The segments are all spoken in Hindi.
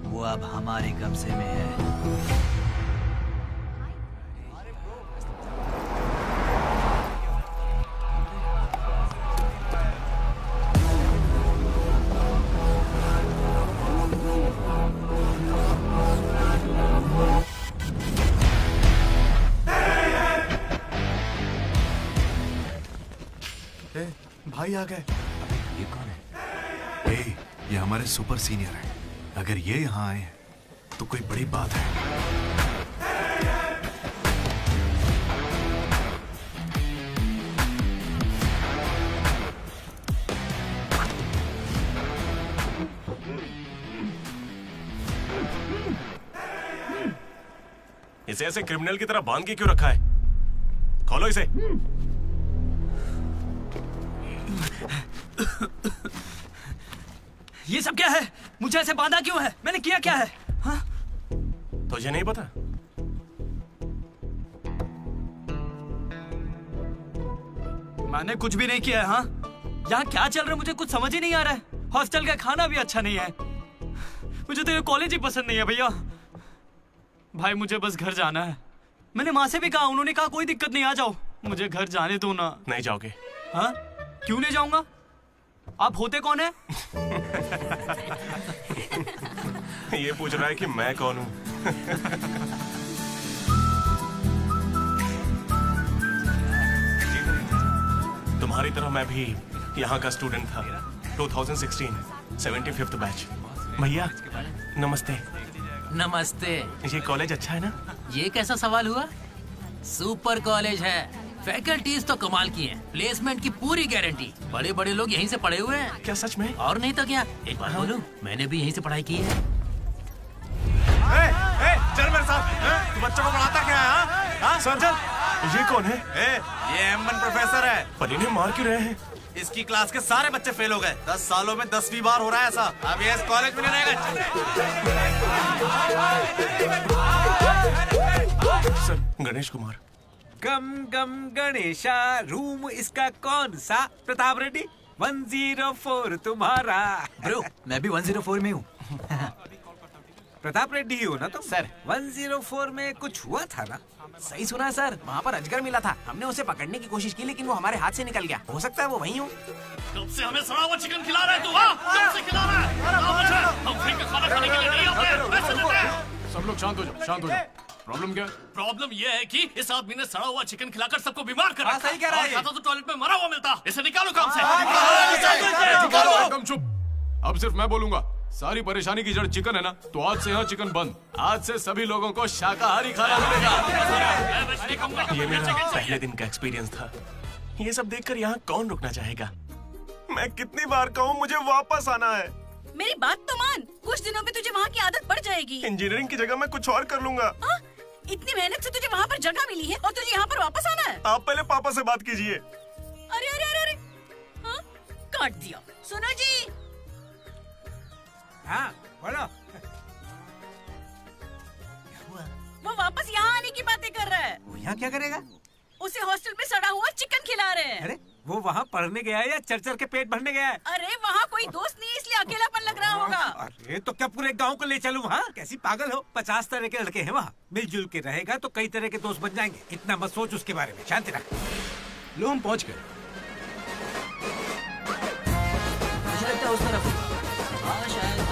वो अब हमारे कब्जे में है। भाई आ गए। ये कौन है? ये हमारे सुपर सीनियर हैं। अगर ये यहाँ आए हैं तो कोई बड़ी बात है। इसे ऐसे क्रिमिनल की तरह बांध के क्यों रखा है? खोलो इसे। ये सब क्या है? मुझे ऐसे बांधा क्यों है? मैंने किया क्या है? हाँ? तुझे नहीं पता? मैंने कुछ भी नहीं किया है। हाँ? यहाँ क्या चल रहा है मुझे कुछ समझ ही नहीं आ रहा है। हॉस्टल का खाना भी अच्छा नहीं है। मुझे तो ये कॉलेज ही पसंद नहीं है भैया। भाई मुझे बस घर जाना है। मैंने माँ से भी कहा, उन्होंने कहा कोई दिक्कत नहीं, आ जाओ। मुझे घर जाने दो ना। नहीं जाओगे? हाँ? क्यों नहीं जाऊंगा? आप होते कौन है? ये पूछ रहा है कि मैं कौन हूँ। तुम्हारी तरह मैं भी यहाँ का स्टूडेंट था। 2016 75th बैच। भैया नमस्ते। नमस्ते। ये कॉलेज अच्छा है ना? ये कैसा सवाल हुआ? सुपर कॉलेज है। फैकल्टीज तो कमाल की हैं। प्लेसमेंट की पूरी गारंटी। बड़े बड़े लोग यहीं से पढ़े हुए हैं। क्या सच में? और नहीं तो क्या। एक बात बोलूं, मैंने भी यहीं से पढ़ाई की है। चल मेरे साथ। तू बच्चों को पढ़ाता क्या है? हाँ सर चल। ये कौन है? ये M1 प्रोफेसर है। पर इन्हें मार क्यों रहे हैं? इसकी क्लास के सारे बच्चे फेल हो गए। 10 सालों में 10वीं बार हो रहा है ऐसा। अब ये इस कॉलेज में नहीं रहेगा। सर गणेश कुमार। गम गम गणेशा। रूम इसका कौन सा? प्रताप रेड्डी 104 तुम्हारा। ब्रो मैं भी 104 में हूँ। प्रताप रेड्डी ही हो ना तुम? सर 104 में कुछ हुआ था ना? सही सुना है सर। वहाँ पर अजगर मिला था। हमने उसे पकड़ने की कोशिश की लेकिन वो हमारे हाथ से निकल गया। हो सकता है वो वहीं हो। कब से हमें सड़ा हुआ चिकन खिला रहा है तू? कब से खिला रहा है? हम फ्री का खाना खाने के लिए नहीं आते। पैसे देते हैं। सब लोग शांत हो जाओ, शांत हो जाओ। प्रॉब्लम क्या है? प्रॉब्लम ये है कि इस आदमी ने सड़ा हुआ चिकन खिलाकर सबको बीमार कर रखा। सही कह रहा है। खाता तो टॉयलेट में मरा हुआ मिलता। इसे निकालो काम से। एकदम चुप। अब सिर्फ मैं बोलूंगा। सारी परेशानी की जड़ चिकन है ना, तो आज से यहाँ चिकन बंद। आज से सभी लोगों को शाकाहारी खाना मिलेगा। ये मेरा पहले दिन का एक्सपीरियंस था। ये सब देखकर यहाँ कौन रुकना चाहेगा? मैं कितनी बार कहूँ मुझे वापस आना है। मेरी बात तो मान। कुछ दिनों में तुझे वहाँ की आदत पड़ जाएगी। इंजीनियरिंग की जगह मैं कुछ और कर लूंगा। इतनी मेहनत से तुझे वहाँ पर जगह मिली है और तुझे यहाँ पर वापस आना है? आप पहले पापा से बात कीजिए। काट दिया। सुनो जी, हाँ बोलो। वो वापस यहाँ आने की बातें कर रहा है। वो यहाँ क्या करेगा? उसे हॉस्टल में सड़ा हुआ चिकन खिला रहे हैं। अरे वो वहाँ पढ़ने गया है या चर के पेट भरने गया है? अरे वहाँ कोई दोस्त नहीं, इसलिए अकेलापन लग रहा होगा। अरे तो क्या पूरे गांव को ले चलूं वहाँ? कैसी पागल हो? 50 तरह के लड़के हैं वहाँ। मिलजुल के रहेगा तो कई तरह के दोस्त बन जाएंगे। इतना मत सोच उसके बारे में, शांति रख। लो हम पहुँच गए। मुझे लगता है उस तरफ। हाँ शायद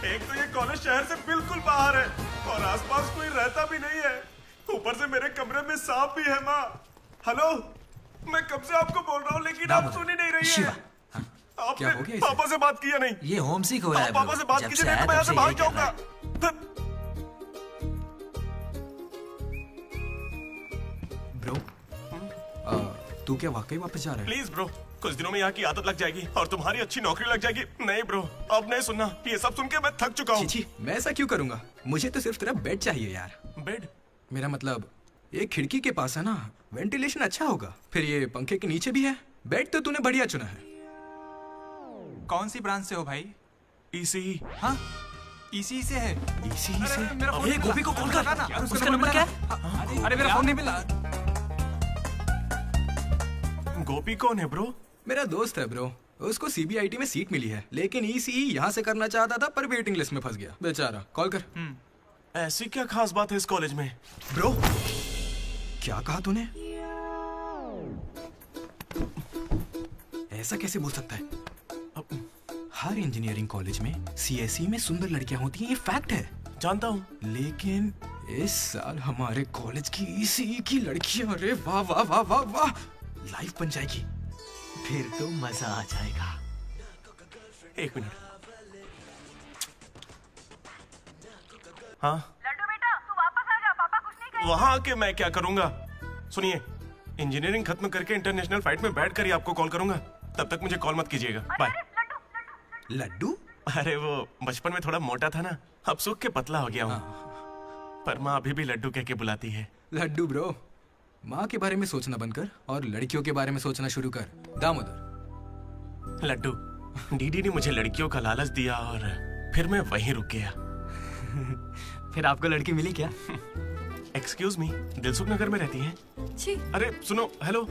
एक तो ये कॉलेज शहर से बिल्कुल बाहर है और आसपास कोई रहता भी नहीं है। ऊपर से मेरे कमरे में सांप भी है। माँ हेलो, मैं कब से आपको बोल रहा हूँ लेकिन आप सुन ही नहीं रही है। आपने पापा से बात किया नहीं? ये होम सिक हो रहा है। पापा से बात कीजिए नहीं तो मैं यहाँ से भाग जाऊंगा। ब्रो, तू क्या वाकई वापस जा रहा है? प्लीज ब्रो, कुछ दिनों में यहाँ की आदत लग जाएगी और तुम्हारी अच्छी नौकरी लग जाएगी। नहीं ब्रो, अब नहीं सुनना। ये सब सुन के मैं थक चुका हूँ। छी, मैं ऐसा क्यों करूंगा? मुझे तो सिर्फ तेरा बेड चाहिए यार। बेड? मेरा मतलब ये खिड़की के पास है ना, वेंटिलेशन अच्छा होगा। फिर ये पंखे के नीचे भी है। बेड तो तूने बढ़िया चुना है। कौन सी ब्रांच से हो भाई? ईसी। हाँ ईसी से है। ईसी से? अरे गोपी को कॉल कर। उसका नंबर क्या है? अरे मेरा फोन नहीं मिला। गोपी कौन है ब्रो? मेरा दोस्त है ब्रो। उसको सीबीआईटी में सीट मिली है, लेकिन ईसी यहाँ से करना चाहता था पर वेटिंग लिस्ट में फंस गया बेचारा। कॉल कर। ऐसी क्या खास बात है इस कॉलेज में? ब्रो क्या कहा तूने? ऐसा कैसे बोल सकता है? हर इंजीनियरिंग कॉलेज में सीएसई में सुंदर लड़कियां होती हैं, ये फैक्ट है। जानता हूँ, लेकिन इस साल हमारे कॉलेज की ईसीई की लड़कियां, अरे वाह वाह वाह वाह वाह, लाइफ बन जाएगी। फिर तो मजा आ जाएगा। एक मिनट। हाँ लड्डू बेटा, तू वापस आ जा। पापा कुछ नहीं कहेंगे। वहाँ आके मैं क्या करूँगा? सुनिए, इंजीनियरिंग खत्म करके इंटरनेशनल फ्लाइट में बैठ कर ही आपको कॉल करूंगा। तब तक मुझे कॉल मत कीजिएगा। बाय। लड्डू? अरे वो बचपन में थोड़ा मोटा था ना, अब सूख के पतला हो गया हूँ। पर माँ अभी भी लड्डू कह के बुलाती है। लड्डू ब्रो, माँ के बारे में सोचना बंद कर और लड़कियों के बारे में सोचना शुरू कर। दामोदर। लड्डू, डीडी ने मुझे लड़कियों का लालच दिया और फिर मैं वहीं रुक गया। फिर आपको लड़की मिली क्या? एक्सक्यूज मी, दिलसुख नगर में रहती हैं? छी। अरे सुनो, हेलो।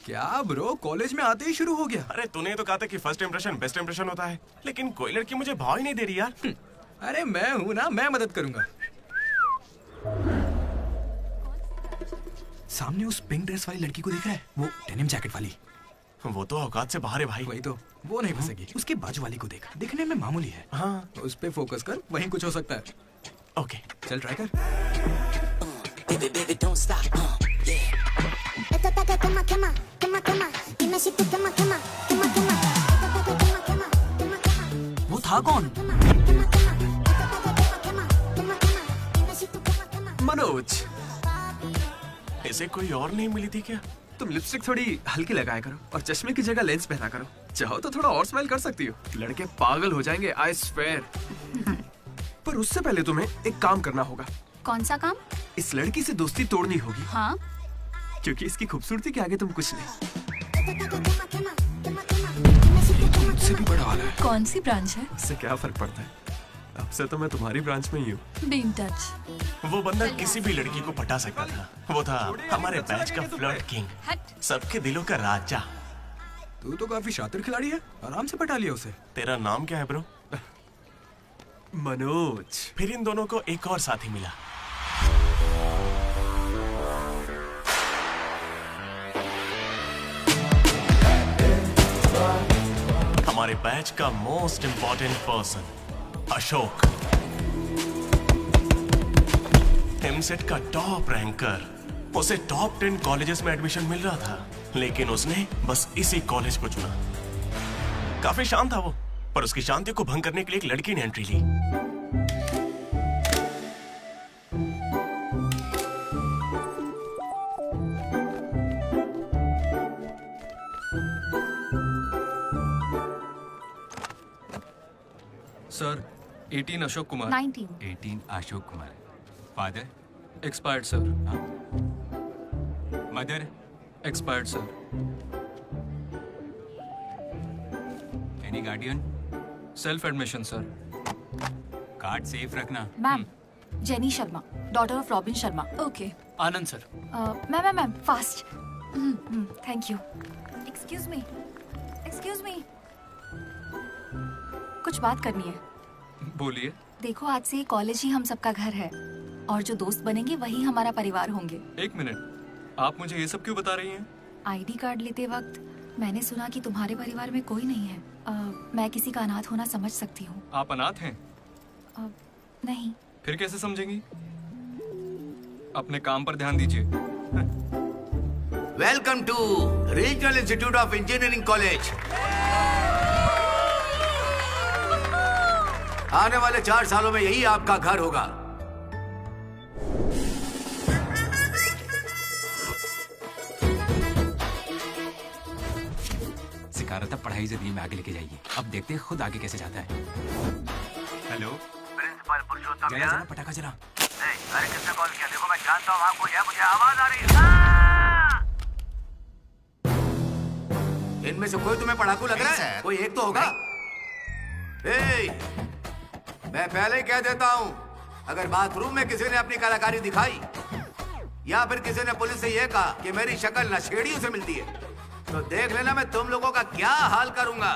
क्या ब्रो, कॉलेज में आते ही शुरू हो गया? अरे तूने तो कहा था कि फर्स्ट इंप्रेशन बेस्ट इंप्रेशन होता है, लेकिन कोई लड़की मुझे भाव ही नहीं दे रही यार। अरे मैं हूं ना, मैं मदद करूंगा। सामने उस पिंक ड्रेस वाली लड़की को देख रहा है? वो डेनिम जैकेट वाली। वो तो औकात से बाहर है भाई। वही तो, वो नहीं फंसेगी। उसके बाजू वाली को देख, दिखने में मामूली है। हाँ, उस पे फोकस कर, वहीं कुछ हो सकता है। ओके, चल ट्राई कर। वो था कौन? मनोज। इसे कोई और नहीं मिली थी क्या? तुम लिपस्टिक थोड़ी हल्की लगाया करो और चश्मे की जगह लेंस पहना करो। चाहो तो थोड़ा और स्माइल कर सकती हो, लड़के पागल हो जाएंगे, आई स्वेयर। पर उससे पहले तुम्हें एक काम करना होगा। कौन सा काम? इस लड़की से दोस्ती तोड़नी होगी। हाँ? क्योंकि इसकी खूबसूरती के आगे तुम कुछ नहीं। मुझसे भी बड़ा वाला है। कौन सी ब्रांच है? इससे क्या फर्क पड़ता है, अब से तो मैं तुम्हारी ब्रांच में ही हूँ। Be in touch. वो बंदा किसी भी लड़की को पटा सकता था। वो था हमारे बैच का फ्लर्ट किंग, सबके दिलों का राजा। तू तो काफी शातिर खिलाड़ी है, आराम से पटा लिया उसे। तेरा नाम क्या है ब्रो? मनोज। फिर इन दोनों को एक और साथी मिला। हमारे बैच का most important person, Ashok. EAMCET का टॉप रैंकर। उसे टॉप 10 कॉलेजेस में एडमिशन मिल रहा था, लेकिन उसने बस इसी कॉलेज को चुना। काफी शांत था वो, पर उसकी शांति को भंग करने के लिए एक लड़की ने एंट्री ली। Sir, 18 Ashok Kumar. 19। 18 Ashok Kumar. Father? Expired sir. Mother? Expired sir. Any guardian? Self admission sir. Card safe रखना। Ma'am, Jenny Sharma, daughter of Robin Sharma. Okay. Anand sir. Ma'am fast. Thank you. Excuse me कुछ बात करनी है। बोलिए। देखो, आज से कॉलेज ही हम सबका घर है और जो दोस्त बनेंगे वही हमारा परिवार होंगे। एक मिनट, आप मुझे ये सब क्यों बता रही हैं? आईडी कार्ड लेते वक्त मैंने सुना कि तुम्हारे परिवार में कोई नहीं है। मैं किसी का अनाथ होना समझ सकती हूँ। आप अनाथ हैं? नहीं। फिर कैसे समझेंगी? अपने काम पर ध्यान दीजिए। Welcome to regional institute of engineering college. आने वाले 4 सालों में यही आपका घर होगा। सिखा रहा था पढ़ाई से में आगे लेके जाइए। अब देखते हैं खुद आगे कैसे जाता है। हेलो, प्रिंसिपल पुरुषोत्तम। जरा पटाखा जला। अरे किसने कॉल किया? देखो मैं जानता हूँ आपको, मुझे आवाज आ रही है। इनमें से कोई तुम्हें पढ़ाकू लग रहा है? कोई एक तो होगा। मैं पहले ही कह देता हूँ, अगर बाथरूम में किसी ने अपनी कलाकारी दिखाई या फिर किसी ने पुलिस से यह कहा कि मेरी शक्ल नशेड़ियों से मिलती है, तो देख लेना मैं तुम लोगों का क्या हाल करूंगा।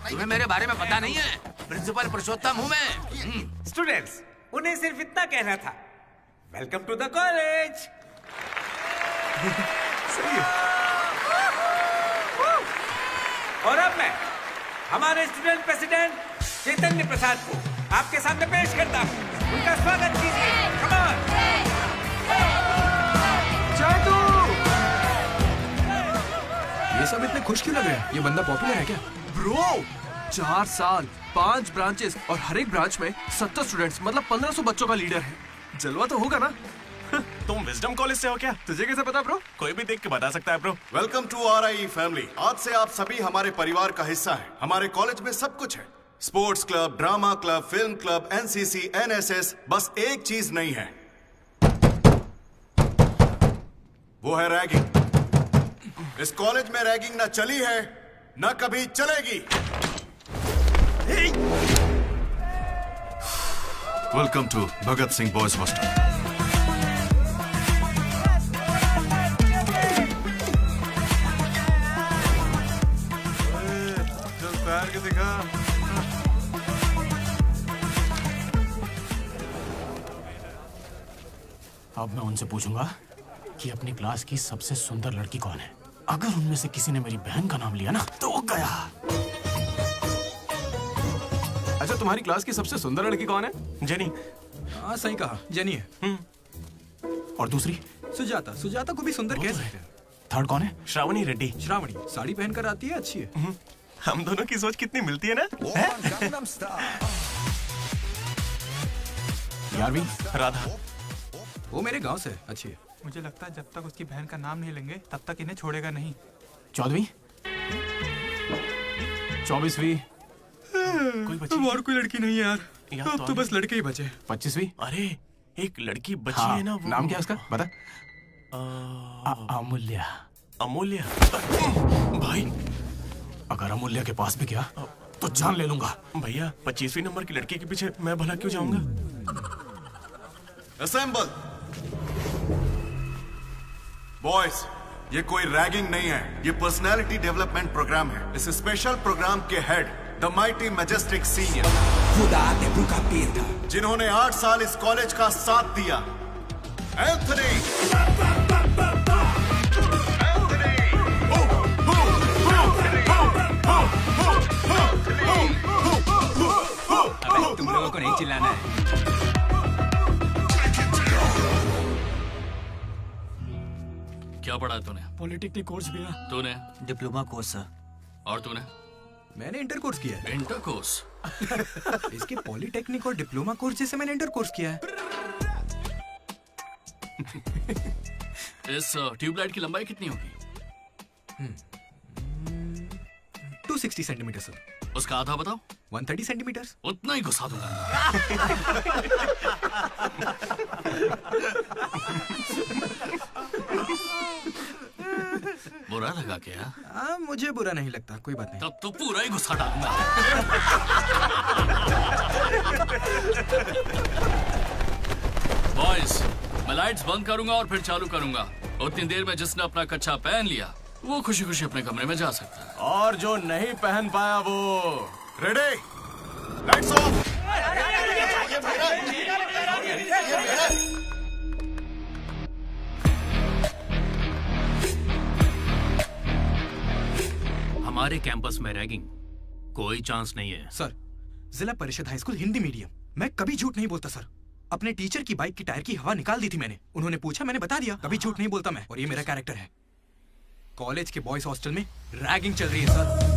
तुम्हें मेरे बारे में पता नहीं है? प्रिंसिपल पुरुषोत्तम हूँ मैं। स्टूडेंट्स, उन्हें सिर्फ इतना कहना था, वेलकम टू द कॉलेज। सही है। और अब मैं हमारे स्टूडेंट प्रेसिडेंट चैतन्य प्रसाद को आपके सामने पेश करता हूँ। उनका स्वागत कीजिए। Come on. ये सब इतने खुश क्यों लग रहे हैं? ये बंदा पॉपुलर है क्या? ब्रो, 4 साल, 5 ब्रांचेस और हर एक ब्रांच में 70 स्टूडेंट्स, मतलब 1500 बच्चों का लीडर है। जलवा तो होगा ना? तुम विजडम कॉलेज से हो क्या? तुझे कैसे पता ब्रो? कोई भी देख के बता सकता है bro. Welcome to RIE family. आज से आप सभी हमारे परिवार का हिस्सा हैं। हमारे कॉलेज में सब कुछ है, sports club, drama club, film club, NCC, NSS। बस एक चीज नहीं है, वो है रैगिंग। इस कॉलेज में रैगिंग ना चली है, ना कभी चलेगी। Welcome to Bhagat Singh boys hostel. के दिखा। अब मैं उनसे पूछूंगा कि अपनी क्लास की सबसे सुंदर लड़की कौन है। अगर उनमें से किसी ने मेरी बहन का नाम लिया ना तो वो गया। अच्छा, तुम्हारी क्लास की सबसे सुंदर लड़की कौन है? जेनी। हाँ, सही कहा, जेनी है। और दूसरी? सुजाता। सुजाता को भी सुंदर कह सकते हैं। थर्ड कौन है? श्रावणी रेड्डी। श्रावणी साड़ी पहनकर आती है, अच्छी है। हम दोनों की सोच कितनी मिलती है ना? यारवी। राधा। वो मेरे गांव से, अच्छी है। मुझे लगता है जब तक उसकी बहन का नाम नहीं लेंगे तब तक इन्हें छोड़ेगा नहीं। 14वीं? 24वीं? कोई बची? और कोई लड़की नहीं है यार। अब तो बस लड़के ही बचे। 25वीं? अरे एक लड़की बची हाँ, है ना, वो नाम क्या है उसका? बता। अमूल्य। अमूल्य? भाई, अगर अमूल्य के पास भी गया तो जान ले लूंगा। भैया 25वीं नंबर की लड़की के पीछे मैं भला क्यों जाऊंगा? असेंबल। बॉयज, ये कोई रैगिंग नहीं है, ये पर्सनालिटी डेवलपमेंट प्रोग्राम है। इस स्पेशल प्रोग्राम के head the mighty majestic senior, जिन्होंने 8 साल इस कॉलेज का साथ दिया, एंथनी। तुम लोगों को नहीं चिल्लाना है। क्या पढ़ा तूने? पॉलिटेक्निक कोर्स भी है। तूने? Diploma course sir. और तूने? मैंने इंटर कोर्स किया है। Inter course? इसके पॉलिटेक्निक और डिप्लोमा कोर्स जैसे मैंने इंटर कोर्स किया है। इस ट्यूबलाइट की लंबाई कितनी होगी? 260 सेंटीमीटर सर। उसका आधा बताओ। 130 सेंटीमीटर। उतना ही घुसा दूंगा। बुरा लगा क्या? मुझे बुरा नहीं लगता, कोई बात नहीं। तब तो पूरा ही गुस्सा डालूंगा। बॉयज, मैं लाइट्स बंद करूंगा और फिर चालू करूंगा। उतनी देर में जिसने अपना कच्छा पहन लिया वो खुशी खुशी अपने कमरे में जा सकता है। और जो नहीं पहन पाया वो रेडी, लाइट्स ऑफ। हमारे कैंपस में रैगिंग कोई चांस नहीं है सर। जिला परिषद हाई स्कूल हिंदी मीडियम, मैं कभी झूठ नहीं बोलता सर। अपने टीचर की बाइक की टायर की हवा निकाल दी थी मैंने। उन्होंने पूछा, मैंने बता दिया। कभी झूठ नहीं बोलता मैं, और ये मेरा कैरेक्टर है। कॉलेज के बॉयज हॉस्टल में रैगिंग चल रही है सर।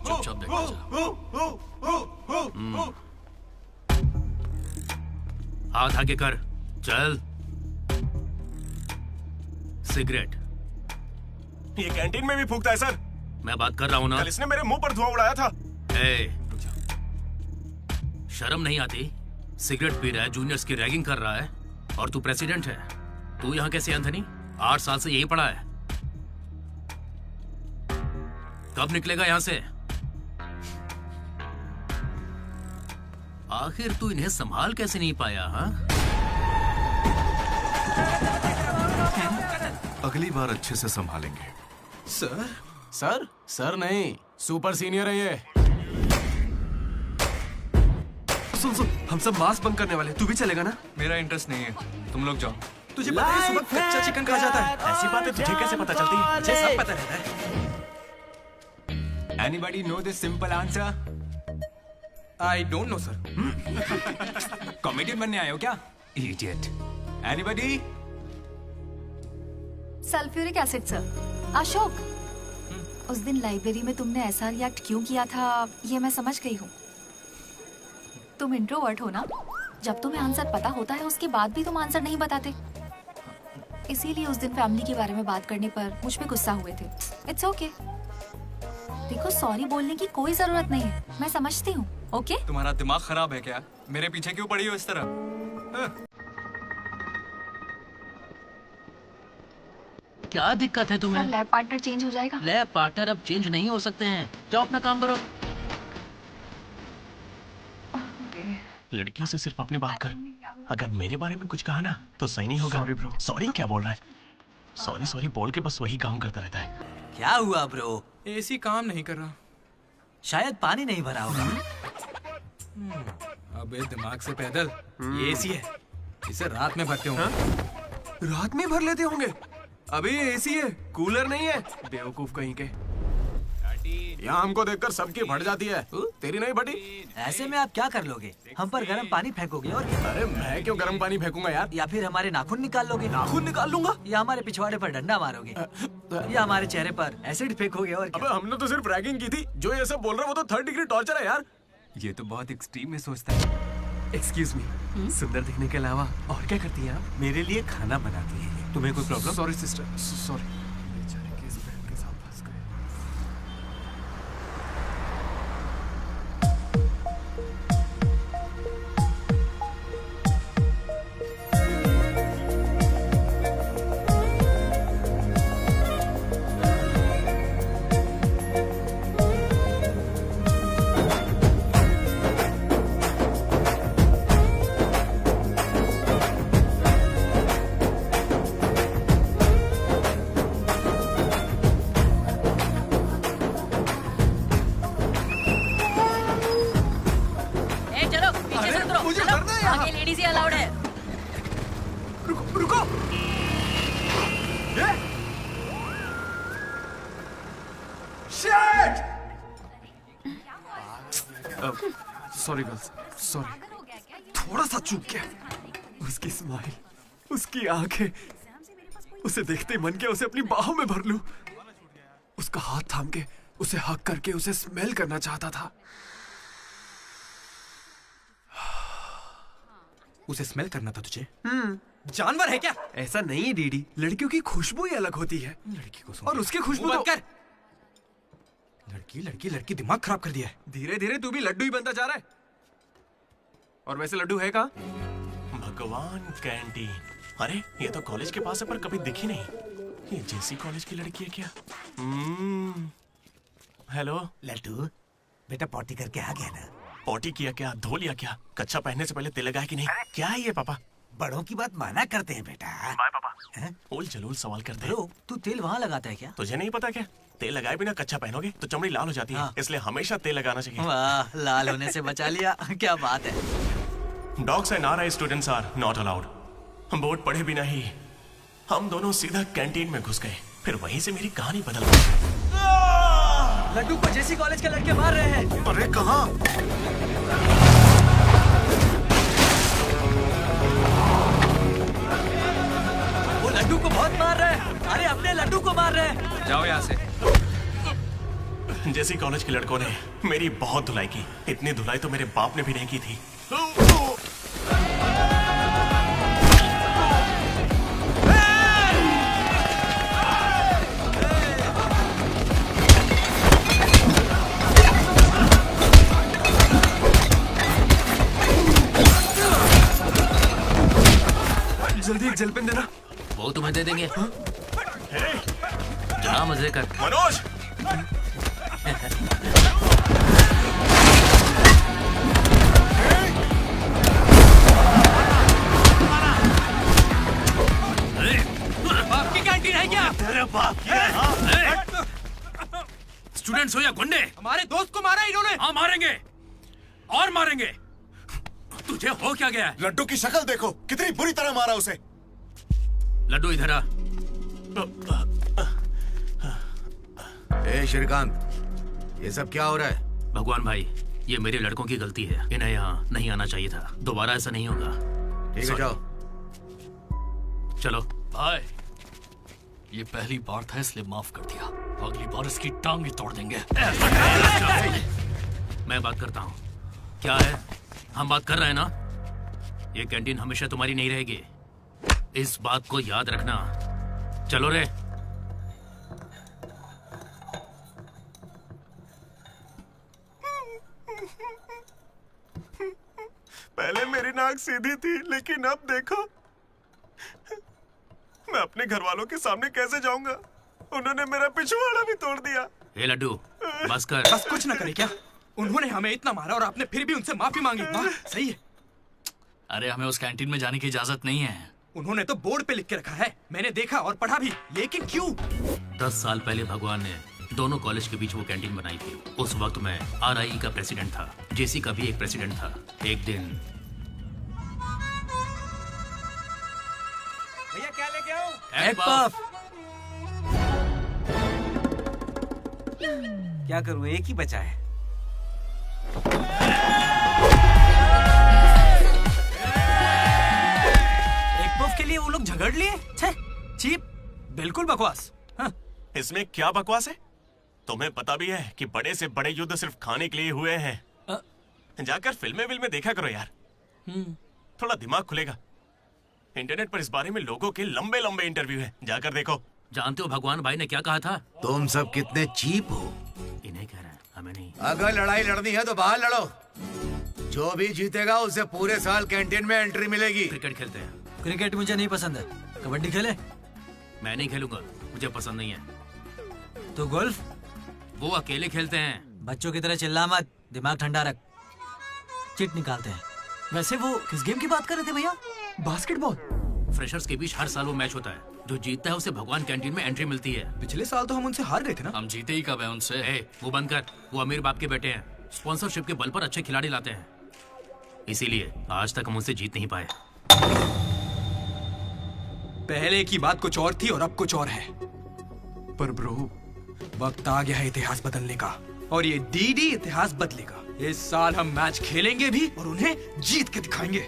चुपचाप देखा जा। हाथ आगे कर, चल। सिगरेट ये कैंटीन में भी फूकता है सर। मैं बात कर रहा हूँ ना। कल इसने मेरे मुंह पर धुआं उड़ाया था। शर्म नहीं आती? सिगरेट पी रहा है, जूनियर्स की रैगिंग कर रहा है, और तू प्रेसिडेंट है। तू यहाँ कैसे एंथनी? 8 साल से यही पढ़ा है। कब निकलेगा यहाँ से? आखिर तू इन्हें संभाल कैसे नहीं पाया? हाँ, अगली बार अच्छे से संभालेंगे। सर सर सर नहीं, सुपर सीनियर है ये। सुन सुन, हम सब मास्क बंद करने वाले, तू भी चलेगा ना? मेरा इंटरेस्ट नहीं है, तुम लोग जाओ। तुझे पता है सुबह कच्चा चिकन खा जाता है? ऐसी बातें तुझे कैसे पता चलती? मुझे सब पता रहता है। Anybody know the simple answer? I don't know, sir. Comedian बनने आए हो क्या? Idiot. Anybody? Sulphuric acid sir. Ashok, उस दिन लाइब्रेरी में तुमने ऐसा रिएक्ट क्यों किया था ये मैं समझ गई हूँ। तुम इंट्रोवर्ट हो ना? जब तुम्हें आंसर पता होता है उसके बाद भी तुम आंसर नहीं बताते। इसीलिए उस दिन फैमिली के बारे में बात करने पर मुझ पे गुस्सा हुए थे। It's okay. देखो, सॉरी बोलने की कोई जरूरत नहीं है, मैं समझती हूँ। ओके? तुम्हारा दिमाग खराब है क्या? मेरे पीछे क्यों पड़ी हो इस तरह? क्या दिक्कत है तुम्हें? लैब पार्टनर चेंज हो जाएगा। लैब पार्टनर अब चेंज नहीं हो सकते हैं। जाओ अपना काम करो। लड़कियों से सिर्फ अपनी बात कर। अगर मेरे बारे में कुछ कहा ना तो सही नहीं होगा। Sorry bro. सॉरी क्या बोल रहा है? सॉरी सॉरी बोल के बस वही काम करता रहता है। क्या हुआ ब्रो? एसी काम नहीं कर रहा। शायद पानी नहीं भरा होगा। अबे दिमाग से पैदल, ये एसी है, इसे रात में भरते होंगे। रात में भर लेते होंगे? अबे ये एसी है, कूलर नहीं है। बेवकूफ कहीं के। यहाँ हमको देखकर सबकी फट जाती है, तेरी नहीं फटी? ऐसे में आप क्या कर लोगे? हम पर गर्म पानी फेंकोगे और क्या? अरे मैं क्यों गर्म पानी फेंकूंगा यार? या फिर हमारे नाखून निकाल लोगे? नाखून निकाल लूंगा? या हमारे पिछवाड़े पर डंडा मारोगे? या हमारे चेहरे पर एसिड फेंकोगे और क्या? अबे हमने तो सिर्फ रैगिंग की थी। जो ये सब बोल रहा है वो तो 3rd डिग्री टॉर्चर है यार। ये तो बहुत एक्सट्रीम में सोचता है। एक्सक्यूज मी, सुंदर दिखने के अलावा और क्या करती है आप? मेरे लिए खाना बनाती है। तुम्हें कोई problem? Sorry sister, sorry. Sorry girls, sorry. थोड़ा सा चूक गया। उसकी स्माइल, उसकी आंखें, उसे देखते ही मन किया उसे अपनी बाहों में भर लूं। उसका हाथ थाम के उसे हक करके उसे स्मेल करना चाहता था। उसे स्मेल करना था तुझे? जानवर है क्या? ऐसा नहीं है डीडी, लड़कियों की खुशबू ही अलग होती है। लड़की को और उसकी खुशबू तो... कर। लड़की दिमाग खराब कर दिया है। धीरे धीरे तू भी लड्डू ही बनता जा रहा है। और वैसे लड्डू है कहाँ? भगवान कैंटीन। अरे ये तो कॉलेज के पास है पर कभी दिखी नहीं। ये जेसी कॉलेज की लड़की है क्या? हेलो लड्डू, बेटा पॉटी करके आ गया ना? पॉटी किया क्या? धो लिया क्या? कच्चा पहनने से पहले तेल लगाया कि नहीं? क्या है ये पापा? बड़ों की बात माना करते हैं बेटा। बाय पापा। उल जलूल सवाल करते हैं। तू तेल वहाँ लगाता है क्या? तुझे नहीं पता क्या? तेल लगाए बिना कच्चा पहनोगे तो चमड़ी लाल हो जाती है, इसलिए हमेशा तेल लगाना चाहिए। वाह, लाल होने से बचा लिया। क्या बात है। Dogs and RI students are not allowed. Board पढ़े बिना ही हम दोनों सीधा कैंटीन में घुस गए। फिर वहीं से मेरी कहानी बदल गई। लड्डू को जेसी कॉलेज के लड़के मार रहे हैं। अरे कहाँ? वो लड्डू को बहुत मार रहे हैं। अरे अपने लड्डू को मार रहे हैं। जाओ यहाँ से। जेसी कॉलेज के लड़कों ने मेरी बहुत धुलाई की। इतनी धुलाई तो मेरे बाप ने भी नहीं की थी। जल्दी एक जेल पेन देना। वो तुम्हें दे देंगे। जा मजे कर। मनोज बाप की कैंटीन है क्या? तेरे बाप की है। स्टूडेंट्स हो या गुंडे, हमारे दोस्त को मारा इन्होंने। हाँ मारेंगे और मारेंगे। तुझे हो क्या गया? लड्डू की शक्ल देखो, कितनी बुरी तरह मारा उसे। लड्डू इधर आ। ए श्रीकांत, ये सब क्या हो रहा है? भगवान भाई, ये मेरे लड़कों की गलती है। इन्हें यहाँ नहीं आना चाहिए था। दोबारा ऐसा नहीं होगा। ठीक है, जाओ। चलो भाई, ये पहली बार था इसलिए माफ कर दिया। अगली बार इसकी टांग ही तोड़ देंगे। मैं बात करता हूँ। क्या है? हम बात कर रहे हैं ना? ये कैंटीन हमेशा तुम्हारी नहीं रहेगी, इस बात को याद रखना। चलो रे। पहले मेरी नाक सीधी थी, लेकिन अब देखो, मैं अपने घर वालों के सामने कैसे जाऊंगा? उन्होंने मेरा पिछवाड़ा भी तोड़ दिया। ए लड्डू, बस कर। बस कुछ ना करे क्या? उन्होंने हमें इतना मारा और आपने फिर भी उनसे माफी मांगी। वाह, सही है। अरे हमें उस कैंटीन में जाने की इजाजत नहीं है। उन्होंने तो बोर्ड पे लिख के रखा है, मैंने देखा और पढ़ा भी, लेकिन क्यों? 10 साल पहले भगवान ने दोनों कॉलेज के बीच वो कैंटीन बनाई थी। उस वक्त मैं आरआई का प्रेसिडेंट था, जेसी का भी एक प्रेसिडेंट था। एक दिन भैया क्या लेके आओ? Egg puff. क्या करूं, एक ही बचा है। एक पफ के लिए वो लोग झगड़ लिए। चीप, बिल्कुल बकवास। हाँ। इसमें क्या बकवास है? तुम्हें पता भी है कि बड़े से बड़े युद्ध सिर्फ खाने के लिए हुए हैं। जाकर फिल्में देखा करो यार, थोड़ा दिमाग खुलेगा। इंटरनेट पर इस बारे में लोगों के लंबे लंबे इंटरव्यू हैं, जाकर देखो। जानते हो भगवान भाई ने क्या कहा था? तुम सब कितने चीप हो। इन्हें कह रहा है, हमें नहीं। अगर लड़ाई लड़नी है तो बाहर लड़ो। जो भी जीतेगा उसे पूरे साल कैंटीन में एंट्री मिलेगी। क्रिकेट खेलते हैं। क्रिकेट मुझे नहीं पसंद है। कबड्डी खेले? मैं नहीं खेलूंगा, मुझे पसंद नहीं है। तो गोल्फ? वो अकेले खेलते हैं। बच्चों की तरह चिल्ला मत, दिमाग ठंडा रख। चिट निकालते हैं। वैसे वो किस गेम की बात कर रहे थे भैया? बास्केटबॉल। फ्रेशर्स के बीच हर साल वो मैच होता है। जो जीतता है उसे भगवान कैंटीन में एंट्री मिलती है। पिछले साल तो हम उनसे हार गए थे ना। हम जीते ही कब है उनसे? वो बंद कर। वो अमीर बाप के बेटे हैं, स्पॉन्सरशिप के बल पर अच्छे खिलाड़ी लाते हैं, इसीलिए आज तक हम उनसे जीत नहीं पाए। पहले की बात कुछ और थी और अब कुछ और है। पर ब्रो, वक्त आ गया है इतिहास बदलने का, और ये डीडी इतिहास बदलेगा। इस साल हम मैच खेलेंगे भी और उन्हें जीत के दिखाएंगे।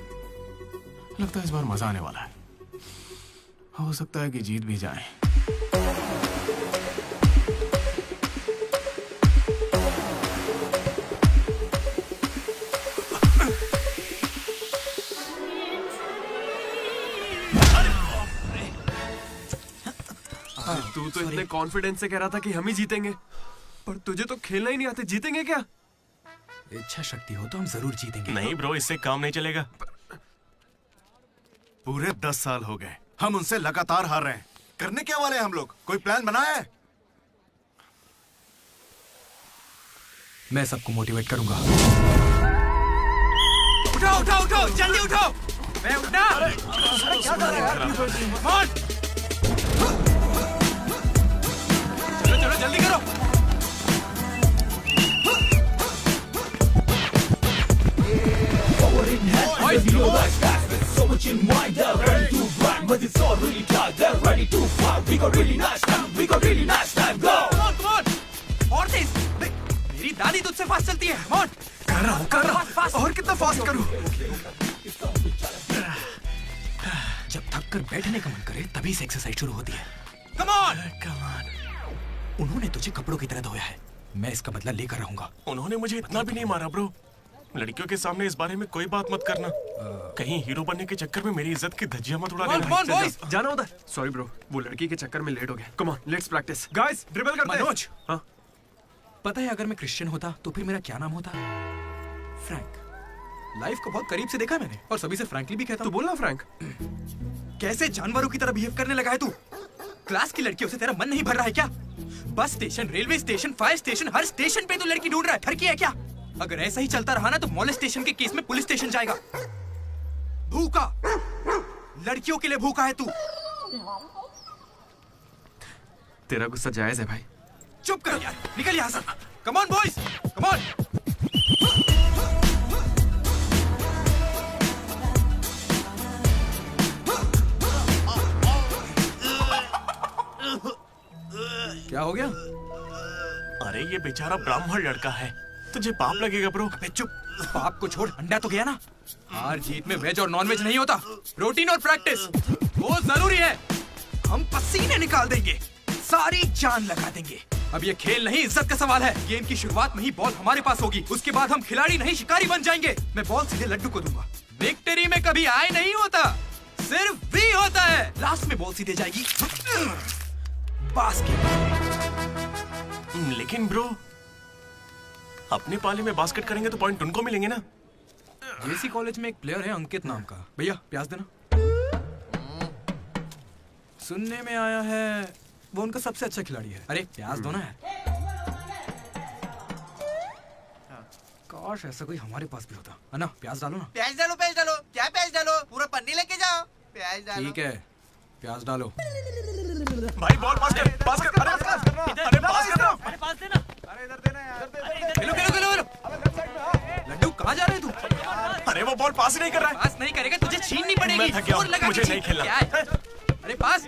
लगता है इस बार मजा आने वाला है। हो सकता है कि जीत भी जाए। तू तो इतने कॉन्फिडेंस से कह रहा था कि हम ही जीतेंगे, पर तुझे तो खेलना ही नहीं आते। जीतेंगे क्या? इच्छा शक्ति हो तो हम जरूर जीतेंगे। नहीं ब्रो, इससे काम नहीं चलेगा। पूरे 10 साल हो गए हम उनसे लगातार हार रहे हैं। करने क्या वाले हैं हम लोग? कोई प्लान बनाया है? मैं सबको मोटिवेट करूंगा। उठो उठो उठो, जल्दी उठो। मैं उठना। अरे क्या कर रहे हैं? चलो चलो जल्दी करो। मेरी दादी तुझसे फास्ट चलती है। कर रहा हूँ। और कितना फास्ट करूँ? जब थक कर बैठने का मन करे तभी से एक्सरसाइज शुरू होती है। Come on! उन्होंने तुझे कपड़ों की तरह धोया है, मैं इसका बदला लेकर रहूंगा। उन्होंने मुझे इतना भी नहीं मारा ब्रो। लड़कियों के सामने इस बारे में कोई बात मत करना। कहीं हीरो बनने के चक्कर में मेरी इज्जत की धज्जियां मत उड़ा देना। जाना उधर। सॉरी ब्रो, वो लड़की के चक्कर में लेट हो गया। Come on, let's practice. Guys, dribble करते हैं। मनोज, हाँ? पता है अगर मैं क्रिश्चियन होता तो फिर मेरा क्या नाम होता? फ्रैंक। लाइफ को बहुत करीब से देखा मैंने और सभी से फ्रैंकली भी कहता हूँ। तू बोलना फ्रैंक। कैसे जानवरों की तरह बिहेव करने लगा है तू? क्लास की लड़कियों से तेरा मन नहीं भर रहा है क्या? Bus station, railway station, fire station, हर स्टेशन पे तू लड़की ढूंढ रहा है। ठरकी है क्या? अगर ऐसा ही चलता रहा ना तो मोलेस्टेशन के केस में पुलिस स्टेशन जाएगा। भूखा, लड़कियों के लिए भूखा है तू। तेरा गुस्सा जायज है भाई। चुप कर यार, निकल यहाँ से। Come on boys, come on. क्या हो गया? अरे ये बेचारा ब्राह्मण लड़का है, तुझे पाप लगेगा ब्रो। अबे चुप, पाप को छोड़, अंडा तो गया ना। हार जीत में वेज और नॉन वेज नहीं होता, प्रोटीन और प्रैक्टिस वो जरूरी है। हम पसीने निकाल देंगे, सारी जान लगा देंगे। अब ये खेल नहीं, इज्जत का सवाल है। गेम की शुरुआत में ही बॉल हमारे पास होगी, उसके बाद हम खिलाड़ी नहीं शिकारी बन जाएंगे। मैं बॉल सीधे लड्डू को दूंगा। विक्ट्री में कभी आए नहीं होता, सिर्फ वी होता है। लास्ट में बॉल सीधे जाएगी बास्केट। लेकिन ब्रो, अपने पाले में बास्केट करेंगे तो पॉइंट उनको मिलेंगे ना। जेसी कॉलेज में एक प्लेयर है अंकित नाम का। भैया प्याज देना। सुनने में आया है वो उनका सबसे अच्छा खिलाड़ी है। अरे प्याज दो ना यार। काश ऐसा कोई हमारे पास भी होता है ना। प्याज डालो ना। प्याज डालो, प्याज डालो। क्या प्याज डालो? पूरा पन्नी लेके जाओ। प्याज डालो। ठीक है, प्याज डालो। भाई बॉल पास कर, पास कर। अरे पास कर, अरे पास कर। अरे पास देना। अरे इधर देना यार। खेलो खेलो खेलो खेलो। लड्डू कहाँ जा रहे हैं तू? अरे वो बॉल पास ही नहीं कर रहा है। पास नहीं करेगा तुझे छीननी पड़ेगी। मैं थक गया हूं, जोर लगा के मुझे नहीं खेलना। क्या है? अरे पास,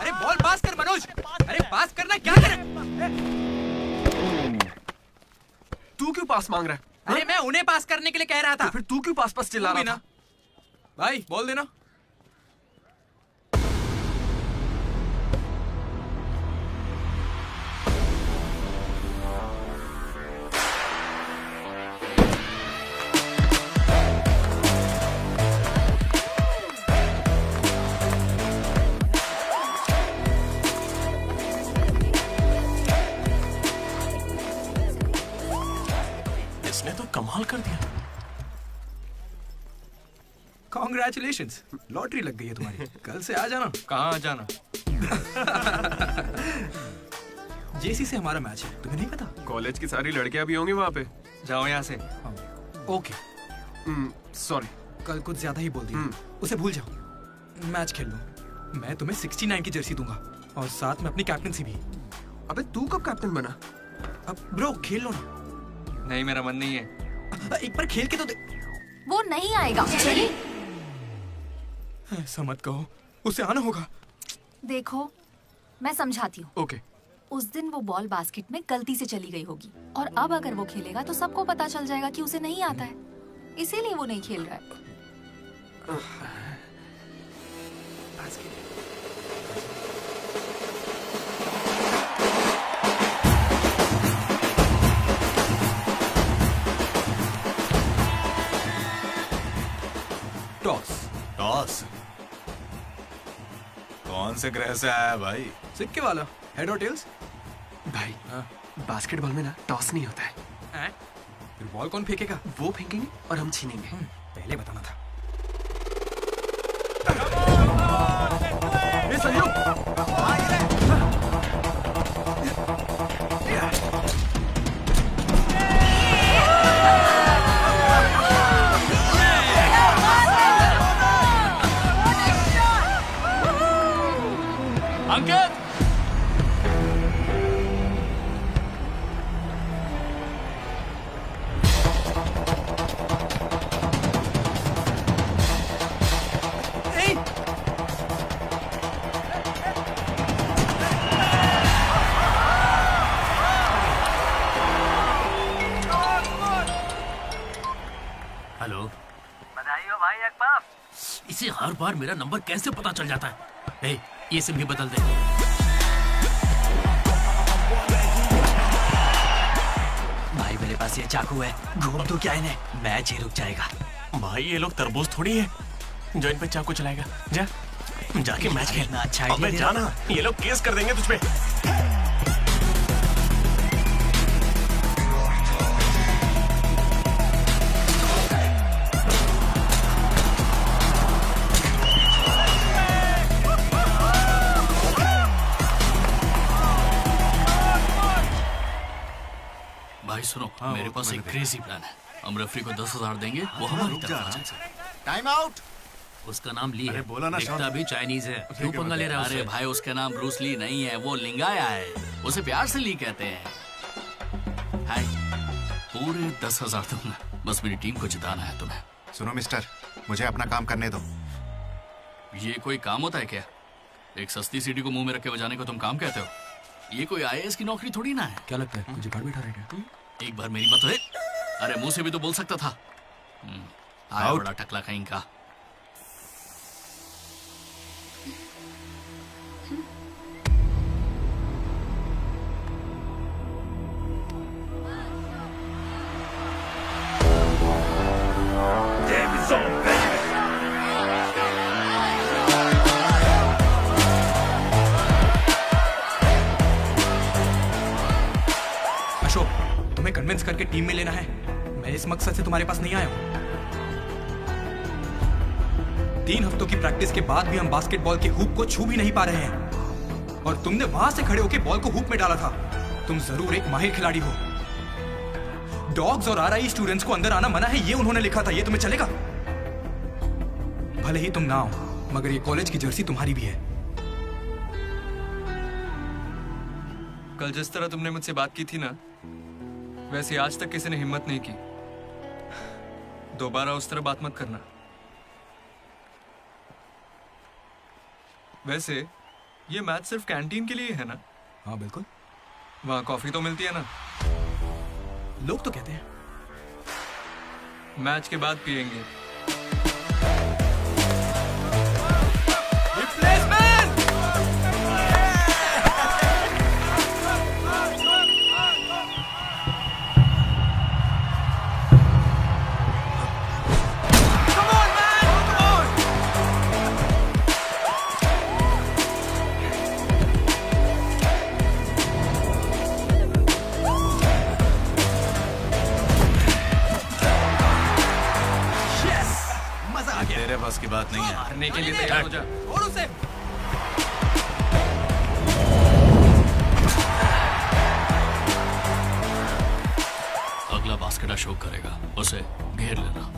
अरे बॉल पास कर मनोज। अरे पास करना, क्या करे? तू क्यों पास मांग रहा है? अरे मैं उन्हें पास करने के लिए कह रहा था। तो फिर तू क्यों पास पास चिल्ला रहा था? भाई बोल देना। इसने तो कमाल कर दिया। कॉन्ग्रेचुलेशंस, लॉटरी लग गई है तुम्हारी। कल से आ जाना। कहाँ आ जाना? जेसी से हमारा मैच है, तुम्हें नहीं पता? कॉलेज की सारी लड़कियां भी होंगी वहाँ पे। जाओ यहाँ से। ओके सॉरी, कल कुछ ज्यादा ही बोल दिया। उसे भूल जाओ, मैच खेल लो। मैं तुम्हें 69 की जर्सी दूंगा और साथ में अपनी कैप्टनसी भी। अबे तू कब कैप्टन बना? अब ब्रो खेल लो ना। नहीं मेरा मन नहीं है। एक बार खेल के तो वो नहीं आएगा। चलिए। ऐसा मत कहो, उसे आना होगा। देखो मैं समझाती हूँ। ओके। उस दिन वो बॉल बास्केट में गलती से चली गई होगी और अब अगर वो खेलेगा तो सबको पता चल जाएगा कि उसे नहीं आता है, इसीलिए वो नहीं खेल रहा है। कौन से ग्रह से आया है भाई? सिक्के वाला, हेड और टेल्स। भाई बास्केटबॉल में ना टॉस नहीं होता है। फिर बॉल कौन फेंकेगा? वो फेंकेंगे और हम छीनेंगे। पहले बताना था। ये सहयोग। अंकित! हेलो, बधाई हो भाई अकबर। इसे हर बार मेरा नंबर कैसे पता चल जाता है? ए, ये सिम भी बदल दे। भाई मेरे पास ये चाकू है, घूम तो क्या इन्हें, मैच ही रुक जाएगा। भाई ये लोग तरबूज थोड़ी है जो इन पे चाकू चलाएगा। जा जाके मैच खेलना। अच्छा अबे जाना, ये लोग केस कर देंगे तुझ पे। भाई सुनो, मेरे पास एक क्रेजी प्लान है। हम रेफरी को 10,000 देंगे, वो हमारी तरफ आ जाए। Time out. उसका नाम ली है, बोला ना दिखता भी चाइनीज है। क्यों पंगा ले रहा है? अरे भाई उसका नाम ब्रूस ली नहीं है, वो लिंगाया है। उसे प्यार से ली कहते हैं। हाय, पूरे 10,000 दूंगा, बस मेरी टीम को जिताना है तुम्हें। सुनो मिस्टर, मुझे अपना काम करने दो। ये कोई काम होता है क्या? एक सस्ती सीढ़ी को मुंह में रख के बजाने को तुम काम कहते हो? ये कोई IAS की नौकरी थोड़ी ना है। क्या लगता है मुझे घर बैठा रहेगा? एक बार मेरी बात है। अरे मुंह से भी तो बोल सकता था। आया बड़ा टकला कहीं का। अशोक, तुम्हें कन्विंस करके टीम में लेना है। मैं इस मकसद से तुम्हारे पास नहीं आया हूं। 3 हफ्तों की प्रैक्टिस के बाद भी हम बास्केटबॉल के हुप को छू भी नहीं पा रहे हैं, और तुमने वहां से खड़े होकर बॉल को हुप में डाला था। तुम जरूर एक माहिर खिलाड़ी हो। डॉग्स और RI स्टूडेंट्स को अंदर आना मना है, ये उन्होंने लिखा था। ये तुम्हें चलेगा? भले ही तुम ना हो, मगर ये कॉलेज की जर्सी तुम्हारी भी है। कल जिस तरह तुमने मुझसे बात की थी ना, वैसे आज तक किसी ने हिम्मत नहीं की। दोबारा उस तरह बात मत करना। वैसे ये मैच सिर्फ कैंटीन के लिए है ना? हाँ बिल्कुल। वहाँ कॉफी तो मिलती है ना? लोग तो कहते हैं। मैच के बाद पियेंगे। तेरे बस की बात नहीं है। मारने के लिए तैयार हो जा। और उसे अगला बास्केट अशोक करेगा, उसे घेर लेना।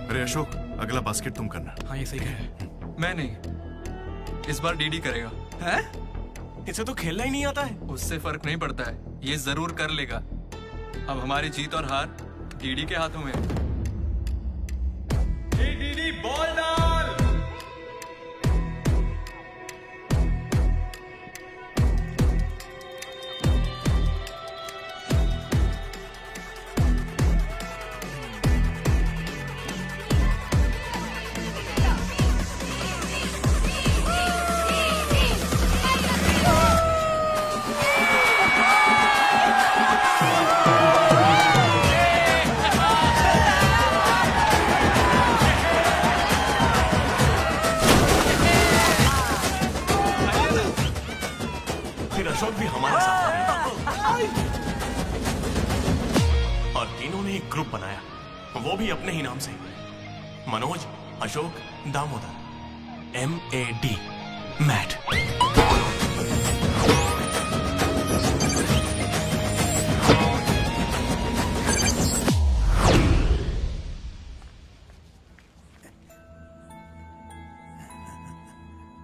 अरे अशोक, अगला बास्केट तुम करना। हाँ ये सही कह रहे हैं। मैं नहीं, इस बार डीडी करेगा। है? इसे तो खेलना ही नहीं आता है। उससे फर्क नहीं पड़ता है, ये जरूर कर लेगा। अब हमारी जीत और हार डीडी के हाथों में है। डीडी बॉल डाल। वो भी अपने ही नाम से, मनोज अशोक दामोदर, MAD, मैट।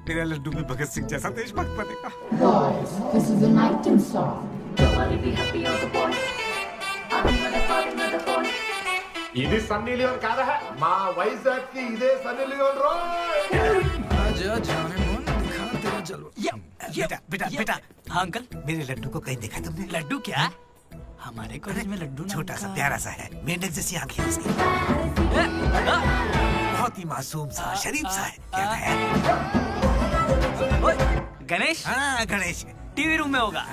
तेरा लड्डू में भगत सिंह जैसा देशभक्त बनेगा। Boys, this is an item song. Nobody be happy on the boy. ఇది సన్నీ లియోన్ కాదా మా వైజాగ్ కి ఇదే సన్నీ లియోన్ రోయ్ आजा जाने मन दिखा तेरा जलवा। बेटा बेटा बेटा। हाँ अंकल, मेरे लड्डू को कहीं देखा तुमने? लड्डू क्या? हमारे कॉलेज में लड्डू छोटा सा प्यारा सा है, मेंढक जैसी आंखें उसकी, बहुत ही मासूम सा शरीफ सा है। क्या है? गणेश? हाँ गणेश टीवी रूम में होगा।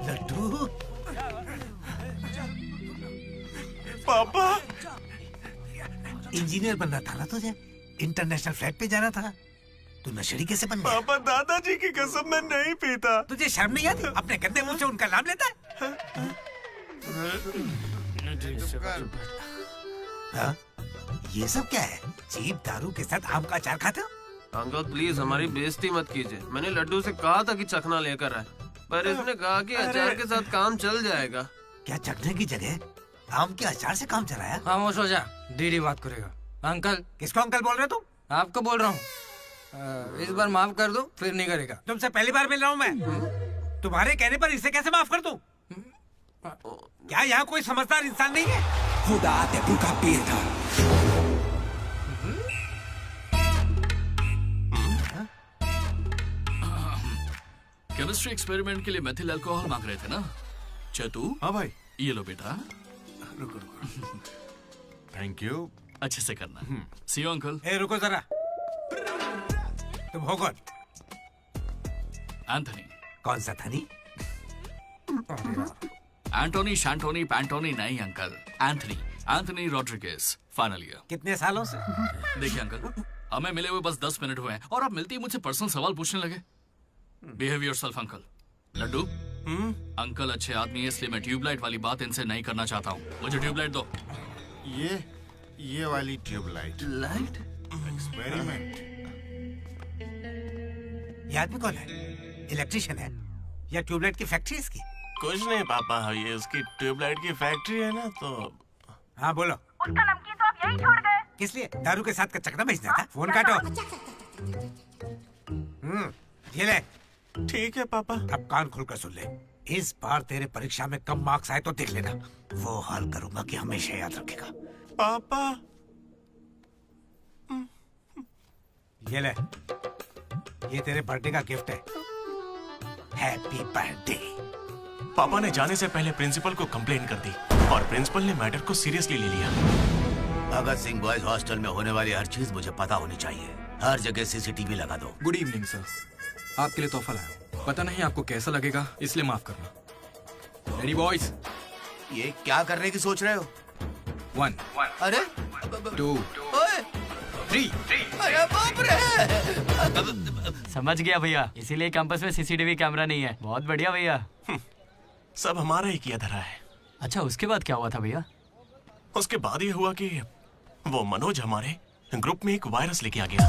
लड्डू पापा, इंजीनियर बनना था ना तुझे, इंटरनेशनल फ्लाइट पे जाना था, तू नशेड़ी कैसे बन गया? पापा दादाजी की कसम मैं नहीं पीता। तुझे शर्म नहीं आती? अपने गंदे मुंह से उनका नाम लेता है? हाँ? ये सब क्या है? चीप दारू के साथ आम का अचार खाते हो? अंकल प्लीज हमारी बेइज्जती मत कीजिए। मैंने लड्डू से कहा था कि चखना लेकर आए, पर इसने कहा कि अचार के साथ काम चल जाएगा। क्या चखने की जगह आम के अचार से काम चलाया? खामोश हो जा, डीडी बात करेगा। अंकल। किसको अंकल बोल रहे हो तुम? आपको बोल रहा हूँ। इस बार माफ कर दो, फिर नहीं करेगा। तुमसे पहली बार मिल रहा हूँ मैं। तुम्हारे कहने पर इसे कैसे माफ कर दूं? क्या यहाँ कोई समझदार इंसान नहीं है? खुदा ते भूखा पीर था। केमिस्ट्री एक्सपेरिमेंट के लिए मेथिल अल्कोहल मांग रहे थे ना चतु? हाँ भाई। ये लो बेटा। रुको रुको। Thank you. अच्छे से करना। सी यू अंकल। ए रुको जरा, तुम हो कौन? एंथनी। कौन सा थनी? एंटोनी शैंटोनी पैंटोनी नहीं uncle, Anthony, Anthony Rodriguez, final year. कितने सालों से? देखिए अंकल, हमें मिले हुए बस 10 मिनट हुए हैं और आप मिलते ही मुझसे पर्सनल सवाल पूछने लगे। Behave yourself uncle. Laddu, uncle अच्छे आदमी है इसलिए मैं ट्यूबलाइट वाली बात इनसे नहीं करना चाहता हूँ। मुझे ट्यूबलाइट दो। ये वाली ट्यूबलाइट। लाइट? एक्सपेरिमेंट। ये आदमी कौन है? इलेक्ट्रिशियन है या ट्यूबलाइट की फैक्ट्री इसकी? कुछ नहीं पापा, ये उसकी ट्यूबलाइट की फैक्ट्री है ना तो। हाँ बोलो। उसका नमकीन तो आप यही छोड़ गए। किस लिए? दारू के साथ का चकना भेजना था? फोन काटो। ये ले। ठीक है पापा। अब कान खोलकर सुन ले। इस बार तेरे परीक्षा में कम मार्क्स आए तो देख लेना, वो हाल करूंगा कि हमेशा याद रखेगा। पापा। ये ले, ये तेरे बर्थडे का गिफ्ट है। Happy birthday. पापा ने जाने से पहले प्रिंसिपल को कंप्लेंट कर दी और प्रिंसिपल ने मैटर को सीरियसली ले लिया। भगत सिंह बॉयज हॉस्टल में होने वाली हर चीज मुझे पता होनी चाहिए। हर जगह CCTV लगा दो। गुड इवनिंग सर, आपके लिए तोहफा लाया। पता नहीं आपको कैसा लगेगा, इसलिए माफ करना। Ready boys? ये क्या करने की सोच रहे हो? 1 अरे 2 3। अरे बाप रे! समझ गया भैया, इसीलिए कैंपस में CCTV कैमरा नहीं है। बहुत बढ़िया भैया। सब हमारा ही किया धरा है। अच्छा, उसके बाद क्या हुआ था भैया? उसके बाद ये हुआ कि वो मनोज हमारे ग्रुप में एक वायरस लेके आ गया।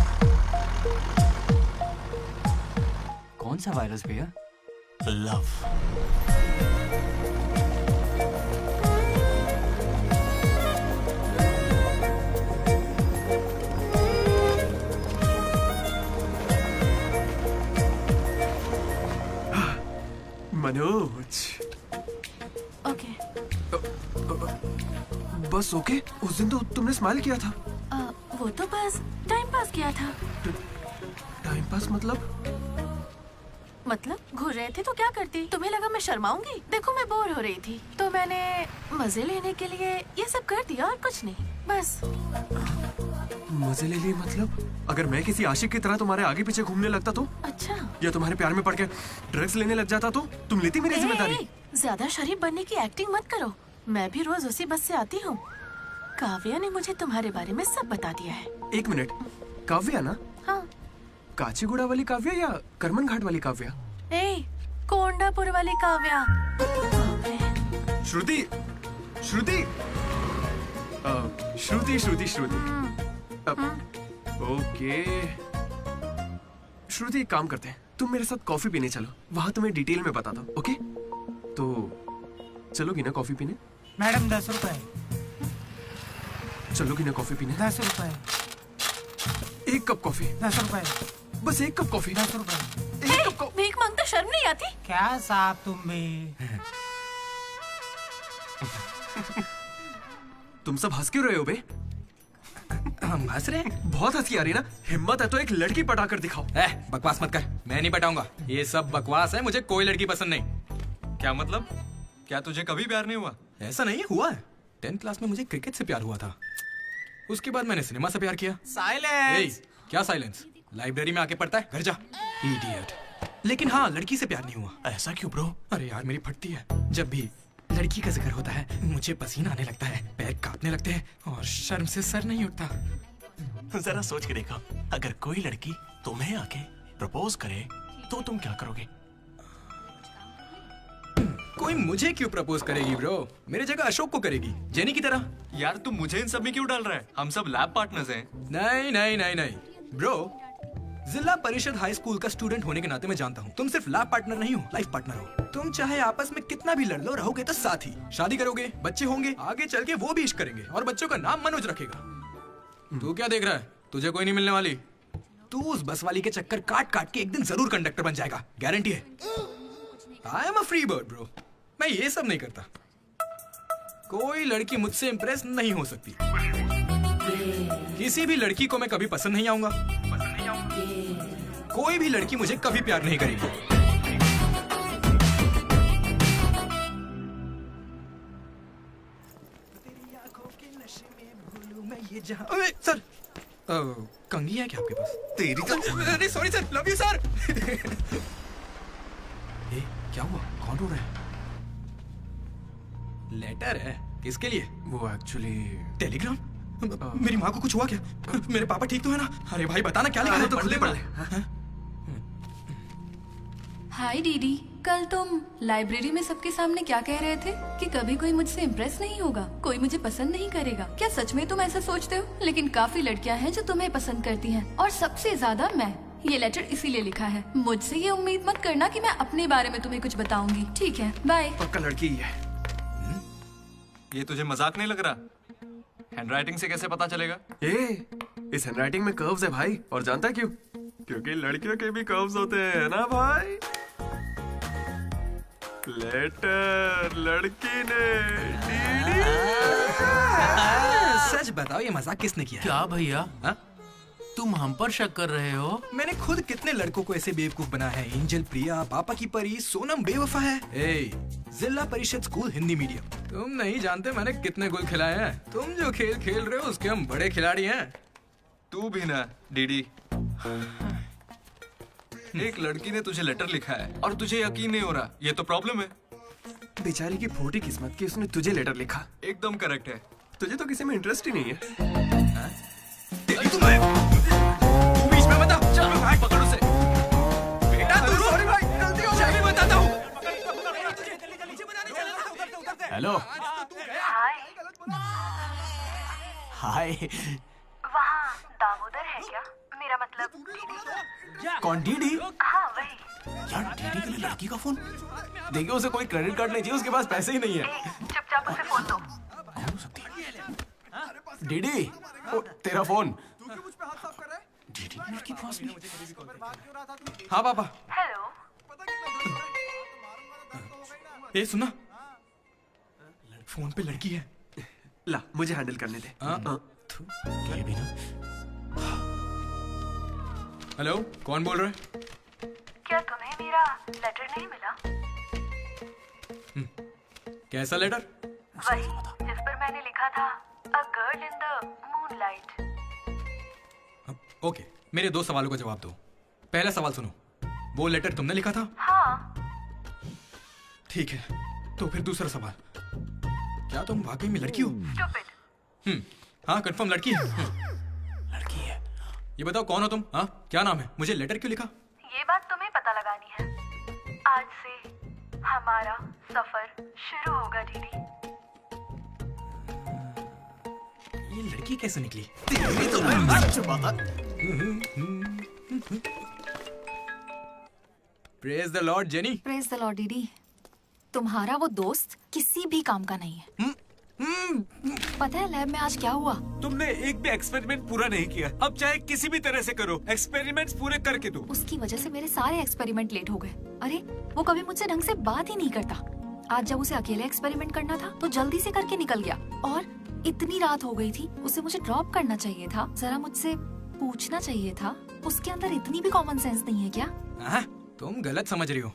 कौन सा वायरस भैया? लव। मनोज। ओके। बस ओके? उस दिन तो तुमने स्माइल किया था। वो तो बस टाइम पास किया था। टाइम पास मतलब घूर रहे थे तो क्या करती? तुम्हें लगा मैं शर्माऊंगी? देखो मैं बोर हो रही थी तो मैंने मजे लेने के लिए ये सब कर दिया और कुछ नहीं, बस। मजे ले लिए मतलब? अगर मैं किसी आशिक की तरह तुम्हारे आगे पीछे घूमने लगता तो? अच्छा। या तुम्हारे प्यार में पड़ के ड्रग्स लेने लग जाता तो? तुम लेती मेरी जिम्मेदारी? ज्यादा शरीफ बनने की एक्टिंग मत करो। मैं भी रोज उसी बस से आती हूँ। काव्या ने मुझे तुम्हारे बारे में सब बता दिया है। एक मिनट, काव्या ना? हाँ। काचीगुड़ा वाली काव्या या करमन घाट वाली काव्या? कोंडापुर वाली काव्या। श्रुति, श्रुति, श्रुति, श्रुति, श्रुति। ओके। श्रुति, एक काम करते हैं, तुम मेरे साथ कॉफी पीने चलो, वहां तुम्हें डिटेल में बताता हूँ। ओके? तो चलोगी ना कॉफी पीने? मैडम 10 रुपए। चलोगी ना कॉफी पीने? 10 रुपए। 1 कप कॉफी। 10 रुपए। बस 1 कप कॉफी। 10 रुपए। भीख मांगता शर्म नहीं आती? क्या साहब तुम भी? तुम सब हंस क्यों रहे हो बे? हम हंस रहे हैं? बहुत हंसी आ रही ना। हिम्मत है तो एक लड़की पटा कर दिखाओ। बकवास मत कर, मैं नहीं पटाऊंगा। ये सब बकवास है, मुझे कोई लड़की पसंद नहीं। क्या मतलब? क्या तुझे कभी प्यार नहीं हुआ? ऐसा नहीं हुआ है। 10th क्लास में मुझे क्रिकेट से प्यार हुआ था। उसके बाद मैंने सिनेमा से प्यार किया। साइलेंस। क्या साइलेंस? लाइब्रेरी में आके पढ़ता है, घर जा। इडियट। लेकिन हाँ, लड़की से प्यार नहीं हुआ। ऐसा क्यों ब्रो? अरे यार, मेरी फटती है। जब भी लड़की का जिक्र होता है मुझे पसीना आने लगता है, पैर कांपने लगते हैं और शर्म से सर नहीं उठता। जरा सोच के देखो, अगर कोई लड़की तुम्हें आके प्रपोज करे तो तुम क्या करोगे? कोई मुझे क्यों प्रपोज करेगी ब्रो? मेरे जगह अशोक को करेगी, जेनी की तरह। यार तू मुझे इन सब में क्यों डाल रहा है? हम सब लैब पार्टनर्स हैं। नहीं नहीं नहीं नहीं ब्रो, जिला परिषद हाई स्कूल का स्टूडेंट होने के नाते मैं जानता हूँ तुम सिर्फ लैब पार्टनर नहीं हो, लाइफ पार्टनर हो। तुम चाहे आपस में कितना भी लड़ लो, रहोगे तो साथ ही। शादी करोगे, बच्चे होंगे, आगे चल के वो भी इश्क करेंगे और बच्चों का नाम मनोज रखेगा। तू क्या देख रहा है? तुझे कोई नहीं मिलने वाली। तू उस बस वाली के चक्कर काट काट के एक दिन जरूर कंडक्टर बन जाएगा, गारंटी है। I am a free bird bro, मैं ये सब नहीं करता। कोई लड़की मुझसे इंप्रेस नहीं हो सकती। किसी भी लड़की को मैं कभी पसंद नहीं आऊंगा। कोई भी लड़की मुझे कभी प्यार नहीं करेगी। सर, कंघी है क्या आपके पास? तेरी अरे sorry sir, love you sir. क्या हुआ? कौन रो रहा है? लेटर है? किसके लिए? वो एक्चुअली टेलीग्राम। मेरी माँ को कुछ हुआ क्या? मेरे पापा ठीक तो है ना? अरे भाई बताना क्या लिखा है? तो पढ़ ले। हाय दीदी, कल तुम लाइब्रेरी में सबके सामने क्या कह रहे थे कि कभी कोई मुझसे इम्प्रेस नहीं होगा, कोई मुझे पसंद नहीं करेगा। क्या सच में तुम ऐसा सोचते हो? लेकिन काफी लड़कियां हैं जो तुम्हें पसंद करती हैं और सबसे ज्यादा मैं। ये लेटर इसीलिए लिखा है। मुझसे ये उम्मीद मत करना कि मैं अपने बारे में तुम्हें कुछ बताऊंगी। ठीक है, बाय। पक्का लड़की ही है। ये तुझे मजाक नहीं लग रहा? हैंडराइटिंग से कैसे पता चलेगा? इस हैंडराइटिंग में कर्व्स है भाई, और जानता है क्यों? क्योंकि लड़कियों के भी कर्व्स होते हैं ना भाई। लेटर लड़की ने। सच बताओ, ये मजाक किसने किया? क्या भैया? तुम हम पर शक कर रहे हो? मैंने खुद कितने लड़कों को ऐसे बेवकूफ बना है। एंजल, प्रिया, पापा की परी, सोनम बेवफा है। जिला परिषद स्कूल हिंदी मीडियम। तुम नहीं जानते मैंने कितने गोल खिलाए हैं। तुम जो खेल खेल रहे हो उसके हम बड़े खिलाड़ी हैं। तू भी ना डीडी। एक लड़की ने तुझे लेटर लिखा है और तुझे यकीन नहीं हो रहा, ये तो प्रॉब्लम है। बेचारी की फूटी किस्मत कि उसने तुझे लेटर लिखा। एकदम करेक्ट है। तुझे तो किसी में इंटरेस्ट ही नहीं है। बीच में बता, चल भाई पकड़ उसे। बेटा तू सॉरी भाई, गलती हो गई, बताता हूँ। हेलो। हाय। वहाँ दामोदर है क्या? मेरा मतलब डीडी। कौन डीडी? हाँ वही। यार डीडी के लिए लड़की का फोन? देखिए उसे कोई क्रेडिट कार्ड नहीं चाहिए, उसके पास पैसे ही नहीं है। चुपचाप उसे फोन दो। कौन हो सकती है? डीडी, तेरा फोन। डीडी की लड़की पास नहीं। हाँ पापा। हेलो। ये सुना, फोन पे लड़की है। ला मुझे हैंडल करने दे। ये भी ना। हेलो, कौन बोल रहा है? क्या तुम्हें मेरा लेटर नहीं मिला? कैसा लेटर? वही जिस पर मैंने लिखा था a girl in the moonlight. Okay, मेरे 2 सवालों का जवाब दो। पहला सवाल सुनो, वो लेटर तुमने लिखा था? हाँ। ठीक है, तो फिर दूसरा सवाल, क्या तुम वाकई में लड़की हो? हाँ, कंफर्म लड़की है। लड़की है। ये बताओ कौन हो तुम? हाँ, क्या नाम है? मुझे लेटर क्यों लिखा? ये बात तुम्हें पता लगानी है। आज से हमारा सफर शुरू होगा डीडी। ये लड़की कैसे निकली? Praise the Lord jenny. Praise the Lord DD. तुम्हारा वो दोस्त किसी भी काम का नहीं है। पता है लैब में आज क्या हुआ? तुमने एक भी एक्सपेरिमेंट पूरा नहीं किया। अब चाहे किसी भी तरह से करो, एक्सपेरिमेंट्स पूरे करके दो। उसकी वजह से मेरे सारे एक्सपेरिमेंट लेट हो गए। अरे वो कभी मुझसे ढंग से बात ही नहीं करता। आज जब उसे अकेले एक्सपेरिमेंट करना था तो जल्दी से करके निकल गया। और इतनी रात हो गई थी, उसे मुझे ड्रॉप करना चाहिए था। जरा मुझसे पूछना चाहिए था। उसके अंदर इतनी भी कॉमन सेंस नहीं है क्या? तुम गलत समझ रही हो।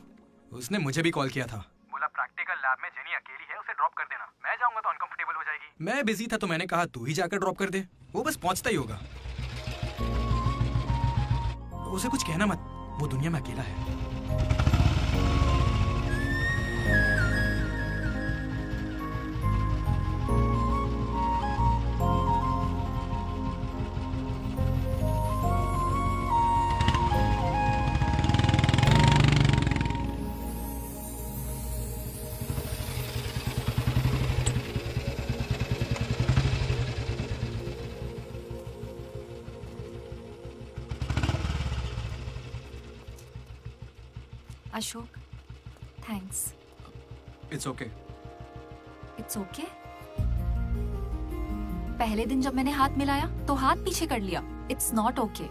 उसने मुझे भी कॉल किया था। बोला प्रैक्टिकल लैब में जेनी अकेली है, उसे ड्रॉप कर देना। मैं जाऊंगा तो अनकंफर्टेबल हो जाएगी। मैं बिजी था तो मैंने कहा तू ही जाकर ड्रॉप कर दे, वो बस पहुंचता ही होगा। उसे कुछ कहना मत, वो दुनिया में अकेला है। Ashok, thanks. It's okay. It's okay? पहले दिन जब मैंने हाथ मिलाया तो हाथ पीछे कर लिया। It's not okay.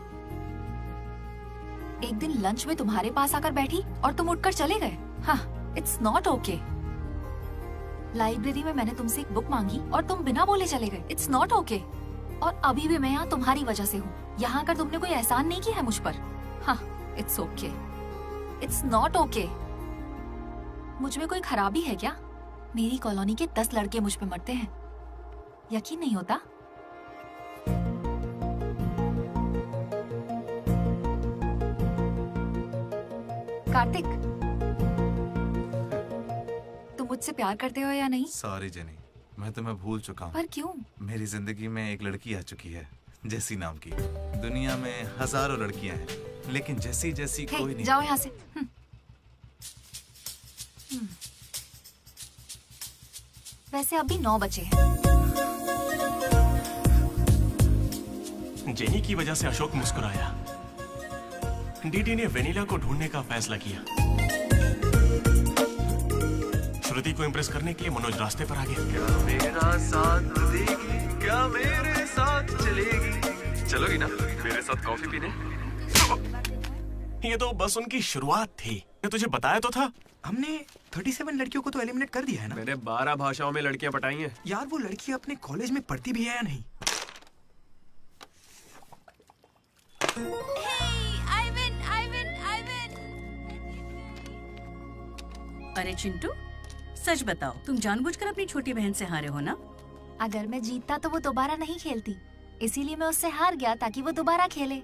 एक दिन लंच में तुम्हारे पास आकर बैठी और तुम उठकर चले गए। हाँ, इट्स नॉट ओके। लाइब्रेरी में मैंने तुमसे एक बुक मांगी और तुम बिना बोले चले गए। It's not okay. और अभी भी मैं यहाँ तुम्हारी वजह से हूँ। यहाँ आकर तुमने कोई एहसान नहीं किया है मुझ पर। हाँ, it's okay. It's not okay. मुझ में कोई खराबी है क्या? मेरी कॉलोनी के 10 लड़के मुझ पे मरते हैं, यकीन नहीं होता? कार्तिक, तुम मुझसे प्यार करते हो या नहीं? सॉरी जेनी, मैं तुम्हें भूल चुका हूँ। पर क्यों? मेरी जिंदगी में एक लड़की आ चुकी है, जेसी नाम की। दुनिया में हजारों लड़कियां हैं, लेकिन जैसी जैसी कोई नहीं। जाओ यहाँ से। वैसे अभी 9 बजे हैं। जेनी की वजह से अशोक मुस्कुराया। डीडी ने वेनिला को ढूंढने का फैसला किया। श्रुति को इम्प्रेस करने के लिए मनोज रास्ते पर आ गया। क्या मेरा साथ देगी, क्या मेरे साथ चलेगी? चलोगी ना मेरे साथ कॉफी पीने? ये तो बस उनकी शुरुआत थी। मैं तुझे बताया तो था। हमने 37 लड़कियों को तो एलिमिनेट कर दिया है ना। मैंने 12 भाषाओं में लड़कियां पटाई हैं। यार वो लड़की अपने कॉलेज में पढ़ती भी है या नहीं? अरे चिंटू, सच बताओ, तुम जानबूझकर अपनी छोटी बहन से हारे हो ना? अगर मैं जीतता तो वो दोबारा नहीं खेलती, इसीलिए मैं उससे हार गया ताकि वो दोबारा खेले।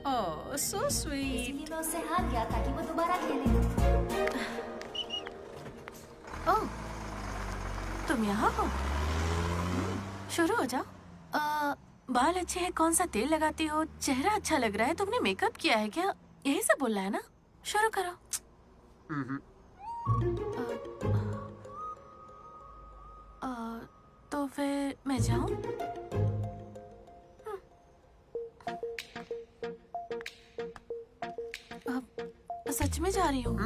ओह, सो स्वीट। इसीलिए मैं उससे हार गया ताकि वो दोबारा खेले। ओह, तुम यहाँ हो? शुरू हो जाओ। बाल अच्छे हैं, कौन सा तेल लगाती हो? चेहरा अच्छा लग रहा है, तुमने मेकअप किया है क्या? यही सब बोलना है ना? शुरू करो। तो फिर मैं जाऊं? सच में जा रही हूँ?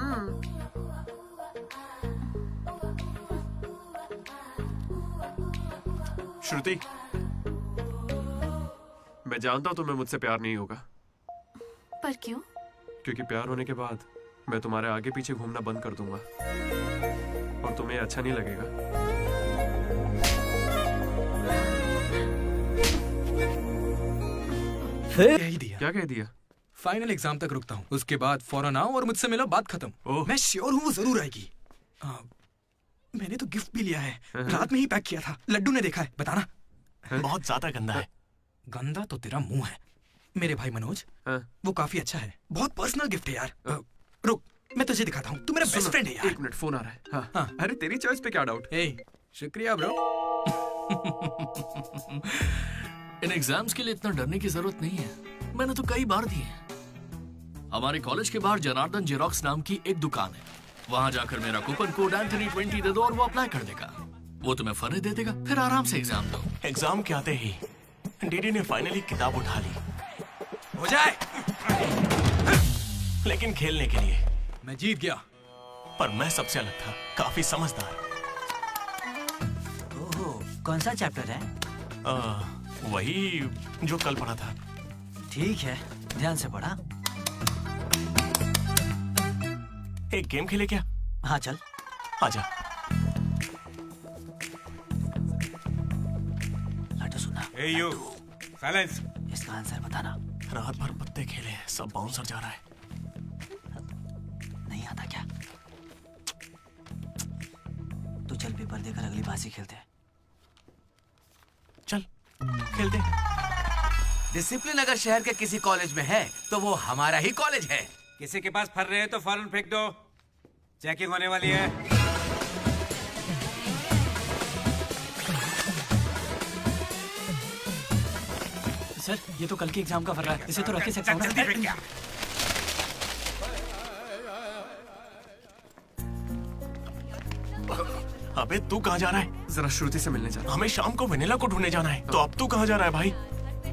श्रुति, मैं जानता हूँ तुम्हें मुझसे प्यार नहीं होगा। पर क्यों? क्योंकि प्यार होने के बाद मैं तुम्हारे आगे पीछे घूमना बंद कर दूंगा और तुम्हें अच्छा नहीं लगेगा। यही दिया। क्या कह दिया? फाइनल एग्जाम तक रुकता हूँ, उसके बाद फौरन आओ और मुझसे मिलो, बात खत्म। मैं श्योर हूँ वो जरूर आएगी। मैंने तो गिफ्ट भी लिया है, रात में ही पैक किया था। लड्डू ने देखा है, बताना। बहुत ज्यादा गंदा है। गंदा तो तेरा मुंह है। मेरे भाई मनोज वो काफी अच्छा है, बहुत पर्सनल गिफ्ट है यार। रुक मैं तुझे दिखाता हूँ, तू मेरा बेस्ट फ्रेंड है यार। 1 मिनट, फोन आ रहा है। हाँ। अरे तेरी चॉइस पे क्या डाउट? शुक्रिया ब्रो। इन एग्जाम्स के लिए इतना डरने की जरूरत नहीं है, मैंने तो कई बार दिए हैं। हमारे कॉलेज के बाहर जनार्दन जेरोक्स नाम की एक दुकान है, वहां जाकर मेरा कूपन कोड एंथनी 20 दे दो और वो अप्लाई कर देगा। वो तुम्हें फर्ज दे देगा, फिर आराम से एग्जाम दो। एग्जाम के आते ही डीडी ने फाइनली किताब उठा ली। हो जाए। लेकिन खेलने के लिए मैं जीत गया, पर मैं सबसे अलग था, काफी समझदार। ओहो, कौन सा चैप्टर है? वही जो कल पढ़ा था। ठीक है, ध्यान से पढ़ा। एक गेम खेले क्या? हाँ चल। आजा। लाटू सुना। Hey you, silence. इसका आंसर बताना। रात भर पत्ते खेले, सब बाउंसर जा रहा है। नहीं आता क्या? तू चल पेपर देकर अगली बाजी खेलते हैं। चल खेलते। डिसिप्लिन अगर शहर के किसी कॉलेज में है तो वो हमारा ही कॉलेज है। किसी के पास फर रहे हैं तो फौरन फेंक दो, चेकिंग होने वाली है। सर ये तो कल के एग्जाम का फर रहा है, इसे तो रख ही सकता हूँ ना? अबे तू कहाँ जा रहा है? जरा श्रुति से मिलने जाना। हमें शाम को वेनिला को ढूंढने जाना है। तो अब तू कहाँ जा रहा है भाई?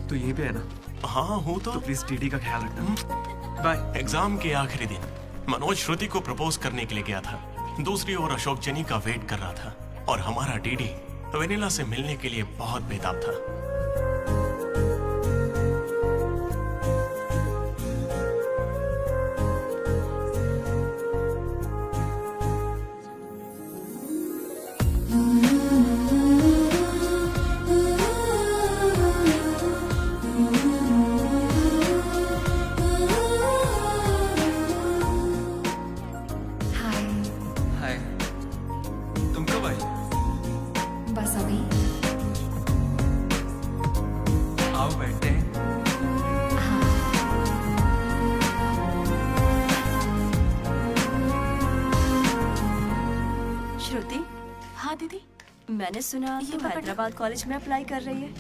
तू यहीं पे है ना? हाँ हूँ तो प्लीज डीडी का ख्याल रखना। बाय। एग्जाम के आखिरी दिन मनोज श्रुति को प्रपोज करने के लिए गया था। दूसरी ओर अशोक जनी का वेट कर रहा था और हमारा डीडी वेनिला से मिलने के लिए बहुत बेताब था। मैंने सुना ये हैदराबाद कॉलेज में अप्लाई कर रही है।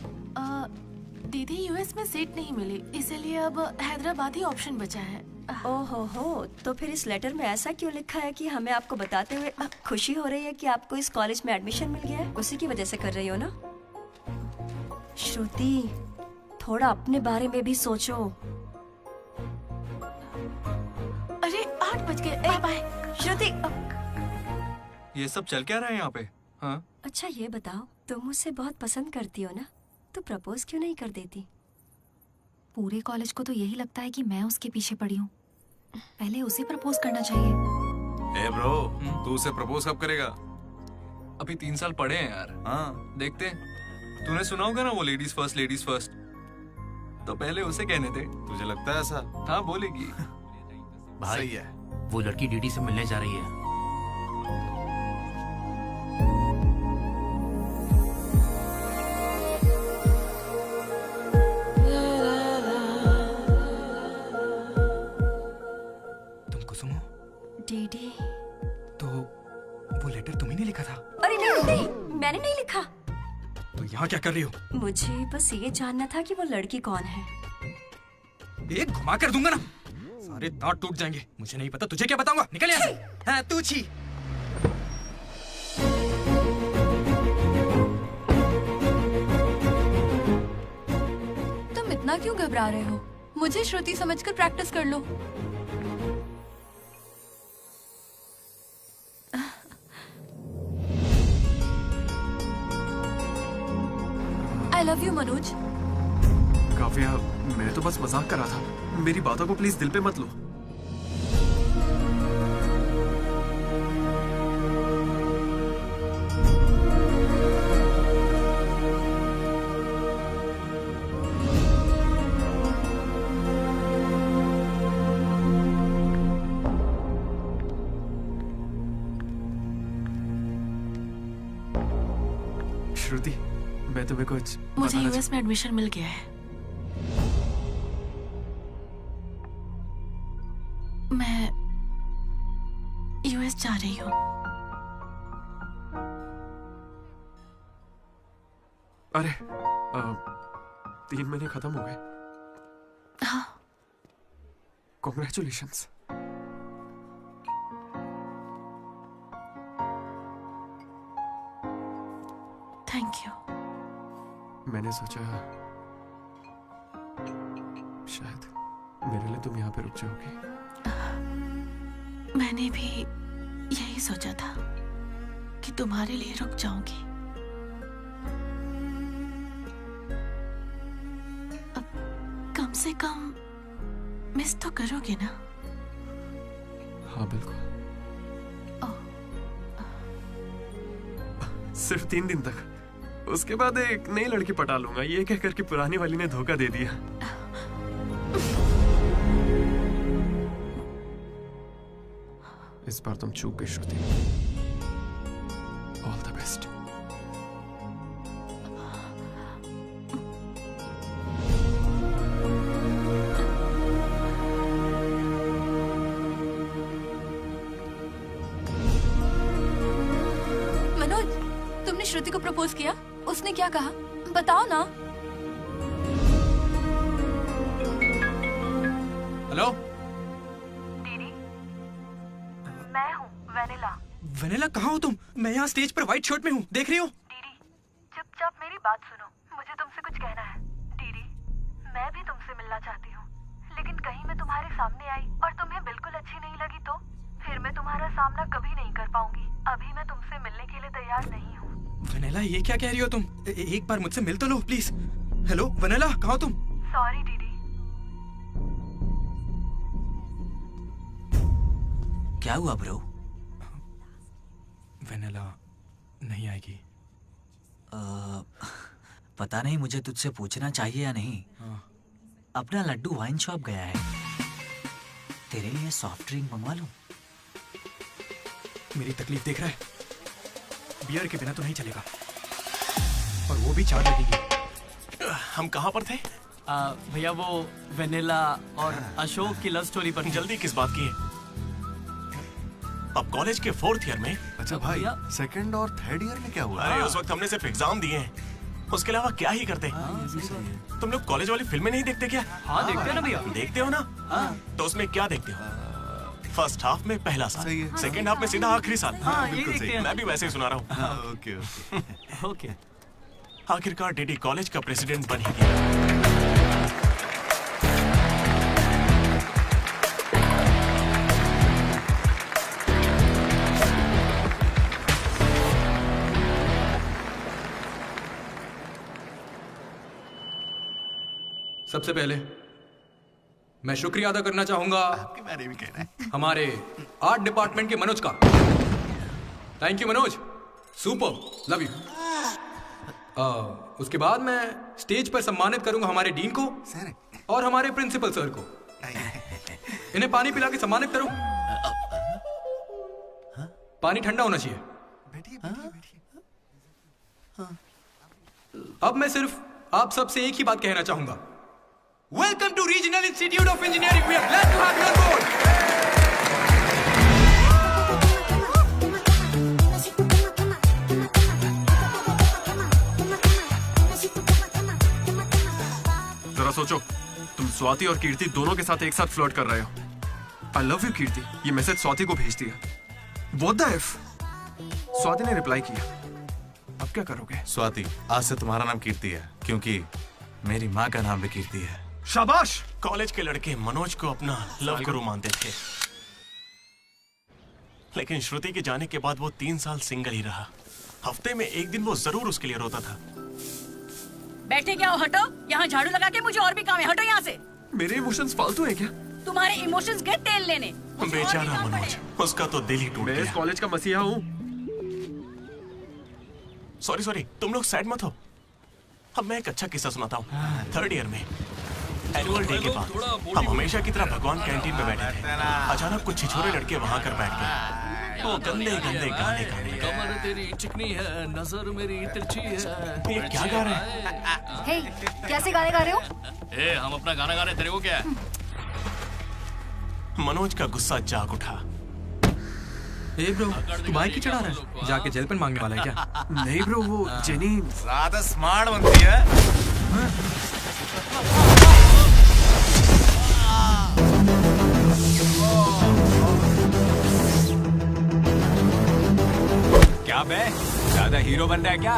दीदी यूएस में सीट नहीं मिली, इसीलिए अब हैदराबाद ही ऑप्शन बचा है। ओहो हो, तो फिर इस लेटर में ऐसा क्यों लिखा है कि हमें आपको बताते हुए खुशी हो रही है कि आपको इस कॉलेज में एडमिशन मिल गया है? उसी की वजह से कर रही हो ना? श्रुति, थोड़ा अपने बारे में भी सोचो। अरे 8 बज गए, बाय बाय। श्रुति, ये सब चल क्या रहा है यहाँ पे? हाँ? अच्छा ये बताओ, तुम मुझसे बहुत पसंद करती हो ना, तो प्रपोज क्यों नहीं कर देती? पूरे कॉलेज को तो यही लगता है कि मैं उसके पीछे पड़ी हूँ। पहले उसे प्रपोज करना चाहिए। ए ब्रो, तू उसे प्रपोज कब करेगा? अभी 3 साल पड़े हैं यार। हाँ देखते हैं। तूने सुना होगा ना वो लेडीज फर्स्ट, तो पहले उसे कहने दे। तुझे लगता है ऐसा? हाँ बोलेगी। भाई सही है। वो लड़की डीडी से मिलने जा रही है। डीडी, तो वो लेटर तुम्ही ने लिखा था? अरे नहीं नहीं, मैंने नहीं लिखा। तो यहाँ क्या कर रही हो? मुझे बस ये जानना था कि वो लड़की कौन है। एक घुमा कर दूंगा ना, सारे दांत टूट जाएंगे। मुझे नहीं पता, तुझे क्या बताऊंगा? निकल यहाँ से। हाँ तू छी। तुम इतना क्यों घबरा रहे हो? मुझे श्रुति समझकर प्रैक्टिस कर लो। I love you, Manoj. Kavya, मैं तो बस मजाक कर रहा था। मेरी बातों को प्लीज दिल पे मत लो। श्रुति, मैं तुम्हें कुछ मुझे यूएस में एडमिशन मिल गया है। रही हूँ। अरे 3 महीने खत्म हो गए। हाँ। कॉन्ग्रेचुलेशंस। Thank you. मैंने सोचा शायद मेरे लिए तुम यहाँ पे रुक जाओगी। मैंने भी यही सोचा था कि तुम्हारे लिए रुक जाऊंगी। अब कम से कम मिस तो करोगे ना? हाँ बिल्कुल। सिर्फ 3 दिन तक, उसके बाद एक नई लड़की पटा लूंगा, ये कहकर कि पुरानी वाली ने धोखा दे दिया। इस बार तुम चूक गई Shruti. All the best. Manoj, तुमने श्रुति को प्रपोज किया? उसने क्या कहा? बताओ ना। हेलो मैं हूँ वेनिला। वेनिला, कहाँ हो तुम? मैं यहाँ स्टेज पर व्हाइट शर्ट में हूँ, देख रही हो? चुपचाप मेरी बात सुनो, मुझे तुमसे कुछ कहना है। दीदी, मैं भी तुमसे मिलना चाहती हूँ, लेकिन कहीं मैं तुम्हारे सामने आई और तुम्हें बिल्कुल अच्छी नहीं लगी तो फिर मैं तुम्हारा सामना कभी नहीं कर पाऊंगी। अभी मैं तुमसे मिलने के लिए तैयार नहीं हूँ। वेनिला, ये क्या कह रही हो तुम? एक बार मुझसे मिल तो लो प्लीज। हेलो वेनिला, कहाँ हो तुम? सॉरी दीदी। क्या हुआ ब्रो? वेनिला नहीं आएगी। पता नहीं, मुझे तुझसे पूछना चाहिए या नहीं। अपना लड्डू वाइन शॉप गया है, तेरे लिए सॉफ्ट ड्रिंक मंगवा लूं? मेरी तकलीफ देख रहा है, बियर के बिना तो नहीं चलेगा, और वो भी 4 लगेगी। हम कहाँ पर थे? भैया वो वेनिला और अशोक की लव स्टोरी पर। जल्दी किस बात की है? अब कॉलेज के 4th ईयर में। अच्छा भाई, 2nd और 3rd ईयर में क्या हुआ? अरे उस वक्त हमने सिर्फ एग्जाम दिए हैं, उसके अलावा क्या ही करते। तुम लोग कॉलेज वाली फिल्में नहीं देखते क्या? हाँ देखते हैं ना भैया। देखते हो ना? तो उसमें क्या देखते हो? फर्स्ट हाफ में पहला साल, सेकंड हाफ में सीधा आखिरी साल। हाँ, ये देखते हैं। मैं भी वैसे ही सुना रहा हूँ। Okay okay. आखिरकार डीडी कॉलेज का प्रेसिडेंट बन ही गया। सबसे पहले मैं शुक्रिया अदा करना चाहूंगा आपके बारे में कहना है हमारे आर्ट डिपार्टमेंट के मनोज का। Thank you Manoj, super, love you. उसके बाद मैं स्टेज पर सम्मानित करूंगा हमारे डीन को और हमारे प्रिंसिपल सर को। इन्हें पानी पिला के सम्मानित करो। पानी ठंडा होना चाहिए। अब मैं सिर्फ आप सबसे एक ही बात कहना चाहूंगा। Welcome to regional institute of engineering. We are glad to have you on board. जरा सोचो, तुम स्वाति और कीर्ति दोनों के साथ एक साथ फ्लर्ट कर रहे हो। आई लव यू कीर्ति, ये मैसेज स्वाति को भेज दिया। What the F? स्वाति ने रिप्लाई किया। अब क्या करोगे? स्वाति, आज से तुम्हारा नाम कीर्ति है, क्योंकि मेरी माँ का नाम भी कीर्ति है। शाबाश। कॉलेज के लड़के मनोज को अपना लव गुरु मानते थे, लेकिन श्रुति के जाने के बाद वो 3 साल सिंगल ही रहा। हफ्ते में एक दिन वो जरूर उसके लिए रोता था। बैठे क्या हो? हटो, यहाँ झाड़ू लगा के मुझे और भी काम है। हटो यहाँ से। मेरे इमोशंस फालतू हैं क्या? तुम्हारे इमोशंस गए तेल लेने। बेचारा मनोज, उसका तो दिल ही टूट गया। मैं इस कॉलेज का मसीहा हूँ। सॉरी, तुम लोग सैड मत हो। अब मैं एक अच्छा किस्सा सुनाता हूँ। 3rd ईयर में एनुअल डे के बाद हम हमेशा की तरह भगवान कैंटीन में बैठे थे। अचानक कुछ छिछोरे लड़के वहां कर बैठ गए। वो गंदे गंदे गाने गा रहे। कमर तेरी चिकनी है, नजर मेरी तिरछी है। ये क्या गा रहे हैं? हे, कैसे गाने गा रहे हो? ए, हम अपना गाना गा रहे, तेरे को क्या है? मनोज का गुस्सा जाग उठा। ए ब्रो, तू बाइक ही चढ़ा रहा है? जाके जेल पेन मांगने वाला है क्या? नहीं ब्रो, वो जेनी ज्यादा स्मार्ट बनती है। क्या बे, ज्यादा हीरो बन रहा है क्या?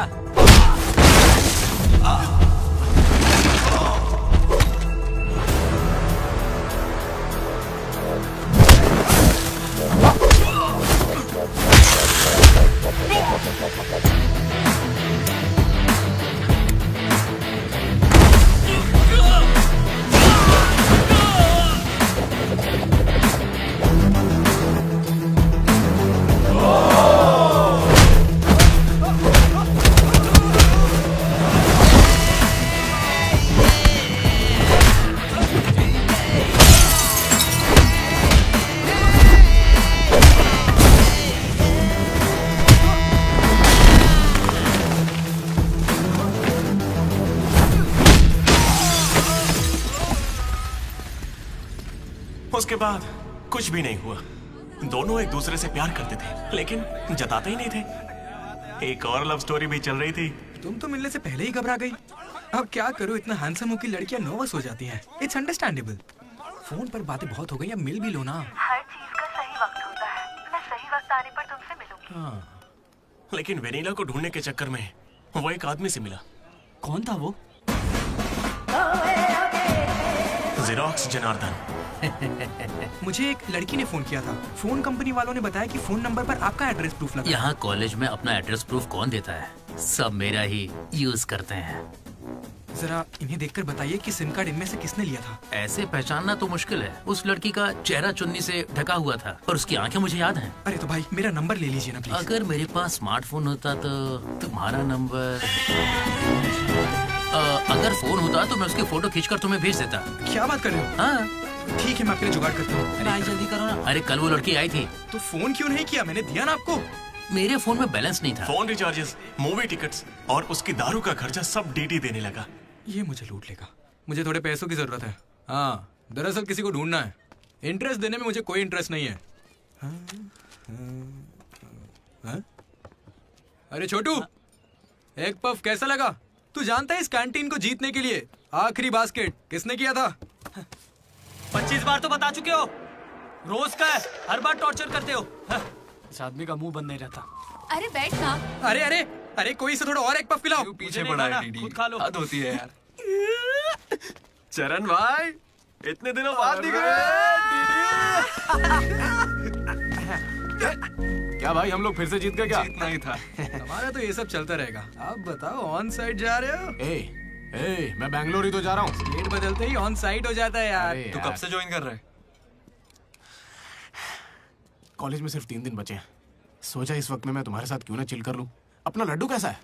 उसके बाद कुछ भी नहीं हुआ। दोनों एक दूसरे से प्यार करते थे लेकिन जताते ही नहीं थे। एक और लव स्टोरी भी चल रही थी। तुम तो मिलने से पहले ही घबरा गई। अब क्या करूं, इतना हैंडसम हो कि लड़कियां नर्वस हो जाती हैं। It's understandable. फोन पर बातें बहुत हो गई, अब मिल भी लो ना। हर चीज का सही वक्त होता है। मैं सही वक्त आने पर तुमसे मिलूंगी। हाँ। लेकिन वेनिला को ढूंढने के चक्कर में वो एक आदमी से मिला। कौन था वो? जेरोक्स जनार्दन। मुझे एक लड़की ने फोन किया था। फोन कंपनी वालों ने बताया कि फोन नंबर पर आपका एड्रेस प्रूफ लगा। यहाँ कॉलेज में अपना एड्रेस प्रूफ कौन देता है? सब मेरा ही यूज करते हैं। जरा इन्हें देखकर बताइए कि सिम कार्ड इनमें से किसने लिया था। ऐसे पहचानना तो मुश्किल है। उस लड़की का चेहरा चुन्नी से ढका हुआ था और उसकी आंखें मुझे याद हैं। अरे तो भाई मेरा नंबर ले लीजिए ना प्लीज। अगर मेरे पास स्मार्टफोन होता तो तुम्हारा नंबर, अगर फोन होता तो मैं उसकी फोटो खींचकर तुम्हें भेज देता। क्या बात कर रहे हो? हाँ ठीक है, मैं आपके लिए जुगाड़ करता हूँ। भाई जल्दी करो ना। अरे कल वो लड़की आई थी। तो फोन क्यों नहीं किया? मैंने दिया ना आपको। मेरे फोन में बैलेंस नहीं था। फोन रिचार्जेस, मूवी टिकट्स और उसकी दारू का खर्चा सब डीडी देने लगा। ये मुझे लूट लेगा। मुझे थोड़े पैसों की जरूरत है। हाँ, दरअसल किसी को ढूंढना है। इंटरेस्ट देने में मुझे कोई इंटरेस्ट नहीं है। हाँ? अरे छोटू, एक पफ कैसा लगा? तू जानता है इस कैंटीन को जीतने के लिए आखिरी बास्केट किसने किया था? 25 बार तो बता चुके हो। रोज का है, हर बार टॉर्चर करते हो। इस आदमी का मुंह बंद नहीं रहता। अरे बैठ ना। अरे अरे अरे, कोई से थोड़ा और एक पफ पिलाओ। पीछे पड़ा है डीडी। खुद खा लो। हद होती है यार। चरण भाई, इतने दिनों बाद दिख रहे हैं। क्या भाई, हम लोग फिर से जीत गए क्या? जीतना ही था। हमारा तो ये सब चलता रहेगा। आप बताओ, ऑन साइड जा रहे हो? ए, मैं बैंगलोर ही तो जा रहा हूँ। स्टेट बदलते ही ऑन साइड हो जाता है यार। तू कब से ज्वाइन कर रहा है? कॉलेज में सिर्फ 3 दिन बचे हैं। सोचा इस वक्त में मैं तुम्हारे साथ क्यों ना चिल कर लूं। अपना लड्डू कैसा है?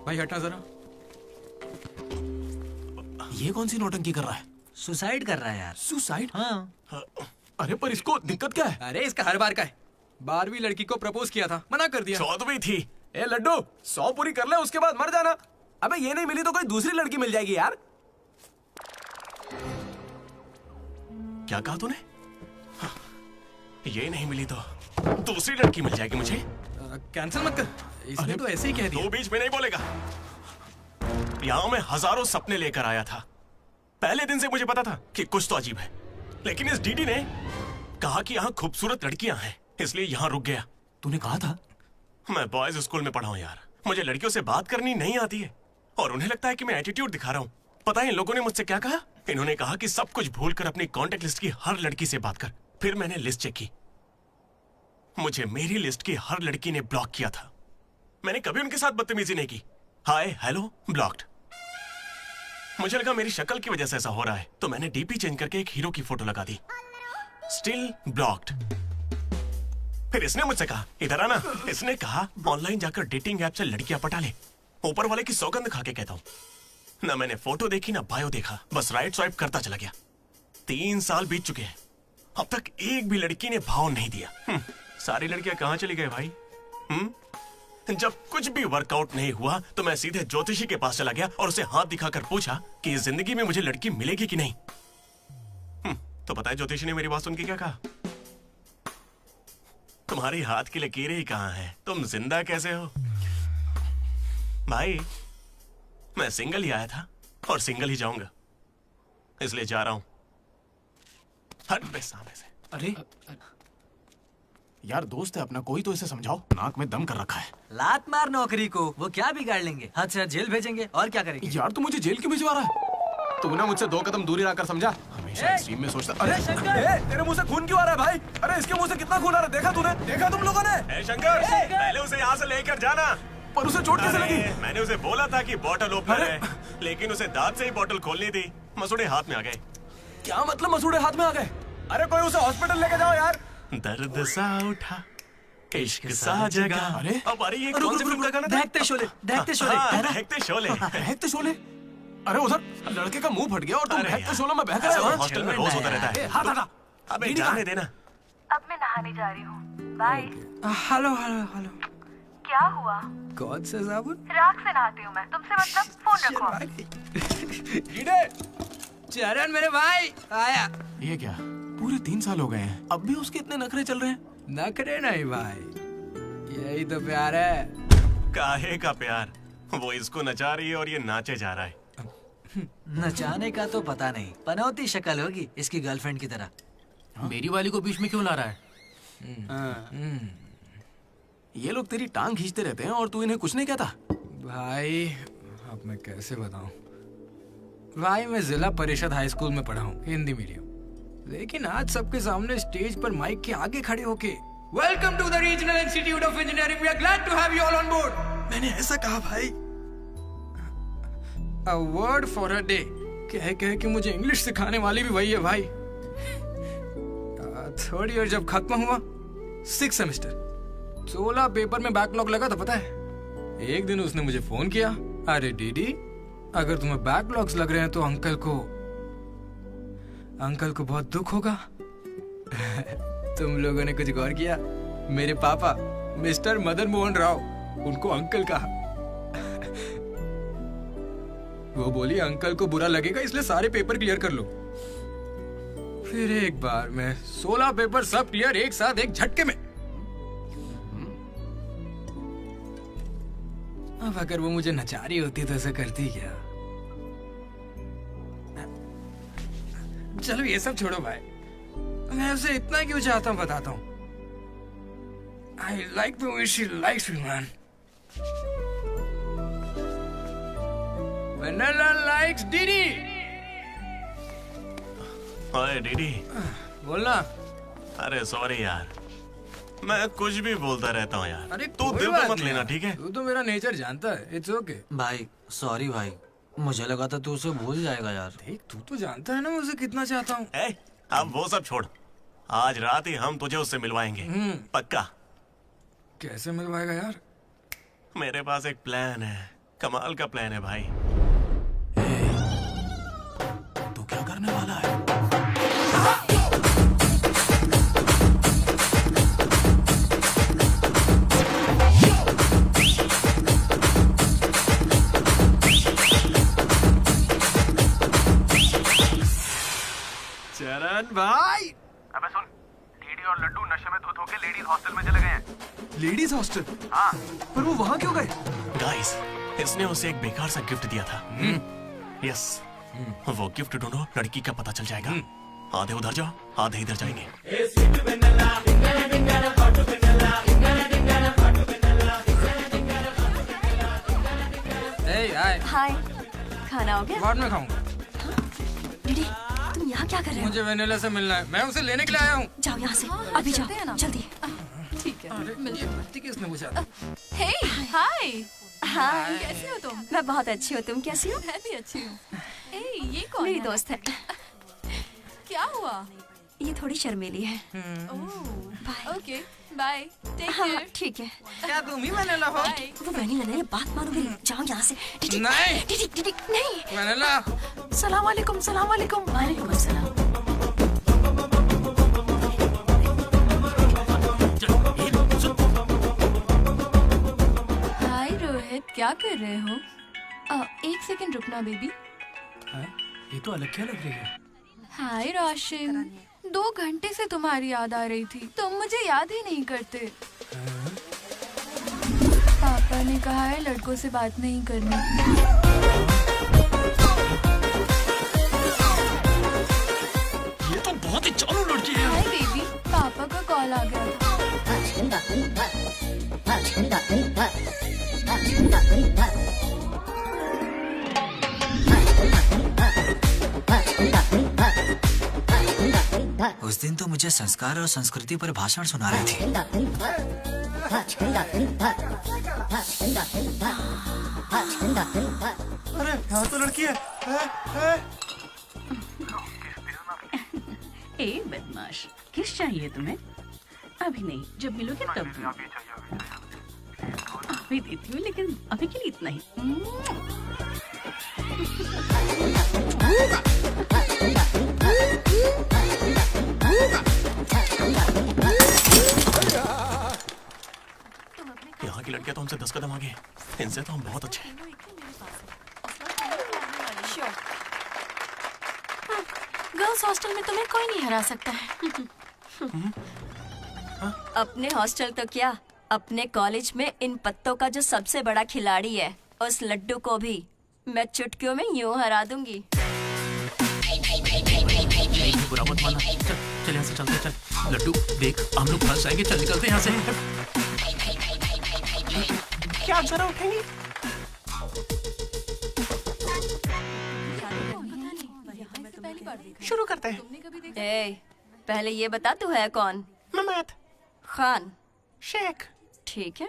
भाई हटना जरा। ये कौन सी नौटंकी कर रहा है? सुसाइड कर रहा है यार। सुसाइड? हाँ। अरे पर इसको दिक्कत क्या है? अरे इसका हर बार का है। 12वीं लड़की को प्रपोज किया था, मना कर दिया। 14वीं थी। ए लड्डू, 100 पूरी कर ले, उसके बाद मर जाना। अबे ये नहीं मिली तो कोई दूसरी लड़की मिल जाएगी यार। क्या कहा तूने? ये नहीं मिली तो दूसरी लड़की मिल जाएगी मुझे। कैंसिल मत कर, इसने तो ऐसे ही कह दिया। तू बीच में नहीं बोलेगा। यहाँ मैं हजारों सपने लेकर आया था। पहले दिन से मुझे पता था कि कुछ तो अजीब है, लेकिन इस डीडी ने कहा कि यहाँ खूबसूरत लड़कियां हैं, इसलिए यहाँ रुक गया। तूने कहा था? मैं बॉयज स्कूल में पढ़ा हूँ यार। मुझे लड़कियों से बात करनी नहीं आती है और उन्हें लगता है कि मैं एटीट्यूड दिखा रहा हूँ। पता है इन लोगों ने मुझसे क्या कहा? इन्होंने कहा कि सब कुछ भूलकर अपनी कॉन्टेक्ट लिस्ट की हर लड़की से बात कर। फिर मैंने लिस्ट चेक की, मुझे मेरी लिस्ट की हर लड़की ने ब्लॉक किया था। मैंने कभी उनके साथ बदतमीजी नहीं की। Hi hello blocked. मुझे लगा मेरी शक्ल की वजह से ऐसा हो रहा है, तो मैंने डीपी चेंज करके एक हीरो की फोटो लगा दी। Still blocked. फिर इसने मुझसे कहा इधर आना। इसने कहा ऑनलाइन जाकर डेटिंग ऐप से लड़कियां पटा ले। ऊपर वाले की सौगंध खा के कहता हूं। ना मैंने फोटो देखी ना बायो देखा, बस राइट स्वाइप करता चला गया। 3 साल बीत चुके हैं, अब तक एक भी लड़की ने भाव नहीं दिया। सारी लड़कियां कहां चली गई भाई? जब कुछ भी वर्कआउट नहीं हुआ तो मैं सीधे ज्योतिषी के पास चला गया और उसे हाथ दिखाकर पूछा कि इस जिंदगी में मुझे लड़की मिलेगी कि नहीं। तो पता है ज्योतिषी ने मेरी बात सुन के क्या कहा? तुम्हारी हाथ की लकीरें ही कहाँ हैं? तुम जिंदा कैसे हो? भाई मैं सिंगल ही आया था और सिंगल ही जाऊंगा, इसलिए जा रहा हूं। हट बे सामने से। अरे यार दोस्त है अपना, कोई तो इसे समझाओ, नाक में दम कर रखा है। लात मार नौकरी को, वो क्या बिगाड़ लेंगे? हाथ से हाथ जेल भेजेंगे और क्या करेंगे? यार तू मुझे जेल क्यों भिजवा रहा है? तू ना मुझसे 2 कदम दूरी रखकर समझा, हमेशा एक्सट्रीम में सोचता। अरे तेरे मुंह से खून क्यों आ रहा है भाई? अरे इसके मुंह से कितना खून आ रहा है, देखा तूने? देखा तुम लोगों ने? शंकर पहले उसे यहाँ से लेकर जाना। पर उसे चोट कैसे लगी? मैंने उसे बोला था कि बॉटल ओपनर है, लेकिन उसे दांत से ही बॉटल खोलनी थी। मसूड़े हाथ में आ गए। क्या मतलब मसूड़े हाथ में आ गए? अरे कोई उसे हॉस्पिटल लेके जाओ यार। दर्द सा उठा इश्क सा जगा। अरे ये कौन सी फिल्म का गाना था? दहकते शोले, दहकते शोले, दहकते शोले, दहकते शोले। अरे उधर लड़के का मुंह फट गया और तुम दहकते शोले में बहक रहे हो। हॉस्टल में रोज होता रहता है। हाथ हटा। अबे जाने देना। अब मैं नहाने जा रही हूँ, बाय। Hello hello hello. क्या हुआ? कौन सा साबुन? राख से नहाती हूँ मैं, तुमसे मतलब फोन रखो। चरण मेरे भाई आया। ये क्या पूरे 3 साल हो गए हैं, अब भी उसके इतने नखरे चल रहे हैं? नखरे नहीं भाई, यही तो प्यार है। काहे का प्यार? वो इसको नचा रही है और ये नाचे जा रहा है। नचाने का तो पता नहीं, पनौती शक्ल होगी इसकी गर्लफ्रेंड की तरह। मेरी वाली को बीच में क्यों ला रहा है? ये लोग तेरी टांग खींचते रहते हैं और तू इन्हें कुछ नहीं कहता। भाई अब मैं कैसे बताऊं भाई, मैं जिला परिषद हाई स्कूल में पढ़ा हूँ, हिंदी मीडियम। लेकिन आज सबके सामने स्टेज पर माइक के आगे खड़े होके welcome to the regional institute of engineering, we are glad to have you all on board. मैंने ऐसा कहा भाई, a word for a day कह के मुझे इंग्लिश सिखाने वाली भी वही है भाई। 3rd ईयर जब खत्म हुआ, 6th सेमेस्टर, 16 पेपर में बैकलॉग लगा था पता है। एक दिन उसने मुझे फोन किया, अरे डीडी अगर तुम्हें बैकलॉग्स लग रहे हैं तो अंकल को बहुत दुख होगा। तुम लोगों ने कुछ गौर किया? मेरे पापा मिस्टर मदन मोहन राव, उनको अंकल कहा। वो बोली अंकल को बुरा लगेगा इसलिए सारे पेपर क्लियर कर लो। फिर एक बार में 16 पेपर सब क्लियर एक साथ एक झटके में। अब अगर वो मुझे नचा रही होती तो ऐसा करती क्या? चलो ये सब छोड़ो भाई, मैं उसे इतना क्यों चाहता हूँ बताता हूँ। I like the way she likes me, man. Vanilla likes Didi. ओए डीडी। बोलना। अरे सॉरी यार, मैं कुछ भी बोलता रहता हूँ यार। अरे तू दिल पे मत लेना, ठीक है? तू तो मेरा नेचर जानता है, इट्स ओके। भाई सॉरी भाई, मुझे लगा था तू उसे भूल जाएगा यार। देख तू तो जानता है ना मैं उसे कितना चाहता हूँ। अब वो सब छोड़, आज रात ही हम तुझे उससे मिलवाएंगे, पक्का। कैसे मिलवाएगा यार? मेरे पास एक प्लान है, कमाल का प्लान है भाई। तू क्या करने वाला है? चरण भाई। अबे सुन, डीडी और लड्डू नशे में धुत होके लेडीज हॉस्टल में चले गए हैं। Ladies hostel? हाँ। पर वो वहाँ क्यों गए? गाइस, इसने उसे एक बेकार सा गिफ्ट दिया था। यस, वो गिफ्ट ढूंढो, लड़की का पता चल जाएगा। आधे उधर जाओ, आधे इधर जाएंगे। हाय, खाना हो गया? बाद में खाऊंगा। दीदी तुम यहाँ क्या कर रहे हो? मुझे वेनिला से मिलना है, मैं उसे लेने के लिए आया हूँ। जाओ यहाँ से, अभी जाओ, जल्दी। ठीक है। ये बत्ती किसने बुझा दी? हे हाय। हाय, कैसी हो तुम? मैं बहुत अच्छी हूँ, तुम कैसी हो? मैं भी अच्छी हूँ। ए, ये कौन मेरी है? दोस्त है। क्या हुआ? ये थोड़ी शर्मीली है। Okay, bye. टेक हाँ, केयर। ठीक है। क्या तुम ही वेनिला हो? वो वेनिला नहीं, बात मानो मेरी, जाओ यहाँ से। नहीं। नहीं। वेनिला। सलाम वालेकुम, सलाम वालेकुम। वालेकुम अस्सलाम। क्या कर रहे हो? एक सेकंड रुकना बेबी। ये तो अलग क्या लग रही है? हाय रोशन, 2 घंटे से तुम्हारी याद आ रही थी, तुम मुझे याद ही नहीं करते। पापा ने कहा है लड़कों से बात नहीं करनी। ये तो बहुत ही चालू लड़की है। हाय बेबी, पापा का कॉल आ गया था। उस दिन तो मुझे संस्कार और संस्कृति पर भाषण सुना रही थी। अरे यहाँ तो लड़की है। ए बदमाश, किस चाहिए तुम्हें? अभी नहीं, जब मिलोगे तब अभी देती हूँ, लेकिन अभी के लिए इतना ही। यहाँ की लड़कियां तो हमसे 10 कदम आगे, इनसे तो हम बहुत अच्छे हैं। गर्ल्स हॉस्टल में तुम्हें कोई नहीं हरा सकता है। अपने हॉस्टल तो क्या, अपने कॉलेज में इन पत्तों का जो सबसे बड़ा खिलाड़ी है, उस लड्डू को भी मैं चुटकियों में यूं हरा दूंगी। बुरा मत माना। चल यहाँ से चलते। चल लड्डू, देख हम लोग फंस जाएंगे। चल निकलते यहाँ से। क्या जरा उठेंगी? शुरू करते हैं। पहले ये बता तू है कौन? ममैद खान शेख। ठीक है।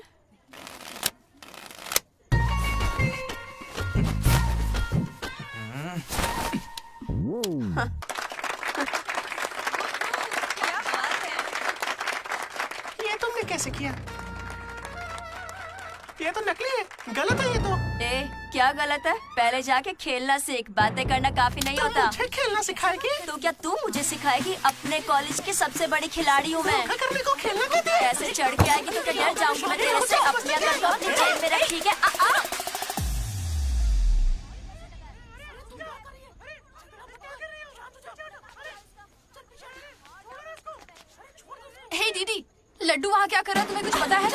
ये तुमने कैसे किया? ये तो नकली है, गलत है ये तो। क्या गलत है? पहले जाके खेलना सीख, बातें करना काफी नहीं होता। मुझे खेलना सिखाएगी? तो क्या तू मुझे सिखाएगी? अपने कॉलेज की सबसे बड़ी खिलाड़ी हूँ मैं। अगर मेरे को खेलना देते हैं। ऐसे चढ़ के आएगी तो क्या डर जाऊंगी मैं तेरे से? अपने अगर तो अपनी जेब में रख, ठीक है? हे दीदी, लड्डू वहाँ क्या कर रहा है, तुम्हें कुछ पता है?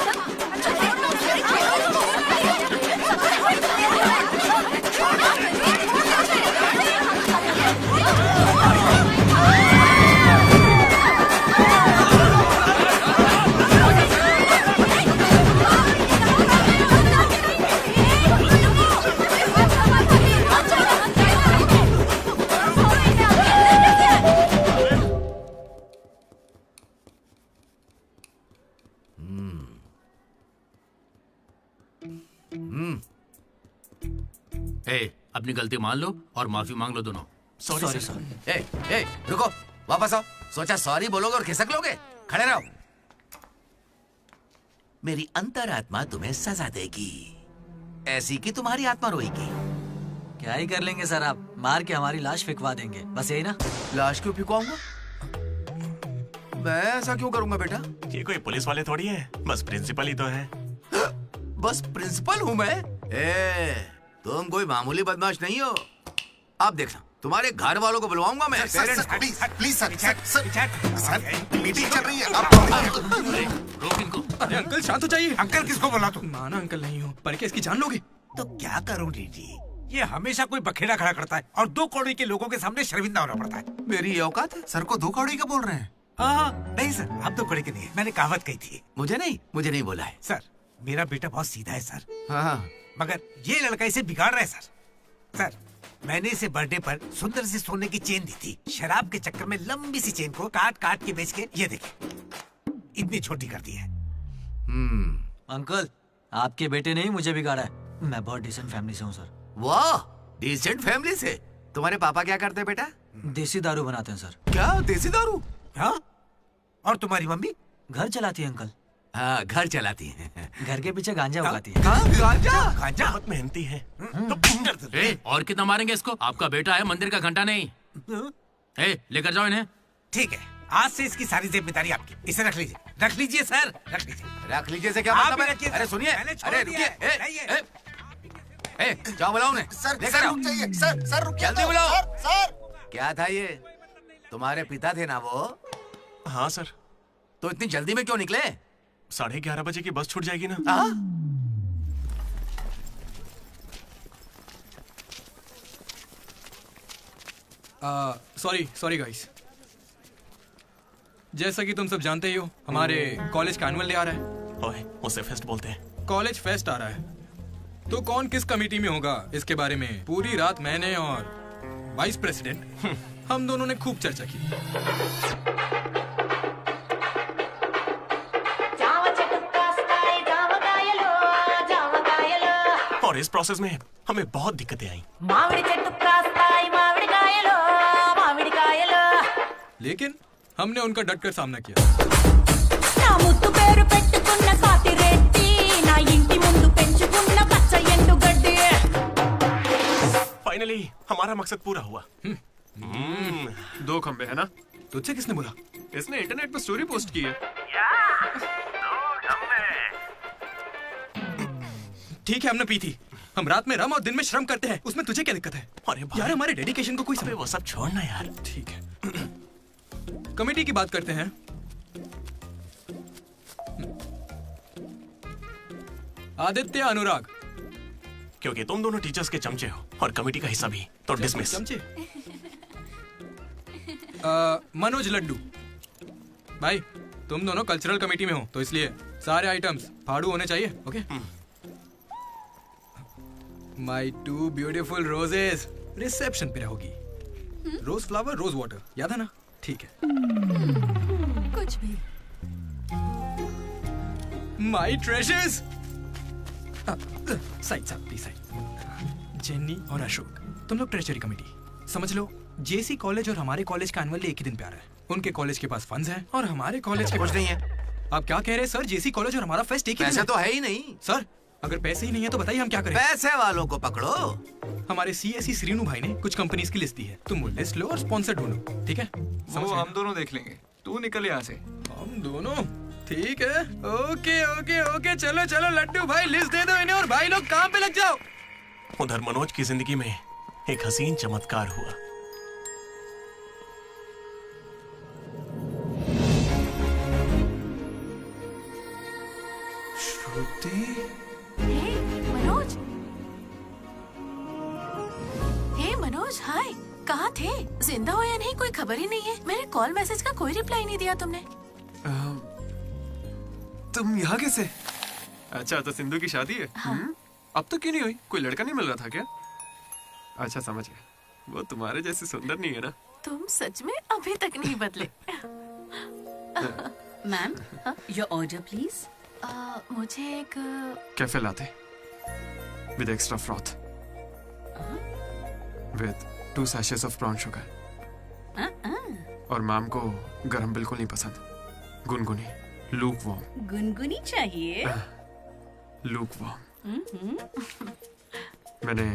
अपनी गलती मान लो और माफी मांग लो दोनों। Sorry sir. ए, रुको, वापस आओ। सोचा सॉरी बोलोगे और खिसक लोगे? खड़े रहो। मेरी अंतरात्मा तुम्हें सजा देगी, ऐसी कि तुम्हारी आत्मा रोएगी। क्या ही कर लेंगे सर आप, मार के हमारी लाश फिकवा देंगे, बस यही ना। लाश क्यों फिकवाऊंगा? मैं ऐसा क्यों करूंगा बेटा? ये कोई पुलिस वाले थोड़ी है, बस प्रिंसिपल ही तो है। बस प्रिंसिपल हूँ मैं? तुम कोई मामूली बदमाश नहीं हो। आप देखना, तुम्हारे घर वालों को बुलवाऊंगा मैं। प्लीज सर, मीटिंग चल रही है। रोक इनको। अरे अंकल शांत हो जाइए। अंकल किसको बोला तू? माना अंकल नहीं हो, पर क्या इसकी जान लोगे? तो क्या करूं डीडी, ये हमेशा कोई बखेड़ा खड़ा करता है और 2 कौड़ी के लोगों के सामने शर्मिंदा होना पड़ता है। मेरी औकात है? सर को 2 कौड़ी का बोल रहे हैं? नहीं सर, आप 2 कौड़ी के नहीं है, मैंने कहावत कही थी। मुझे नहीं बोला है सर। मेरा बेटा बहुत सीधा है सर। हाँ। मगर ये लड़का इसे बिगाड़ रहा है सर। सर, मैंने इसे बर्थडे पर सुंदर सी सोने की चेन दी थी। शराब के चक्कर में लंबी सी चेन को काट काट के बेच के ये देखिए इतनी छोटी कर दी है। अंकल, आपके बेटे ने ही मुझे बिगाड़ा है। मैं बहुत डिसेंट फैमिली से हूँ सर। वाह, डिसेंट फैमिली से? तुम्हारे पापा क्या करते हैं बेटा? देसी दारू बनाते हैं सर। क्या देसी दारू? हाँ। और तुम्हारी मम्मी? घर चलाती है अंकल। हाँ, घर चलाती है। घर के पीछे गांजा उगाती है। गांजा? बहुत मेहनती है। और कितना मारेंगे इसको? आपका बेटा है, मंदिर का घंटा नहीं। लेकर जाओ इन्हें। ठीक है, आज से इसकी सारी जिम्मेदारी आपकी। इसे रख लीजिए सर, रख लीजिए। रख लीजिए से क्या मतलब है? अरे सुनिए, अरे रुकिए। जाओ बुलाओ उन्हें। सर लेकर सर आओ। रुक जाइए सर रुकिए जल्दी तो, बुलाओ। सर क्या था ये? तुम्हारे पिता थे ना वो? हाँ सर। तो इतनी जल्दी में क्यों निकले? 11:30 बजे की बस छूट जाएगी ना। Sorry guys. जैसा कि तुम सब जानते ही हो, हमारे कॉलेज का एनुअल डे आ रहा है। ओए, उसे फेस्ट बोलते हैं। कॉलेज फेस्ट आ रहा है, तो कौन किस कमेटी में होगा इसके बारे में पूरी रात मैंने और वाइस प्रेसिडेंट हम दोनों ने खूब चर्चा की। और इस प्रोसेस में हमें बहुत दिक्कतें आई। लेकिन हमने उनका डटकर सामना किया। फाइनली हमारा मकसद पूरा हुआ। 2 खंबे है ना? तुझसे किसने बोला? इसने इंटरनेट पर स्टोरी पोस्ट की है। ठीक है, हमने पी थी। हम रात में रम और दिन में श्रम करते हैं, उसमें तुझे क्या दिक्कत है? अरे यार हमारे डेडिकेशन को कोई समझ। वो सब छोड़ना यार। ठीक है, कमेटी की बात करते हैं। आदित्य, अनुराग। क्योंकि तुम दोनों टीचर्स के चमचे हो और कमेटी का हिस्सा भी, तो डिसमिस। चमचे। मनोज, लड्डू। भाई तुम दोनों कल्चरल कमेटी में हो, तो इसलिए सारे आइटम्स फाड़ू होने चाहिए। ओके? माई 2 ब्यूटीफुल रोजेस रिसेप्शन पे रहोगी। रोज फ्लावर, रोज वाटर, याद है ना? ठीक है। कुछ भी। My treasures. Side please side. Jenny और अशोक, तुम लोग ट्रेजरी कमेटी। समझ लो जेसी कॉलेज और हमारे कॉलेज का एनुअल डे एक ही दिन पे आ रहा है। उनके कॉलेज के पास फंड्स हैं और हमारे कॉलेज के कुछ पास नहीं है। आप क्या कह रहे हैं सर? जेसी कॉलेज और हमारा फेस्ट एक ही दिन पैसे तो है ही नहीं सर। अगर पैसे ही नहीं है तो बताइए हम क्या करें? पैसे वालों को पकड़ो। हमारे सीएससी श्रीनु भाई ने कुछ कंपनीज की लिस्ट दी है, तुम वो लिस्ट लो और स्पॉन्सर ढूंढो। ठीक है? वो हम दोनों देख लेंगे, तू निकल यहाँ से। हम दोनों? ठीक है। ओके ओके ओके, चलो चलो लड्डू भाई, लिस्ट दे दो इन्हें और भाई लोग काम पे लग जाओ। उधर मनोज की जिंदगी में एक हसीन चमत्कार हुआ। मनोज। हे मनोज, हाय। कहाँ थे? जिंदा हो या नहीं कोई खबर ही नहीं है। मेरे कॉल मैसेज का कोई रिप्लाई नहीं दिया तुमने। तुम यहाँ कैसे? अच्छा, तो सिंधु की शादी है? हाँ। अब तो क्यों नहीं हुई? कोई लड़का नहीं मिल रहा था क्या? अच्छा, समझ गया। वो तुम्हारे जैसे सुंदर नहीं है ना? तुम सच में अभी तक नहीं बदले। Ma'am, your order please. मुझे एक cafe latte with extra froth with 2 sachets of brown sugar. और मैम को गरम बिल्कुल नहीं पसंद, गुनगुनी, लूक वार्म। गुनगुनी चाहिए। Lukewarm. मैंने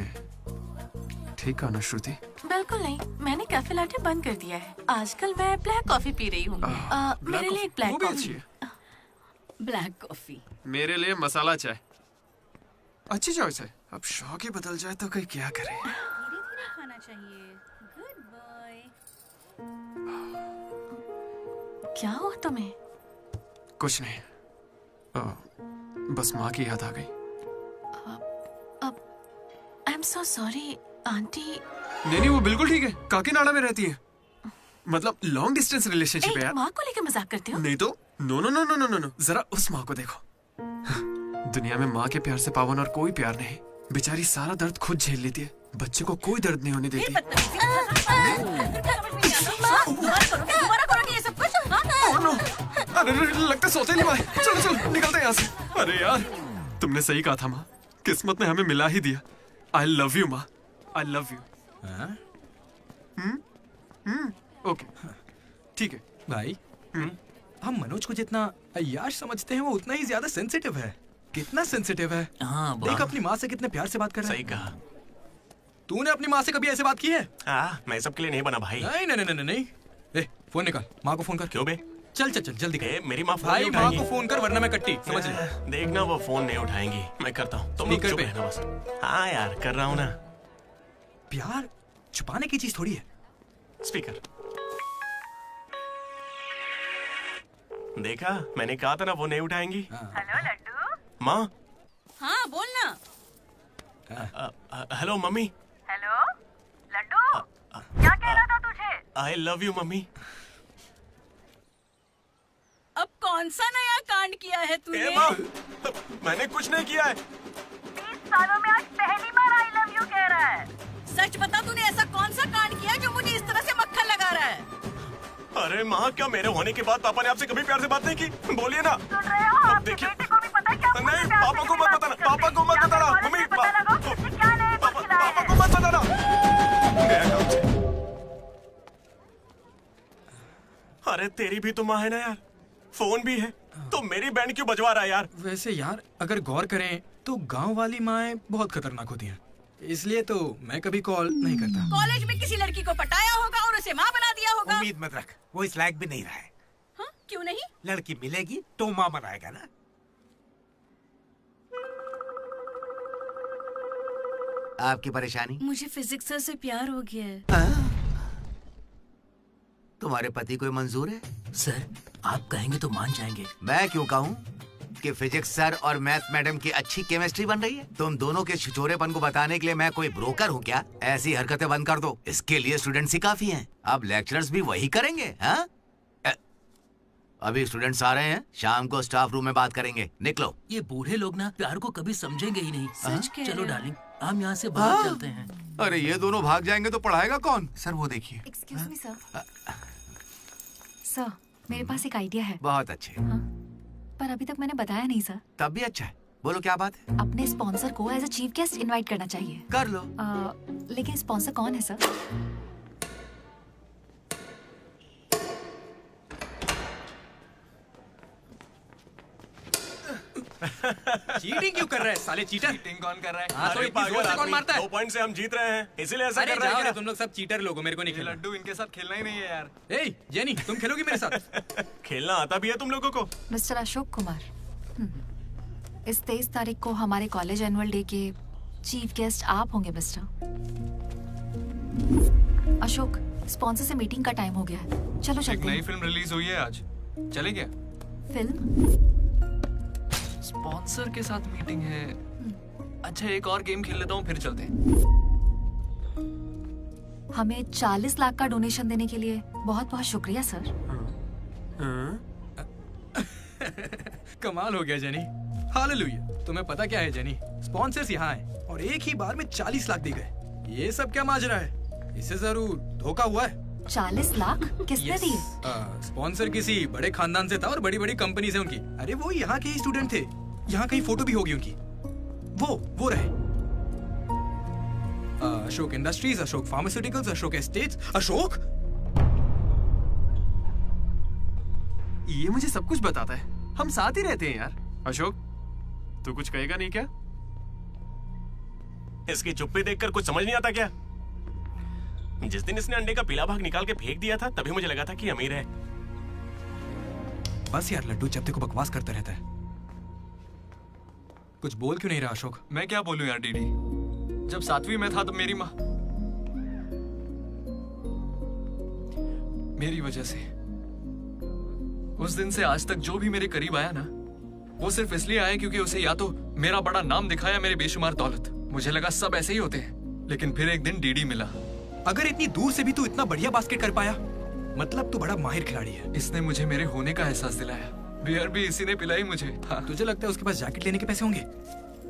ठीक कहा ना श्रुति? बिल्कुल नहीं, मैंने कैफे लाटे बंद कर दिया है। आजकल मैं ब्लैक कॉफी पी रही हूँ। मेरे लिए एक ब्लैक कॉफी। Black coffee. मेरे लिए मसाला चाय। अच्छी चॉइस है। अब शौक ही बदल जाए तो कोई क्या करे। खाना चाहिए। Good boy. क्या हुआ तुम्हें? कुछ नहीं, बस माँ की याद आ गई। I am so sorry aunty. नहीं, वो बिल्कुल ठीक है। काकीनाडा में रहती है। मतलब लॉन्ग डिस्टेंस रिलेशनशिप है यार। माँ को लेकर मजाक करते हो? नहीं तो no no no no no no. जरा उस माँ को देखो। दुनिया में माँ के प्यार से पावन और कोई प्यार नहीं। बेचारी सारा दर्द खुद झेल लेती है, बच्चे को कोई दर्द नहीं होने देती। अरे लगता सौतेली माँ। चलो चलो निकलते हैं यहाँ से। अरे यार, तुमने सही कहा था माँ, किस्मत ने हमें मिला ही दिया। आई लव यू माँ, आई लव यू। ओके, ठीक है भाई। हम मनोज को जितना अय्याश समझते हैं वो उतना ही ज्यादा सेंसिटिव है। कितना सेंसिटिव है। हाँ, देख अपनी माँ से कितने प्यार से बात कर रहा है। सही कहा। तूने अपनी माँ से कभी ऐसे बात की है? मैं सबके लिए नहीं बना भाई। नहीं नहीं नहीं नहीं नहीं। ए, फोन निकाल, माँ को फोन कर। क्यों बे? चल चल चल जल्दी कर। मेरी माँ फोन भाई नहीं माँ उठाएंगी। को फोन कर वरना मैं कट्टी समझ ले। देखना वो फोन नहीं उठाएंगी, मैं करता हूँ, तुम लोग स्पीकर चुप पे। रहना बस। हाँ यार कर रहा हूँ ना। प्यार छुपाने की चीज थोड़ी है। स्पीकर। देखा, मैंने कहा था ना वो नहीं उठाएंगी। हेलो लड्डू। माँ। हाँ बोलना। Hello mummy. हेलो लड्डू, क्या कहना था तुझे? I love you mummy. अब कौन सा नया कांड किया है तूने? माँ, मैंने कुछ नहीं किया है। 20 सालों में आज पहली बार आई लव यू कह रहा है। सच बता, तूने ऐसा कौन सा कांड किया जो मुझे इस तरह से मक्खन लगा रहा है? अरे माँ, क्या मेरे होने के बाद पापा ने आपसे कभी प्यार से बात नहीं की? बोलिए ना। सुन रहे हो? आपके बेटे को भी पता है क्या? नहीं, पापा को मत बताना, पापा को मत बताना। मम्मी, क्या नए कुछ खिलाए पापा को मत बताना। गया काम से। अरे तेरी भी तो माँ है ना यार, फोन भी है, तो मेरी बैंड क्यों बजवा रहा है यार? वैसे यार अगर गौर करें तो गांव वाली माएं बहुत खतरनाक होती हैं, इसलिए तो मैं कभी कॉल नहीं करता। कॉलेज में किसी लड़की को पटाया होगा और उसे माँ बना दिया होगा। उम्मीद मत रख, वो इस लायक भी नहीं रहा है। हाँ? क्यों नहीं? लड़की मिलेगी तो माँ बनाएगा ना। आपकी परेशानी? मुझे फिजिक्स सर से प्यार हो गया है। तुम्हारे पति को मंजूर है? सर आप कहेंगे तो मान जाएंगे। मैं क्यों कहूँ कि फिजिक्स सर और मैथ मैडम की अच्छी केमिस्ट्री बन रही है। तुम दोनों के छिछोरेपन को बताने के लिए मैं कोई ब्रोकर हूँ क्या? ऐसी हरकतें बंद कर दो, इसके लिए स्टूडेंट्स ही काफी हैं। अब लेक्चरर्स भी वही करेंगे। हाँ, अभी स्टूडेंट्स आ रहे हैं, शाम को स्टाफ रूम में बात करेंगे। निकलो। ये बूढ़े लोग ना प्यार को कभी समझेंगे ही नहीं। सच कह चलो रहे हो। डार्लिंग, हम यहाँ से बाहर चलते हैं। अरे ये दोनों भाग जाएंगे तो पढ़ाएगा कौन? सर वो देखिए। Excuse me sir. सर मेरे पास एक आइडिया है। बहुत अच्छे। पर अभी तक मैंने बताया नहीं सर। तब भी अच्छा है, बोलो क्या बात है? अपने स्पॉन्सर को as a chief guest invite करना चाहिए। कर लो। लेकिन स्पॉन्सर कौन है सर? चीटिंग क्यों कर रहा है साले चीटर? चीटिंग कौन कर रहा है? हाँ, तो अरे इतनी जोर से कौन आदमी, मारता है? 2 पॉइंट से हम जीत रहे हैं, इसीलिए ऐसा अरे कर रहा जाओ है रे, क्या? तुम लोग सब चीटर लोगो, मेरे को नहीं ये खेलना। लड्डू इनके साथ खेलना ही नहीं है यार। ए जेनी, तुम खेलोगी मेरे साथ? खेलना आता भी है तुम लोगों को? मिस्टर अशोक कुमार, इस 23 तारीख को हमारे कॉलेज एनुअल डे के चीफ गेस्ट आप होंगे मिस्टर अशोक। स्पॉन्सर से मीटिंग का टाइम हो गया है, चलो एक चलते नई हैं। फिल्म रिलीज हुई है आज, चले क्या? फिल्म? स्पॉन्सर के साथ मीटिंग है। अच्छा एक और गेम खेल लेता हूँ फिर चलते हैं। हमें 40 लाख का डोनेशन देने के लिए बहुत बहुत शुक्रिया सर। कमाल हो गया जेनी, हालेलुया। तुम्हें पता क्या है जेनी, स्पॉन्सर्स यहाँ हैं और एक ही बार में 40 लाख दे गए। ये सब क्या माजरा है? इससे जरूर धोखा हुआ है। 40 लाख किसने दिए? स्पॉन्सर किसी बड़े खानदान से था और बड़ी बड़ी कंपनी से उनकी। अरे वो यहाँ के ही स्टूडेंट थे, यहाँ कहीं फोटो भी होगी उनकी। वो रहे Ashok industries, Ashok pharmaceuticals, Ashok estates. Ashok ये मुझे सब कुछ बताता है, हम साथ ही रहते हैं यार। अशोक तू कुछ कहेगा नहीं क्या? इसकी चुप्पी देखकर कुछ समझ नहीं आता क्या? जिस दिन इसने अंडे का पीला भाग निकाल के फेंक दिया था तभी मुझे लगा था कि अमीर है। बस यार लड्डू, जब देखो बकवास करता रहता है। कुछ बोल क्यों नहीं रहा अशोक? मैं क्या बोलूं यार डीडी, जब 7वीं में था तो मेरी माँ मेरी वजह से उस दिन से आज तक जो भी मेरे करीब आया ना, वो सिर्फ इसलिए आया क्योंकि उसे या तो मेरा बड़ा नाम दिखाया, मेरे बेशुमार दौलत। मुझे लगा सब ऐसे ही होते हैं, लेकिन फिर एक दिन डीडी मिला। अगर इतनी दूर से भी तू इतना बढ़िया बास्केट कर पाया, मतलब तू बड़ा माहिर खिलाड़ी है। इसने मुझे मेरे होने का एहसास दिलाया। बियर भी इसी ने पिलाई मुझे। हाँ। तुझे लगता है उसके पास जैकेट लेने के पैसे होंगे?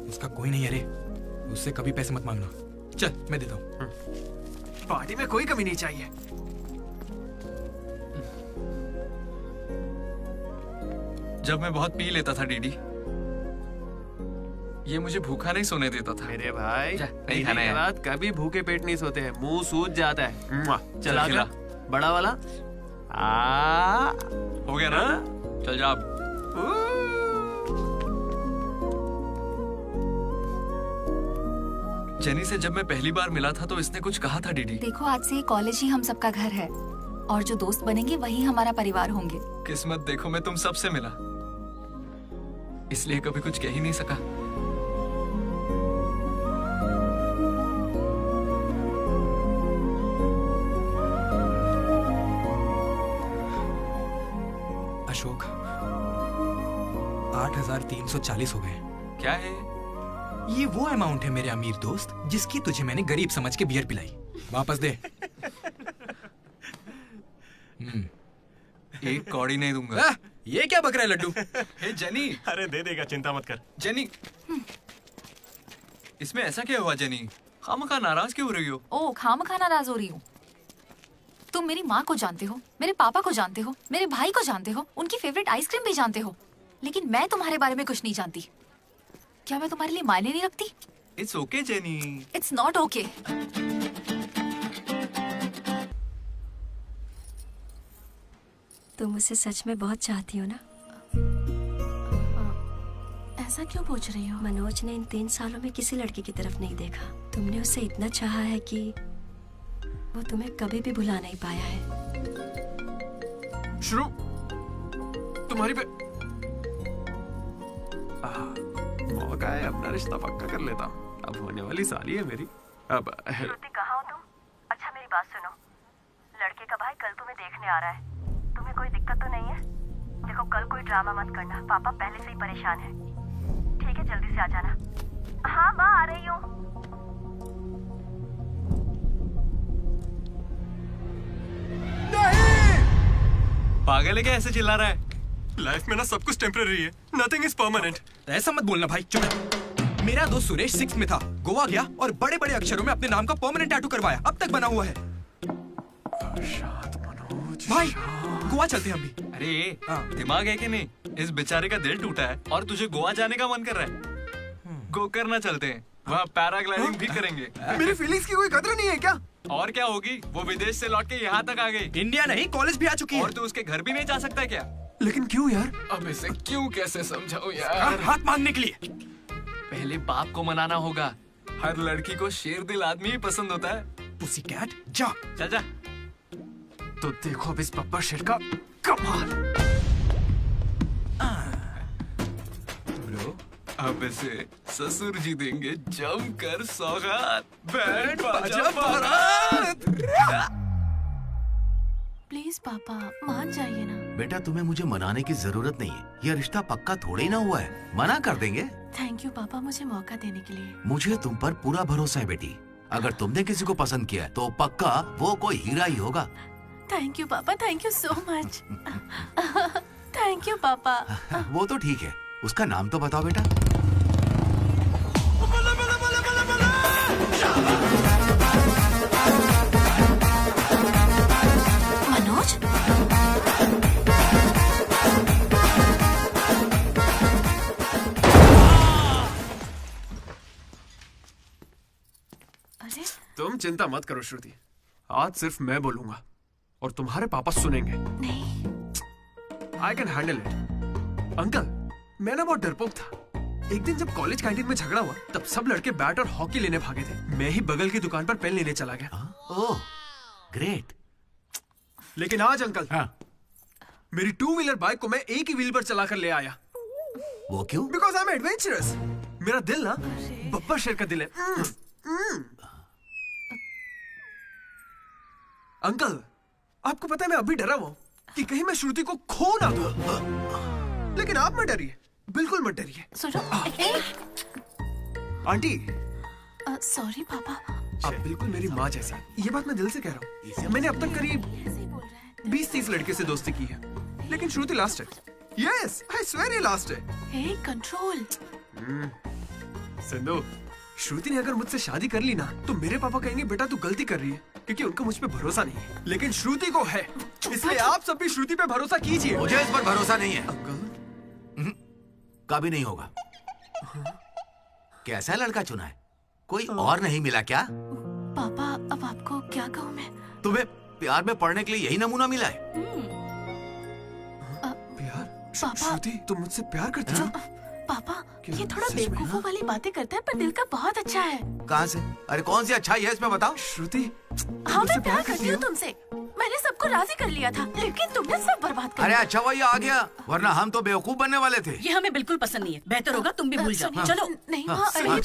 उसका कोई नहीं। अरे उससे कभी पैसे मत मांगना। चल मैं देता हूँ। पार्टी में कोई कमी नहीं चाहिए। जब मैं बहुत पी लेता था डीडी, ये मुझे भूखा नहीं सोने देता था। मेरे भाई नहीं खाना है। रात कभी भूखे पेट नहीं सोते हैं, मुंह सूज जाता है। चला खिला। बड़ा वाला हो गया ना? चल जा अब। जेनी से जब मैं पहली बार मिला था तो इसने कुछ कहा था डीडी। देखो आज से ये कॉलेज ही हम सबका घर है। और जो दोस्त बनेंगे वही हमारा परिवार होंगे। किस्मत देखो, मैं तुम सबसे मिला, इसलिए कभी कुछ कह ही नहीं सका। अशोक, 8,340 हो गए। क्या है ये? वो अमाउंट है मेरे अमीर दोस्त जिसकी तुझे मैंने गरीब समझ के बियर पिलाई। वापस दे। एक कौड़ी नहीं दूंगा। ये क्या बक रहा है लड्डू? हे जेनी। अरे दे देगा, चिंता मत कर। जेनी, इसमें ऐसा क्या हुआ जेनी? खामखा नाराज क्यों हो रही हो? ओ, खामखा नाराज हो रही हूँ? तुम मेरी माँ को जानते हो, मेरे पापा को जानते हो, मेरे भाई को जानते हो, उनकी फेवरेट आइसक्रीम भी जानते हो, लेकिन मैं तुम्हारे बारे में कुछ नहीं जानती। क्या मैं तुम्हारे लिए मायने नहीं रखती? It's okay jenny. It's not okay. तुम मुझसे सच में बहुत चाहती हो ना? ऐसा क्यों पूछ रही हो? मनोज ने इन 3 सालों में किसी लड़की की तरफ नहीं देखा। तुमने उसे इतना चाहा है कि वो तुम्हें कभी भी भुला नहीं पाया है। शुरू तुम्हारी पे मौका है, अपना रिश्ता पक्का कर लेता हूँ। अब होने वाली साली है मेरी। अब श्रुति, कहाँ हो तुम? अच्छा मेरी बात सुनो, लड़के का भाई कल तुम्हें देखने आ रहा है। तुम्हें कोई दिक्कत तो नहीं है? देखो कल कोई ड्रामा मत करना, पापा पहले से ही परेशान है। ठीक है, जल्दी से आ जाना। हाँ माँ, आ रही हूँ। पागल है क्या, ऐसे चिल्ला रहा है? लाइफ में ना सब कुछ टेम्परेरी है, नथिंग इज परमानेंट। ऐसा मत बोलना भाई, चुप रह। मेरा दोस्त सुरेश 6th में था, गोवा गया और बड़े बड़े अक्षरों में अपने नाम का परमानेंट टैटू करवाया, अब तक बना हुआ है। भाई गोवा चलते हैं हम भी। अरे दिमाग है कि नहीं? इस बेचारे का दिल टूटा है और तुझे गोवा जाने का मन कर रहा है। गो करना चलते हैं, वहाँ पैराग्लाइडिंग भी करेंगे। मेरी फीलिंग्स की कोई कदर नहीं है क्या? और क्या होगी, वो विदेश से लौट के यहाँ तक आ गई। इंडिया नहीं, कॉलेज भी आ चुकी है। और तू उसके घर भी नहीं जा सकता क्या? लेकिन क्यों यार? अब इसे क्यों कैसे समझाऊं यार? हाथ मांगने के लिए पहले बाप को मनाना होगा। हर लड़की को शेर दिल आदमी ही पसंद होता है। पुसी कैट, जा जा जा। तो देखो अब इस पप्पा शेर का कमाल। ब्रो, अब इसे ससुर जी देंगे जमकर सौगात। बैंड बाजा बारात। प्लीज पापा मान जाइए ना। बेटा तुम्हें मुझे मनाने की जरूरत नहीं है, यह रिश्ता पक्का थोड़े ही ना हुआ है, मना कर देंगे। थैंक यू पापा मुझे मौका देने के लिए। मुझे तुम पर पूरा भरोसा है बेटी, अगर तुमने किसी को पसंद किया है तो पक्का वो कोई हीरा ही होगा। थैंक यू पापा, thank you so much. Thank you पापा। वो तो ठीक है, उसका नाम तो बताओ बेटा। मनोज, अरे तुम चिंता मत करो श्रुति, आज सिर्फ मैं बोलूंगा और तुम्हारे पापा सुनेंगे। नहीं, I can handle it. Uncle, मैं ना बहुत डरपोक था। एक दिन जब कॉलेज कैंटीन में झगड़ा हुआ तब सब लड़के बैट और हॉकी लेने भागे थे, मैं ही बगल की दुकान पर पेन लेने चला गया। Oh great. लेकिन आज अंकल, मेरी 2 व्हीलर बाइक को मैं एक ही व्हील पर चलाकर ले आया। वो क्यों? Because I am adventurous. मेरा दिल ना बब्बर शेर का दिल है। अंकल, आपको पता है मैं अभी डरा हुआ कि कहीं मैं श्रुति को खो ना दूं। लेकिन आप मत डरिए, बिल्कुल मत डरिए। सुनो। आंटी, सॉरी पापा। आप बिल्कुल मेरी माँ जैसी, ये बात मैं दिल से कह रहा हूँ। मैंने अब तक करीब 20-30 लड़के से दोस्ती की है, लेकिन श्रुति लास्ट है। यस, आई स्वेयर ये लास्ट है। हे कंट्रोल। सिंधु, श्रुति ने अगर मुझसे शादी कर ली ना तो मेरे पापा कहेंगे बेटा तू गलती कर रही है, क्योंकि उनको मुझ पे भरोसा नहीं है। लेकिन श्रुति को है, इसलिए आप सब भी श्रुति पे भरोसा कीजिए। मुझे इस पर भरोसा नहीं है अंकल, कभी नहीं होगा। कैसा लड़का चुना है, कोई और नहीं मिला क्या? पापा अब आपको क्या कहूँ मैं? तुम्हें प्यार में पढ़ने के लिए यही नमूना मिला है? प्यार? श्रुति, तुम मुझसे प्यार करती हो? पापा ये थोड़ा बेवकूफों वाली बातें करता है, पर दिल का बहुत अच्छा है। कहाँ से? अरे कौन सी अच्छाई है इसमें बताओ। श्रुति, हाँ मैं प्यार करती हूँ तुमसे, मैंने सब सबको राजी कर लिया था, लेकिन तुमने सब बर्बाद कर अरे दिया। अच्छा वही आ गया, वरना हम तो बेवकूफ बनने वाले थे। ये हमें बिल्कुल पसंद नहीं है, बेहतर होगा तुम भी भूल जाओ। चलो। नहीं हाँ, चलेगा,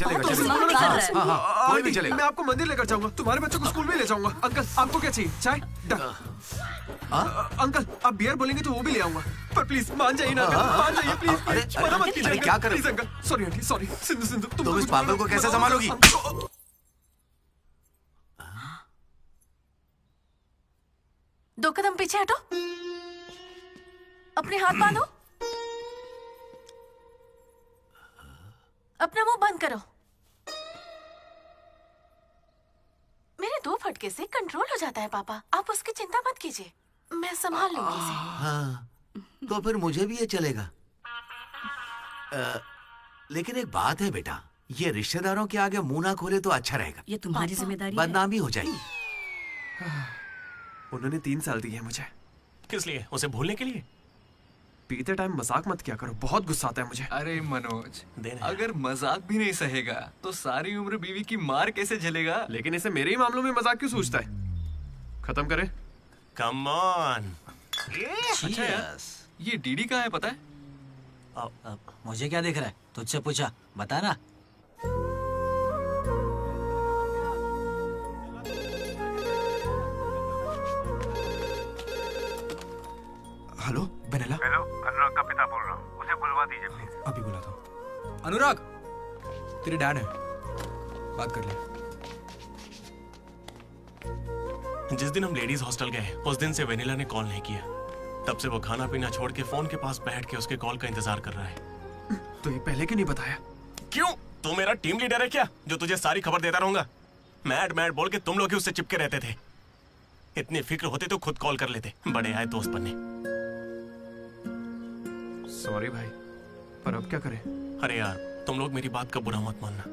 कोई भी चलेगा। मैं आपको मंदिर लेकर जाऊंगा, तुम्हारे बच्चों को स्कूल में ले जाऊंगा। अंकल आपको क्या चाहिए? चाय? अंकल आप बियर बोलेंगे तो वो भी ले आऊंगा, पर प्लीज मान जाइए ना, मान जाइए प्लीज। मना मत कीजिए। क्या कर रहे please uncle, sorry aunty, sorry. Sindhu Sindhu तुम इस पागल को कैसे संभालोगी? दो कदम पीछे हटो, अपने हाथ बांधो, अपना मुंह बंद करो। मेरे 2 फटके से कंट्रोल हो जाता है पापा, आप उसकी चिंता मत कीजिए, मैं संभाल लूंगी इसे। हाँ, तो फिर मुझे भी ये चलेगा। लेकिन एक बात है बेटा, ये रिश्तेदारों के आगे मुंह ना खोले तो अच्छा रहेगा। ये तुम्हारी जिम्मेदारी है। बदनामी हो जाएगी। उन्होंने 3 साल दिए मुझे। किस लिए? उसे भूलने के लिए? पीते टाइम मजाक मत किया करो, बहुत गुस्सा आता है मुझे। अरे मनोज, अगर मजाक भी नहीं सहेगा तो सारी उम्र बीवी की मार कैसे झेलेगा? लेकिन इसे मेरे ही मामलों में मजाक क्यों सोचता है? खत्म करे। Come on. अच्छा यार, ये डीडी कहाँ है पता है? मुझे क्या दिख रहा है? तुझसे पूछा, बता ना। Hello vanilla. हेलो, अनुराग का पिता बोल रहा हूँ, उसे बुलवा दीजिए प्लीज। अभी बुलाता हूँ। अनुराग, तेरे डैड है, बात कर ले। जिस दिन हम लेडीज हॉस्टल गए उस दिन से वेनिला ने कॉल नहीं किया। तब से वो खाना पीना छोड़ के फोन के पास बैठ के उसके कॉल का इंतजार कर रहा है। तो ये पहले क्यों नहीं बताया? क्यों? तू मेरा टीम लीडर है क्या, जो तुझे सारी खबर देता रहूंगा? मैड मैड बोल के तुम लोग ही उससे चिपके रहते थे। इतनी फिक्र होती तो खुद कॉल कर लेते, बड़े आए दोस्त बनने। सॉरी भाई, पर अब क्या करें? अरे यार, तुम लोग मेरी बात का बुरा मत मानना।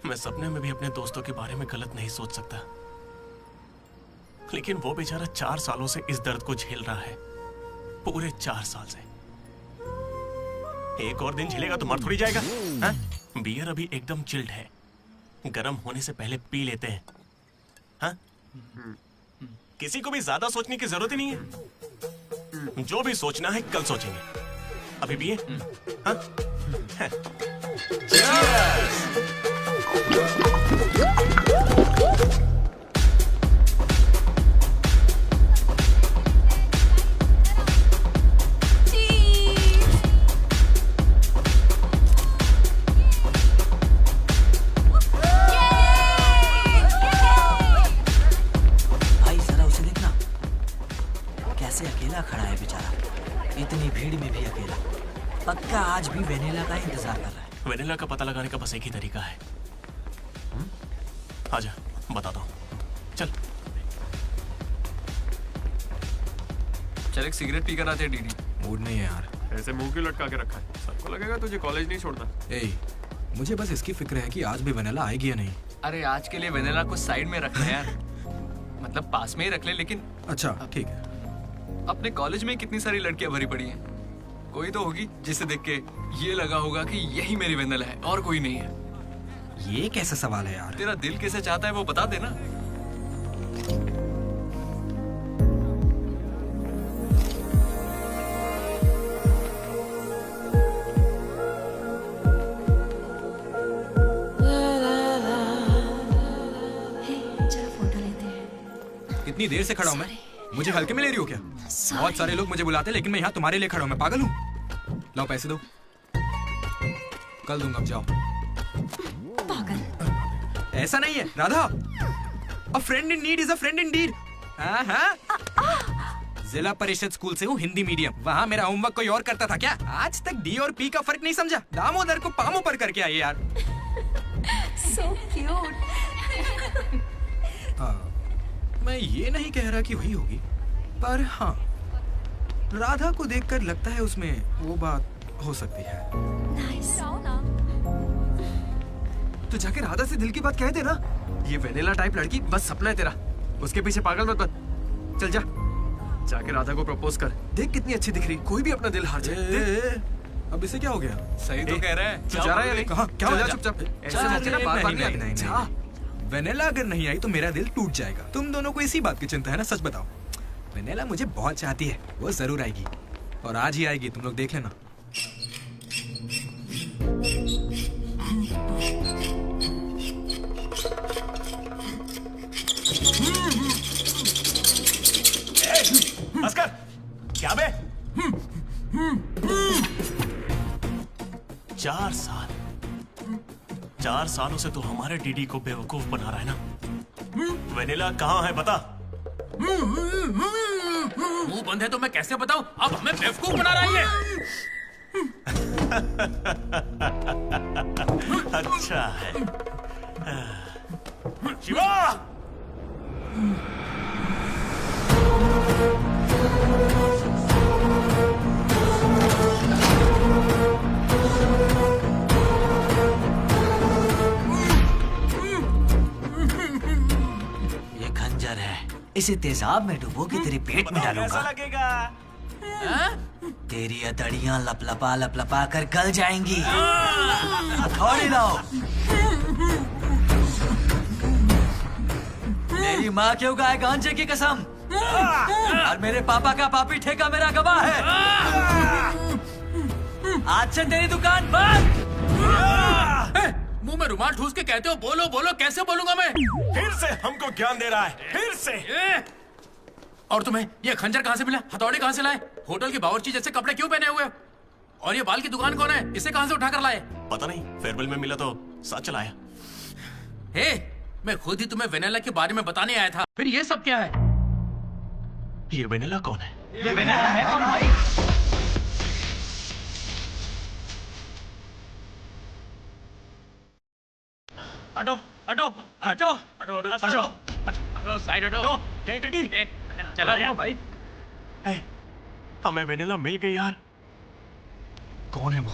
मैं सपने में भी अपने दोस्तों के बारे में गलत नहीं सोच सकता, लेकिन वो बेचारा 4 सालों से इस दर्द को झेल रहा है, पूरे 4 साल से। एक और दिन झेलेगा तो मर थोड़ी जाएगा। हाँ? बियर अभी एकदम चिल्ड है, गर्म होने से पहले पी लेते हैं। हाँ? किसी को भी ज्यादा सोचने की जरूरत ही नहीं है। जो भी सोचना है कल सोचेंगे, अभी पिए। हाँ? भाई जरा उसे देखना, कैसे अकेला खड़ा है बेचारा, इतनी भीड़ में भी अकेला। पक्का आज भी वेनिला का इंतजार कर रहा है। वेनिला का पता लगाने का बस एक ही तरीका है। आजा, बताता हूँ। चल चल एक सिगरेट पी कर आते हैं डीडी। मूड नहीं है यार। ऐसे मुंह क्यों लटका के रखा है? सबको लगेगा तुझे कॉलेज नहीं छोड़ना। ए, मुझे बस इसकी फिक्र है कि आज भी वेनिला आएगी या नहीं। अरे आज के लिए वेनिला को साइड में रख ले यार, मतलब पास में ही रख ले। लेकिन अच्छा ठीक है। अपने कॉलेज में कितनी सारी लड़कियां भरी पड़ी हैं, कोई तो होगी जिसे देख के ये लगा होगा कि यही मेरी वेनिला है और कोई नहीं है। ये कैसा सवाल है यार? तेरा दिल कैसे चाहता है वो बता देना। इतनी देर से खड़ा हूँ मैं, मुझे हल्के में ले रही हो क्या? बहुत सारे लोग मुझे बुलाते हैं, लेकिन मैं यहाँ तुम्हारे लिए खड़ा हूँ। मैं पागल हूँ? लाओ पैसे दो, कल दूंगा, अब जाओ। पागल ऐसा नहीं है राधा, अ friend in need is a friend Indeed. जिला परिषद स्कूल से हूँ, हिंदी मीडियम। वहाँ मेरा होमवर्क कोई और करता था क्या? आज तक डी और पी का फर्क नहीं समझा। दामोदर को पामो पर करके आइए यार। So cute. मैं ये नहीं कह रहा कि वही होगी, पर हाँ, राधा को देखकर लगता है उसमें वो बात हो सकती है। तो जाके राधा से दिल की बात कह दे ना। ये वेनिला टाइप लड़की बस सपना है तेरा, उसके पीछे पागल मत बन। चल जा, जाके राधा को प्रपोज कर। देख कितनी अच्छी दिख रही, कोई भी अपना दिल हार जाए। अब इसे क्या हो गया? सही तो कह रहा है। जा रहा है? कहाँ? क्या हो गया? चुपचाप ऐसे मत ना, बार-बार नहीं। वेनेला अगर नहीं आई तो मेरा दिल टूट जाएगा। तुम दोनों को इसी बात की चिंता है ना? सच बताओ। वेनेला मुझे बहुत चाहती है, वो जरूर आएगी और आज ही आएगी, तुम लोग देख लेना। अस्कर, क्या बे? 4 सालों से तो हमारे डीडी को बेवकूफ बना रहा है ना। वेनिला कहाँ है बता। मुंह बंद है तो मैं कैसे बताऊं? अब हमें बेवकूफ बना रहा है। अच्छा है। शिवा! ये खंजर है, इसे तेजाब में डुबो के तेरे पेट में डालूंगा। कैसा लगेगा? तेरी अतड़ियां लपलपा लपलपा कर गल जाएंगी। हथौड़ी लाओ। मेरी माँ क्यों गाय गांजे की कसम, और मेरे पापा का पापी ठेका मेरा गवाह है। आज से तेरी दुकान बंद। मुंह में रुमाल ठूस के कहते हो बोलो बोलो, कैसे बोलूंगा मैं? फिर से हमको ज्ञान दे रहा है, फिर से। और तुम्हें ये खंजर कहाँ से मिला? हथौड़ी कहाँ से लाए? होटल के बावर्ची जैसे कपड़े क्यों पहने हुए? और ये बाल की दुकान कौन है? इसे कहाँ से उठा कर लाए? पता नहीं, फेयरवेल में मिला तो साथ चलाया। हे, मैं खुद ही तुम्हें वेनिला के बारे में बताने आया था। फिर ये सब क्या है? ये वेनिला कौन है? ये वेनिला है कौन भाई? हटो हटो हटो हटो हटो साइड हटो। चला जाओ भाई। हमें वेनिला मिल गई यार। कौन है वो?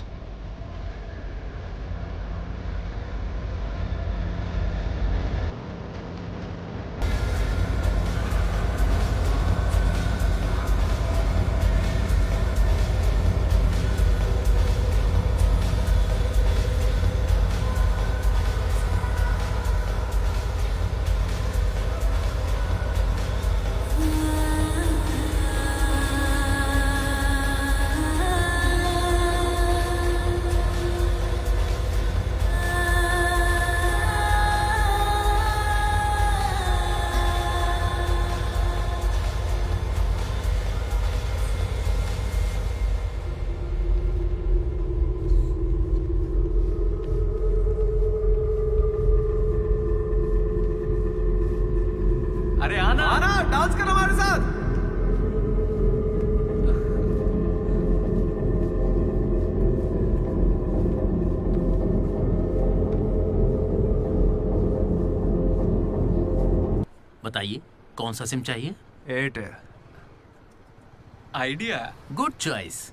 अरे आना आना, डांस करना हमारे साथ। बताइए कौन सा सिम चाहिए? एयरटेल। आइडिया। Good choice.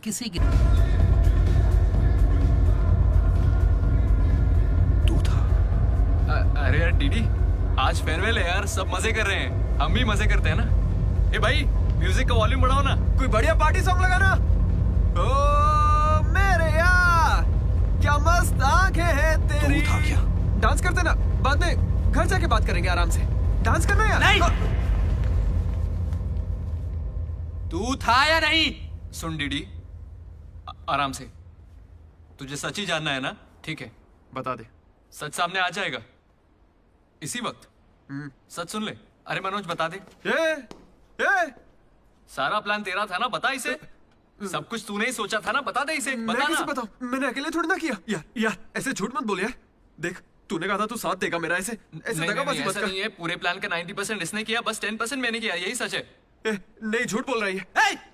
किसी की अरे यार डीडी, आज फेयरवेल है यार, सब मजे कर रहे हैं, हम भी मजे करते हैं ना। ए भाई, म्यूजिक का वॉल्यूम बढ़ाओ ना। कोई बढ़िया पार्टी सॉन्ग लगाना। ओ मेरे यार, क्या मस्त आंखें हैं तेरी। तू था क्या? डांस करते ना, बाद में घर जाके बात करेंगे आराम से। डांस करना यार। नहीं। तू था या नहीं? सुन डीडी, आराम से। तुझे सच ही जानना है ना? ठीक है, बता दे। सच सामने आ जाएगा इसी वक्त। सच सुन ले। अरे मनोज बता दे। सारा प्लान तेरा था ना, बता इसे। सब कुछ तूने ही सोचा था ना, बता दे इसे। बता मैं ना। कैसे बताऊं? मैंने अकेले थोड़ी ना किया। यार ऐसे झूठ मत बोल यार। देख, तूने कहा था तू साथ देगा मेरा, ऐसे दगाबाजी मत ऐसा कर। नहीं है। पूरे प्लान का 90% इसने किया, बस 10% मैंने किया, यही सच है। नहीं, झूठ बोल रही है।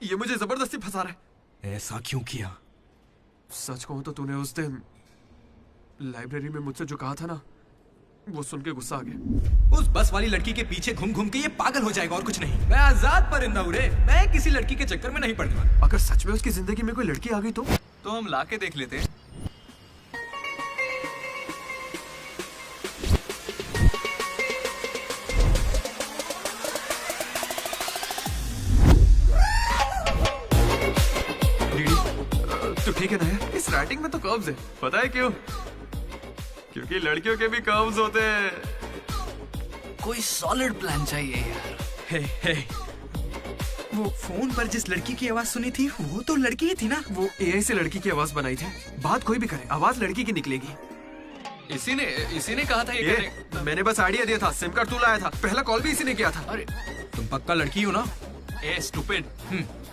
ये मुझे जबरदस्ती फंसा रहा है। ऐसा क्यों किया? सच कहूं तो तूने उस दिन लाइब्रेरी में मुझसे जो कहा था ना, वो सुन के गुस्सा आ गया। उस बस वाली लड़की के पीछे घूम घूम के ये पागल हो जाएगा और कुछ नहीं। मैं आजाद परिंदा हूं रे, मैं किसी लड़की के चक्कर में नहीं पड़ने वाला। अगर सच में उसकी जिंदगी में कोई लड़की आ गई तो हम लाके देख लेते। तो ठीक है ना यार, इस राइटिंग में तो कर्व्स है, पता है क्यों? क्योंकि लड़कियों के भी कर्व्स होते हैं। कोई सॉलिड प्लान चाहिए यार। हे, वो फोन पर जिस लड़की की आवाज सुनी थी वो तो लड़की ही थी ना। वो एआई से लड़की की आवाज बनाई थी। बात कोई भी करे, आवाज लड़की की निकलेगी। इसी ने कहा था ये करने। मैंने बस आइडिया दिया था, सिम कार्ड तू लाया था, पहला कॉल भी इसी ने किया था। अरे तुम पक्का लड़की हो ना? ए स्टूपिड।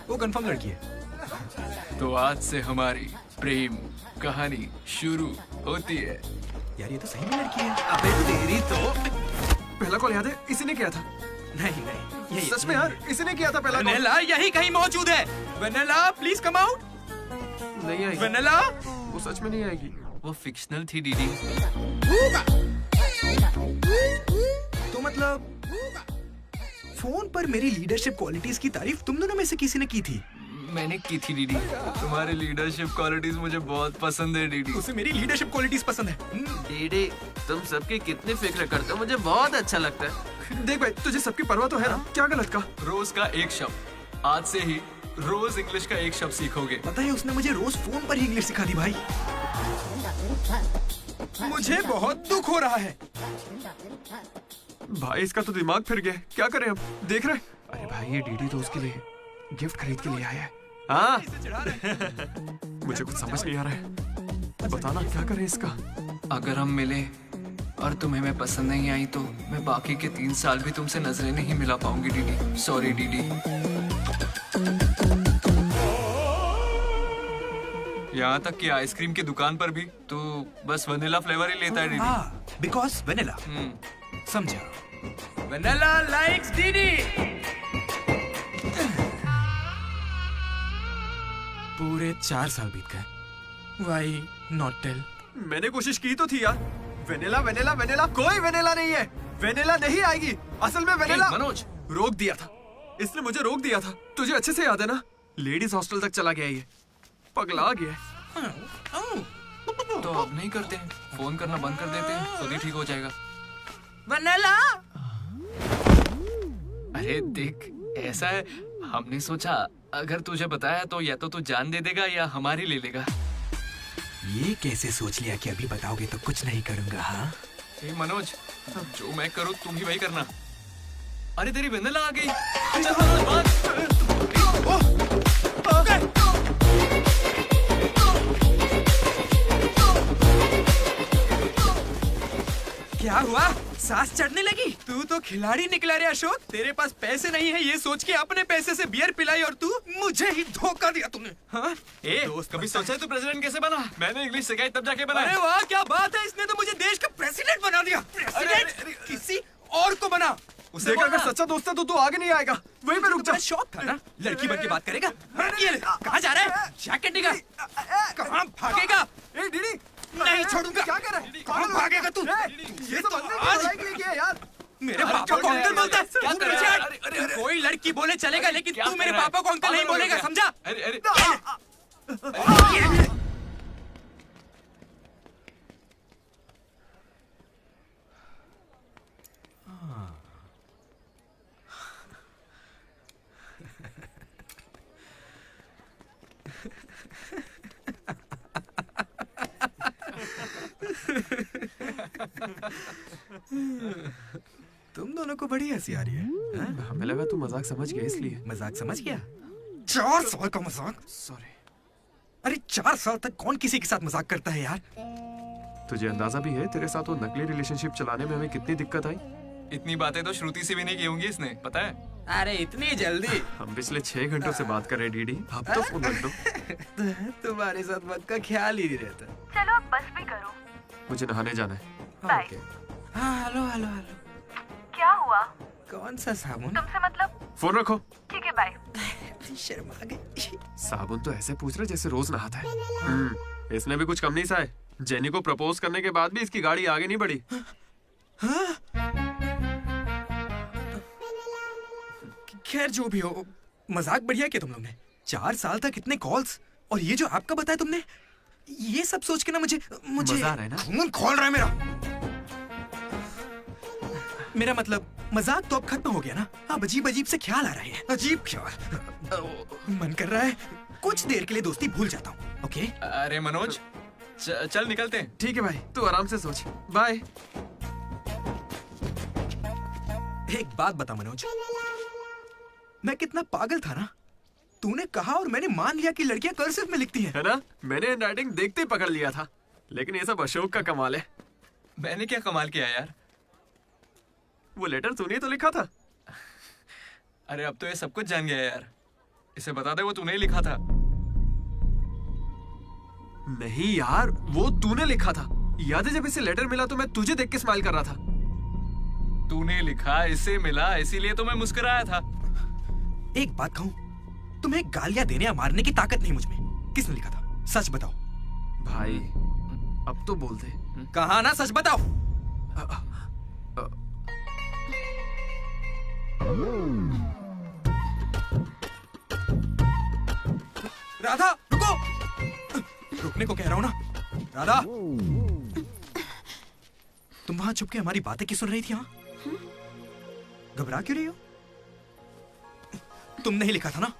वो कंफर्म लड़की है। तो आज से हमारी प्रेम कहानी शुरू होती है। यार ये तो सही में लड़की है। अबे तेरी तो पहला कॉल याद है इसी ने किया था। नहीं सच में यार इसी ने किया था पहला कॉल। वेनेला यही कहीं मौजूद है। Vennela please come out. नहीं आएगी वेनेला। वो सच में नहीं आएगी। वो फिक्शनल थी डीडी। तो मतलब फोन पर मेरी लीडरशिप क्वालिटीज की तारीफ तुम दोनों में से किसी ने की थी? मैंने की थी डीडी। तुम्हारी लीडरशिप क्वालिटीज मुझे बहुत पसंद है डीडी। उसे मेरी लीडरशिप क्वालिटीज पसंद है। डीडी तुम सबकी कितनी फिक्र करते हो, मुझे बहुत अच्छा लगता है। देख भाई तुझे सबकी परवाह तो है ना, क्या गलत का? रोज का एक शब्द, आज से ही रोज इंग्लिश का एक शब्द सीखोगे। पता है उसने मुझे रोज फोन पर ही इंग्लिश सिखा दी भाई। मुझे बहुत दुख हो रहा है भाई, इसका तो दिमाग फिर गया। क्या करें अब? देख रहे? अरे भाई ये डीडी तो उसके लिए गिफ्ट खरीद के लिए आया है। हाँ मुझे कुछ समझ नहीं आ रहा है, बताना क्या करें इसका। अगर हम मिले और तुम्हें मैं पसंद नहीं आई तो मैं बाकी के 3 साल भी तुमसे नजरें नहीं मिला पाऊंगी डीडी। Sorry DD. यहाँ तक कि आइसक्रीम की दुकान पर भी तो बस वनीला फ्लेवर ही लेता है डीडी। Because vanilla. समझा? Vanilla likes DD. पूरे 4 साल बीत गए। Why not tell? मैंने कोशिश की तो थी यार। वेनिला वेनिला वेनिला, कोई वेनिला नहीं है। वेनिला नहीं आएगी। असल में वेनिला मनोज रोक दिया था, इसने मुझे रोक दिया था। तुझे अच्छे से याद है ना? लेडीज हॉस्टल तक चला गया ये, पगला गया। तो अब नहीं करते हैं, फोन करना बंद कर देते हैं, खुद ही ठीक हो जाएगा। वेनिला। अरे देख ऐसा है, हमने सोचा अगर तुझे बताया तो या तो तू जान दे देगा या हमारी ले लेगा। ये कैसे सोच लिया कि अभी बताओगे तो कुछ नहीं करूंगा? हाँ मनोज, जो मैं करूँ तुम ही वही करना। अरे तेरी वेनिला आ गई। चल मनोज क्या हुआ? सांस चढ़ने लगी? तू तो खिलाड़ी निकला रे अशोक। तेरे पास पैसे नहीं है ये सोच के अपने पैसे से बियर पिलाई और तू मुझे ही धोखा दिया तूने। हाँ? कभी सोचा है तू प्रेसिडेंट कैसे बना? मैंने इंग्लिश सिखाई तब जाके बना। अरे वाह क्या बात है, इसने तो मुझे देश का प्रेसिडेंट बना दिया। प्रेसिडेंट किसी और को बना। उसे अगर सच्चा दोस्त है तो तू आगे नहीं आएगा, वहीं पे रुक जा। शौक था ना, लड़की बन के बात करेगा। ये ले, कहाँ जा रहा है? जैकेट निकाल। कहाँ भागेगा? डीडी नहीं छोड़ूंगा। क्या कर रहा है? कहाँ भागेगा तू? ये तो आज यार मेरे पापा को अंकल बोलता है। कोई लड़की बोले चलेगा लेकिन तू मेरे पापा को अंकल नहीं बोलेगा, समझा? तुम दोनों को बड़ी हंसी आ रही है। हमें लगा तू मजाक समझ गया इसलिए। मजाक समझ गया? 4 साल का मजाक? सॉरी। अरे 4 साल तक कौन किसी के साथ मजाक करता है यार? तुझे अंदाजा भी है तेरे साथ वो नकली रिलेशनशिप चलाने में हमें कितनी दिक्कत आई? इतनी बातें तो श्रुति से भी नहीं की होंगी इसने, पता है? अरे इतनी जल्दी? हम पिछले 6 घंटों से बात कर रहे हैं डीडी, अब तो फोन रख दो। तुम्हारे साथ वक्त का ख्याल ही नहीं रहता। चलो अब बस भी करो। मुझे नहाने जाना है। बाय। Hello hello hello. क्या हुआ? कौन सा साबुन? तुमसे मतलब? फोन रखो। ठीक है बाय। शर्मा गई। साबुन तो ऐसे पूछ रहे जैसे रोज नहाता है। इसने भी कुछ कम नहीं सा है। जेनी को प्रपोज करने के बाद भी इसकी गाड़ी आगे नहीं बढ़ी। खैर जो भी हो, मजाक बढ़िया किया तुम लोग ने। 4 साल तक इतने कॉल्स और ये जो आपका बताया तुमने, ये सब सोच के ना मुझे मजा आ रहा है ना? खून खोल रहा है मेरा। मेरा मतलब मजाक तो अब खत्म हो गया ना। अब अजीब अजीब से ख्याल आ रहे हैं। अजीब ख्याल। मन कर रहा है कुछ देर के लिए दोस्ती भूल जाता हूँ। ओके? अरे मनोज, चल निकलते हैं। ठीक है भाई, तू आराम से सोच। बाय। एक बात बता मनोज, मैं कितना पागल था ना। तूने कहा और मैंने मान लिया कि लड़कियां कर्सिव में लिखती हैं। है ना? मैंने हैंडराइटिंग देखते ही पकड़ लिया था। लेकिन ये सब अशोक का कमाल है। मैंने क्या कमाल किया यार? वो लेटर तूने तो लिखा था। अरे अब तो ये सब कुछ जान गया यार। इसे बता दे वो तूने ही लिखा था। नहीं यार, वो तूने लिखा था। याद है जब इसे लेटर मिला तो मैं तुझे देख के स्माइल कर रहा था। तूने लिखा, इसे मिला, इसीलिए तो मैं मुस्कुराया था। एक बात कहूं, तुम्हें गालियां देने या मारने की ताकत नहीं मुझ में। किसने लिखा था? सच बताओ। भाई अब तो बोल दे। कहा ना, सच बताओ। राधा रुको। रुकने को कह रहा हूं ना। राधा, तुम वहां छुप के हमारी बातें क्यों सुन रही थी? हाँ, घबरा क्यों रही हो? तुमने ही लिखा था ना?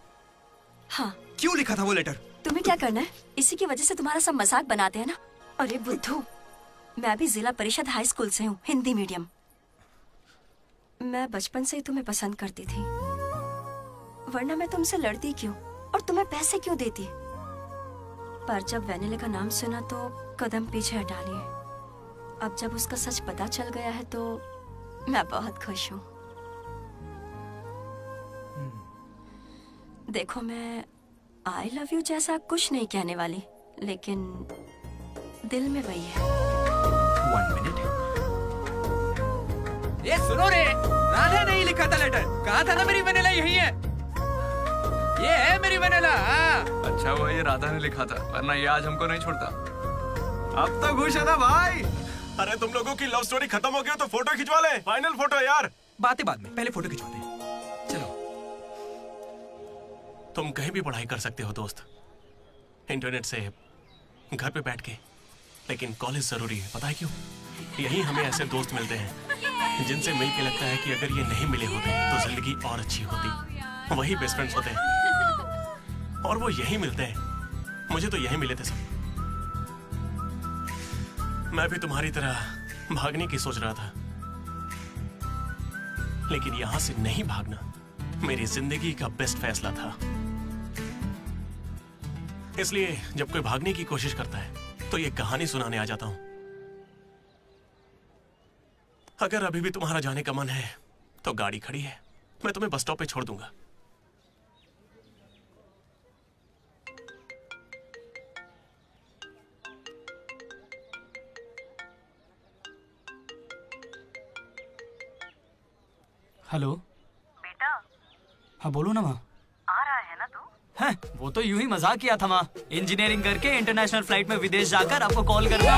हाँ। क्यों लिखा था वो लेटर? तुम्हें क्या करना है? इसी की वजह से तुम्हारा सब मजाक बनाते हैं ना। अरे बुद्धू, मैं भी जिला परिषद हाई स्कूल से हूँ, हिंदी मीडियम। मैं बचपन से ही तुम्हें पसंद करती थी, वरना मैं तुमसे लड़ती क्यों और तुम्हें पैसे क्यों देती? पर जब वेनिला का नाम सुना तो कदम पीछे हटा लिए। अब जब उसका सच पता चल गया है तो मैं बहुत खुश हूँ। देखो, मैं आई लव यू जैसा कुछ नहीं कहने वाली, लेकिन दिल में वही है। 1 मिनट। ये सुनो रे, राधा ने ही लिखा था लेटर। कहा था ना मेरी वेनिला यही है। ये है मेरी वेनिला। अच्छा हुआ ये राधा ने लिखा था, वरना ये आज हमको नहीं छोड़ता। अब तो खुश है ना भाई? अरे तुम लोगों की लव स्टोरी खत्म हो गई तो फोटो खिंचवा ले। फाइनल फोटो यार। बातें बाद में, पहले फोटो खिंचवाते हैं। चलो। तुम कहीं भी पढ़ाई कर सकते हो दोस्त, इंटरनेट से, घर पे बैठ के, लेकिन कॉलेज जरूरी है। पता है क्यों? यही हमें ऐसे दोस्त मिलते हैं जिनसे मिलके लगता है कि अगर ये नहीं मिले होते तो जिंदगी और अच्छी होती। वही बेस्ट फ्रेंड्स होते हैं और वो यही मिलते हैं। मुझे तो यही मिले थे सब। मैं भी तुम्हारी तरह भागने की सोच रहा था, लेकिन यहां से नहीं भागना मेरी जिंदगी का बेस्ट फैसला था। इसलिए जब कोई भागने की कोशिश करता है तो ये कहानी सुनाने आ जाता हूं। अगर अभी भी तुम्हारा जाने का मन है तो गाड़ी खड़ी है, मैं तुम्हें बस स्टॉप पे छोड़ दूंगा। हेलो बेटा। हाँ बोलो ना माँ। आ रहा है ना तू? हैं, वो तो यूं ही मजाक किया था माँ। इंजीनियरिंग करके इंटरनेशनल फ्लाइट में विदेश जाकर आपको कॉल करना।